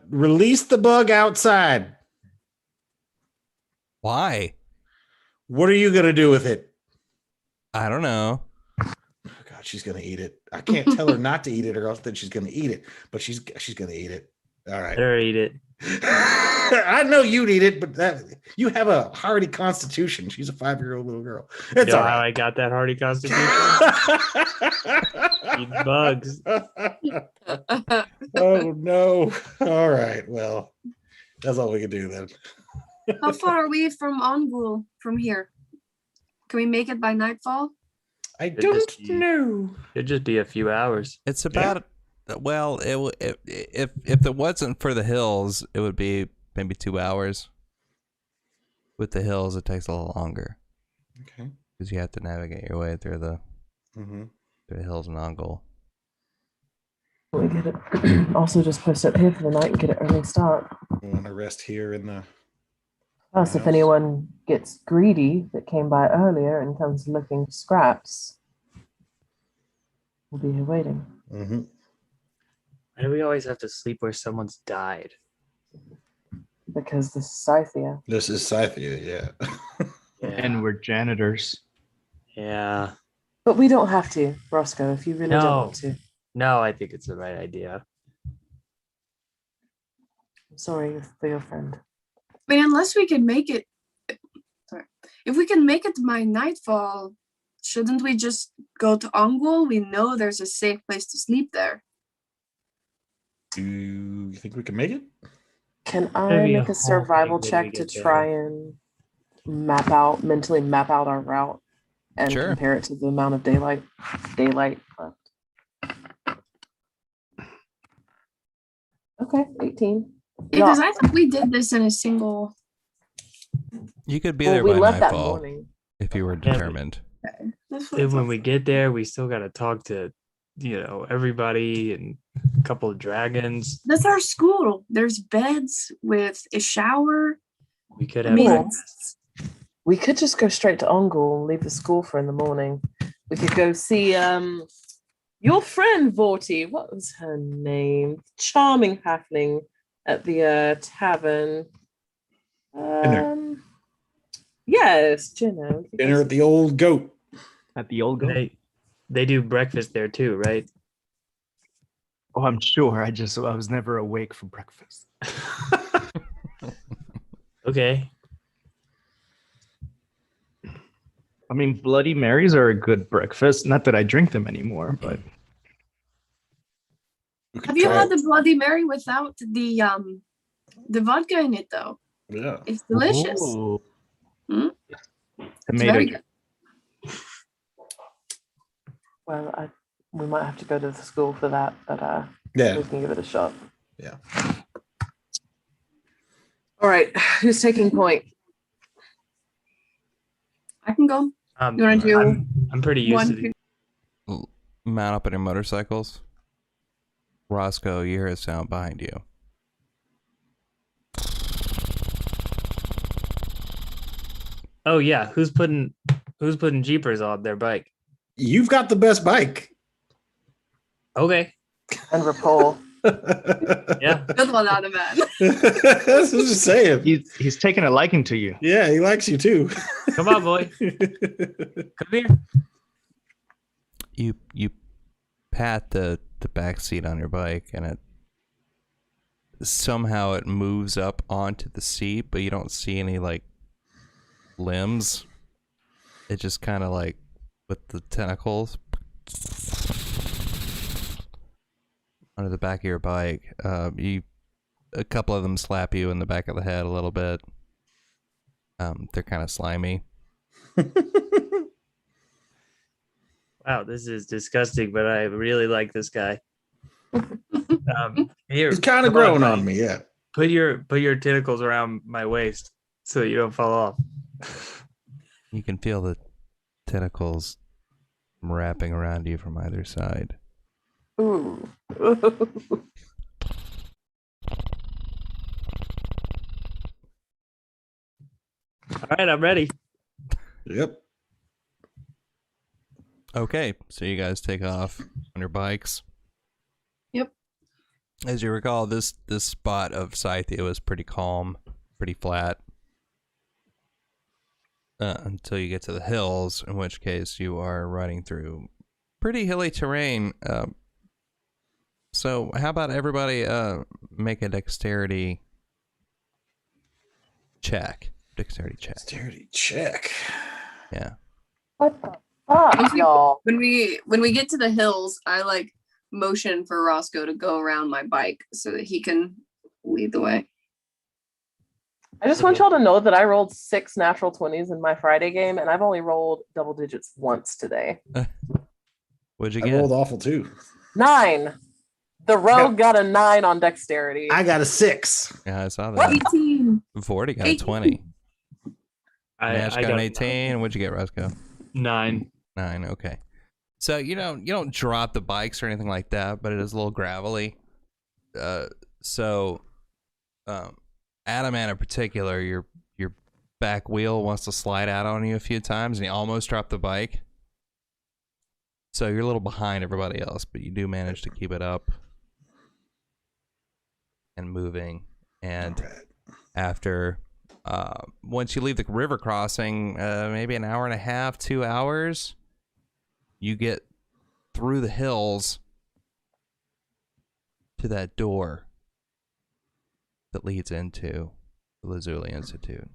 Release the bug outside. Why? What are you going to do with it? I don't know. Oh, God, she's going to eat it. I can't tell her not to eat it or else then she's going to eat it. But she's going to eat it. All right. Better eat it. I know you'd eat it, but that you have a hardy constitution. She's a 5-year-old little girl. It's You know all how right. I got that hardy constitution? Eat bugs. Oh no. All right. Well, that's all we can do then. How far are we from Ongul from here? Can we make it by nightfall? I It don't just be- know. It'd just be a few hours. It's about well, if it wasn't for the hills, it would be maybe 2 hours. With the hills, it takes a little longer Okay. because you have to navigate your way through the Mm-hmm. hills and Ongol. We get it. Also, just post up here for the night and get an early start. We want to rest here in the. Plus, if house. anyone gets greedy that came by earlier and comes looking for scraps, we'll be here waiting. Mm-hmm. Why do we always have to sleep where someone's died? Because this is Scythia. This is Scythia, yeah. And we're janitors. Yeah. But we don't have to, Roscoe, if you really don't No. want to. No, I think it's the right idea. I'm sorry for your friend. I mean, unless we can make it. Sorry. If we can make it by nightfall, shouldn't we just go to Ongul? We know there's a safe place to sleep there. Do you think we can make it? Can I Maybe a make a whole survival thing when we check to get there. try and mentally map out our route and Sure. compare it to the amount of daylight left? Okay, 18. Because I thought we did this in a single. You could be Well, there we by left that nightfall morning. if you were but- determined. That's what I And when thought. we get there, we still got to talk to, everybody and a couple of dragons. That's our school. There's beds with a shower. We could I have mean, breakfast. We could just go straight to Ongul and leave the school for in the morning. We could go see your friend Vorty. What was her name? Charming halfling at the tavern. Yes, Jenna. Dinner at the old goat. At the old goat. They do breakfast there too, right? Oh, I'm sure. I was never awake for breakfast. Okay. I mean, Bloody Marys are a good breakfast. Not that I drink them anymore, but We could Have you try had it. the Bloody Mary without the vodka in it though? Yeah. It's delicious. Ooh. Hmm? It's Tomato. very good. Well, we might have to go to the school for that, but Yeah. we can give it a shot. Yeah. All right, who's taking point? I can go. You want to do I'm pretty used one? to these. Mount up on your motorcycles. Roscoe, you hear a sound behind you. Oh yeah, who's putting jeepers on their bike? You've got the best bike. Okay. And Rapol. Yeah. Good one out of man. That's what I'm just saying. He's taken a liking to you. Yeah, he likes you too. Come on, boy. Come here. You pat the back seat on your bike, and it somehow it moves up onto the seat, but you don't see any like limbs. It just kind of like with the tentacles under the back of your bike. A couple of them slap you in the back of the head a little bit. They're kind of slimy. Wow, this is disgusting, but I really like this guy. Here, He's kind of come growing buddy. on me, yeah. Put your tentacles around my waist so that you don't fall off. You can feel the tentacles wrapping around you from either side. Ooh. All right, I'm ready. Yep. Okay, so you guys take off on your bikes. Yep. As you recall, this spot of Scythia was pretty calm, pretty flat. Until you get to the hills, in which case you are riding through pretty hilly terrain. So how about everybody make a dexterity check? Dexterity check. Dexterity check. Yeah. What the fuck, y'all? When we get to the hills, I like motion for Roscoe to go around my bike so that he can lead the way. I just want y'all to know that I rolled 6 natural 20s in my Friday game, and I've only rolled double digits once today. What'd you I get? rolled awful too. 9. The rogue got a 9 on dexterity. I got a 6. Yeah, I saw that. 18. 40 got a 18. 20. I Nash got an got 18. What'd you get, Roscoe? 9. 9. Okay. So you don't drop the bikes or anything like that, but it is a little gravelly. Adamant in particular, your back wheel wants to slide out on you a few times, and you almost dropped the bike. So you're a little behind everybody else, but you do manage to keep it up and moving. And after once you leave the river crossing, maybe an hour and a half, 2 hours, you get through the hills to that door that leads into the Lazuli Institute.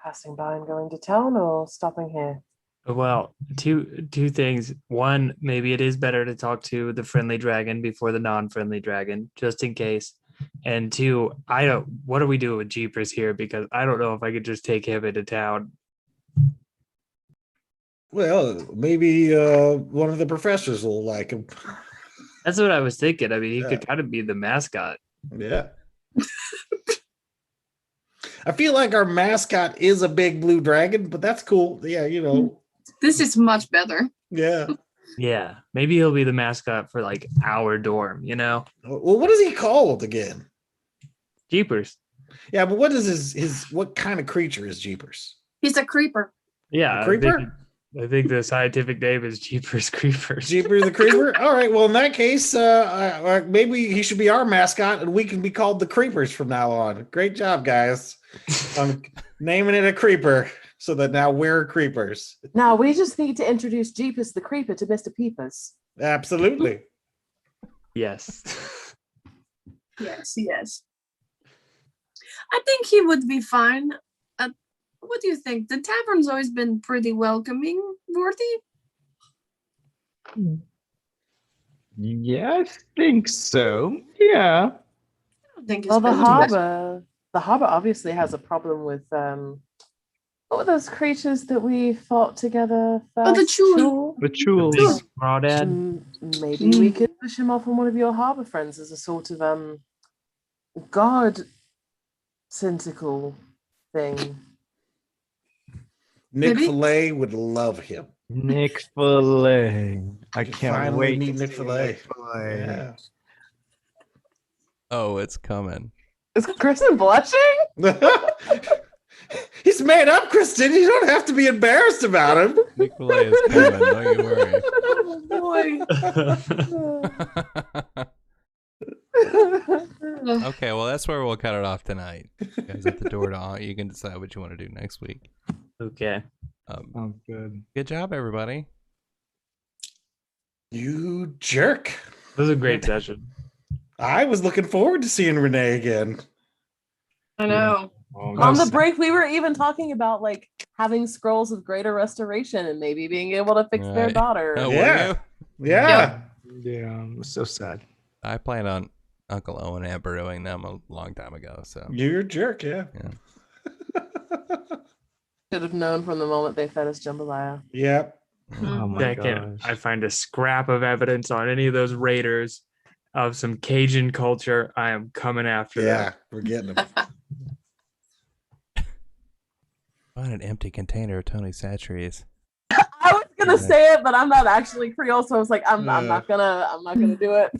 Passing by and going to town or stopping here? Well, two things. One, maybe it is better to talk to the friendly dragon before the non-friendly dragon, just in case. And two, what do we do with Jeepers here? Because I don't know if I could just take him into town. Well, maybe one of the professors will like him. That's what I was thinking. I mean, he Yeah. could kind of be the mascot. Yeah. I feel like our mascot is a big blue dragon, but that's cool. Yeah, This is much better. yeah. Yeah, maybe he'll be the mascot for like our dorm, you know? Well, what is he called again? Jeepers. Yeah, but what is his what kind of creature is Jeepers? He's a creeper. Yeah, A creeper? I think the scientific name is Jeepers Creepers. Jeepers the creeper? All right, well in that case, maybe he should be our mascot and we can be called the Creepers from now on. Great job, guys. I'm naming it a creeper so that now we're creepers. Now we just need to introduce Jeepers the Creeper to Mr. Peepers. Absolutely. Yes. Yes. I think he would be fine. What do you think? The tavern's always been pretty welcoming, Vorty. Yeah, I think so. Yeah. I don't think it's Well, the been too much. harbor obviously has a problem with what were those creatures that we fought together first? Oh, the Chul. The Chules. Big crawdad. Maybe we could push him off on one of your harbor friends as a sort of guard tentacle thing. Nick Maybe. Filet would love him. Nick Filet. I can't Finally wait meet to Nick see Filet. Nick Filet. Yeah. Oh, it's coming. Is Kristen blushing? He's made up, Kristen. You don't have to be embarrassed about him. Nikolai is coming, don't you worry. Oh, boy. Okay, well that's where we'll cut it off tonight. You guys at the door to you can decide what you want to do next week. Okay. Sounds good. Good job, everybody. You jerk. It was a great session. I was looking forward to seeing Renee again. I know. On the break, we were even talking about like having scrolls of greater restoration and maybe being able to fix their Right. daughter. Oh, Yeah. were Yeah. Yeah, it was so sad. I planned on Uncle Owen Amberowing them a long time ago. So You're a jerk, yeah. Should have known from the moment they fed us jambalaya. Yep. Oh my Second, gosh. I find a scrap of evidence on any of those raiders of some Cajun culture, I am coming after them. Yeah, we're getting them. find an empty container of Tony Satchery's. I was gonna Yeah. say it, but I'm not actually Creole, so I was like, I'm not gonna do it.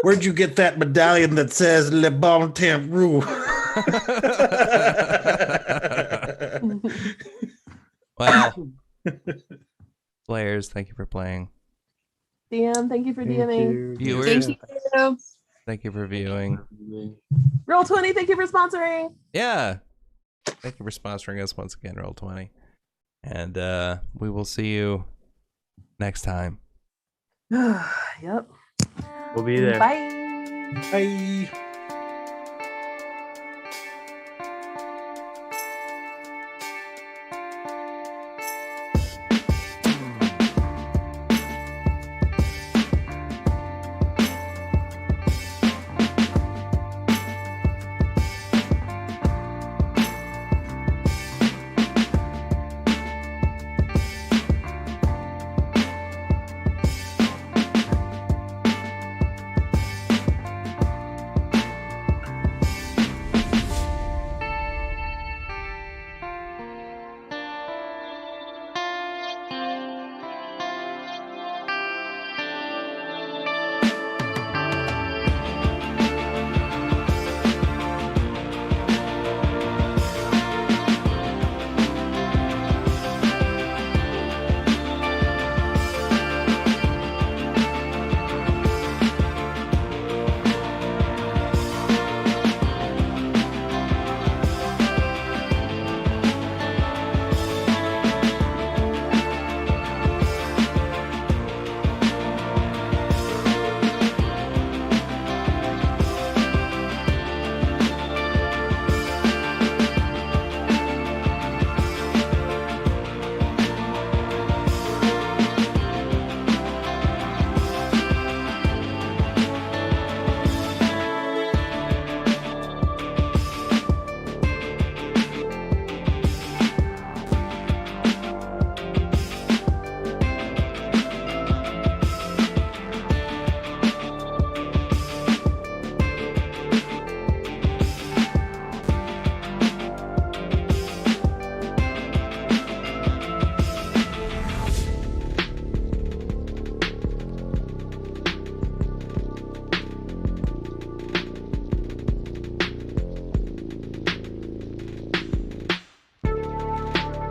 Where'd you get that medallion that says Le Bon Temps Roux? Well, players, thank you for playing. DM, thank you for DMing. Viewers, Thank you. thank you for viewing. Roll20, thank you for sponsoring. Yeah. Thank you for sponsoring us once again, Roll20. And we will see you next time. Yep. We'll be there. Bye. Bye.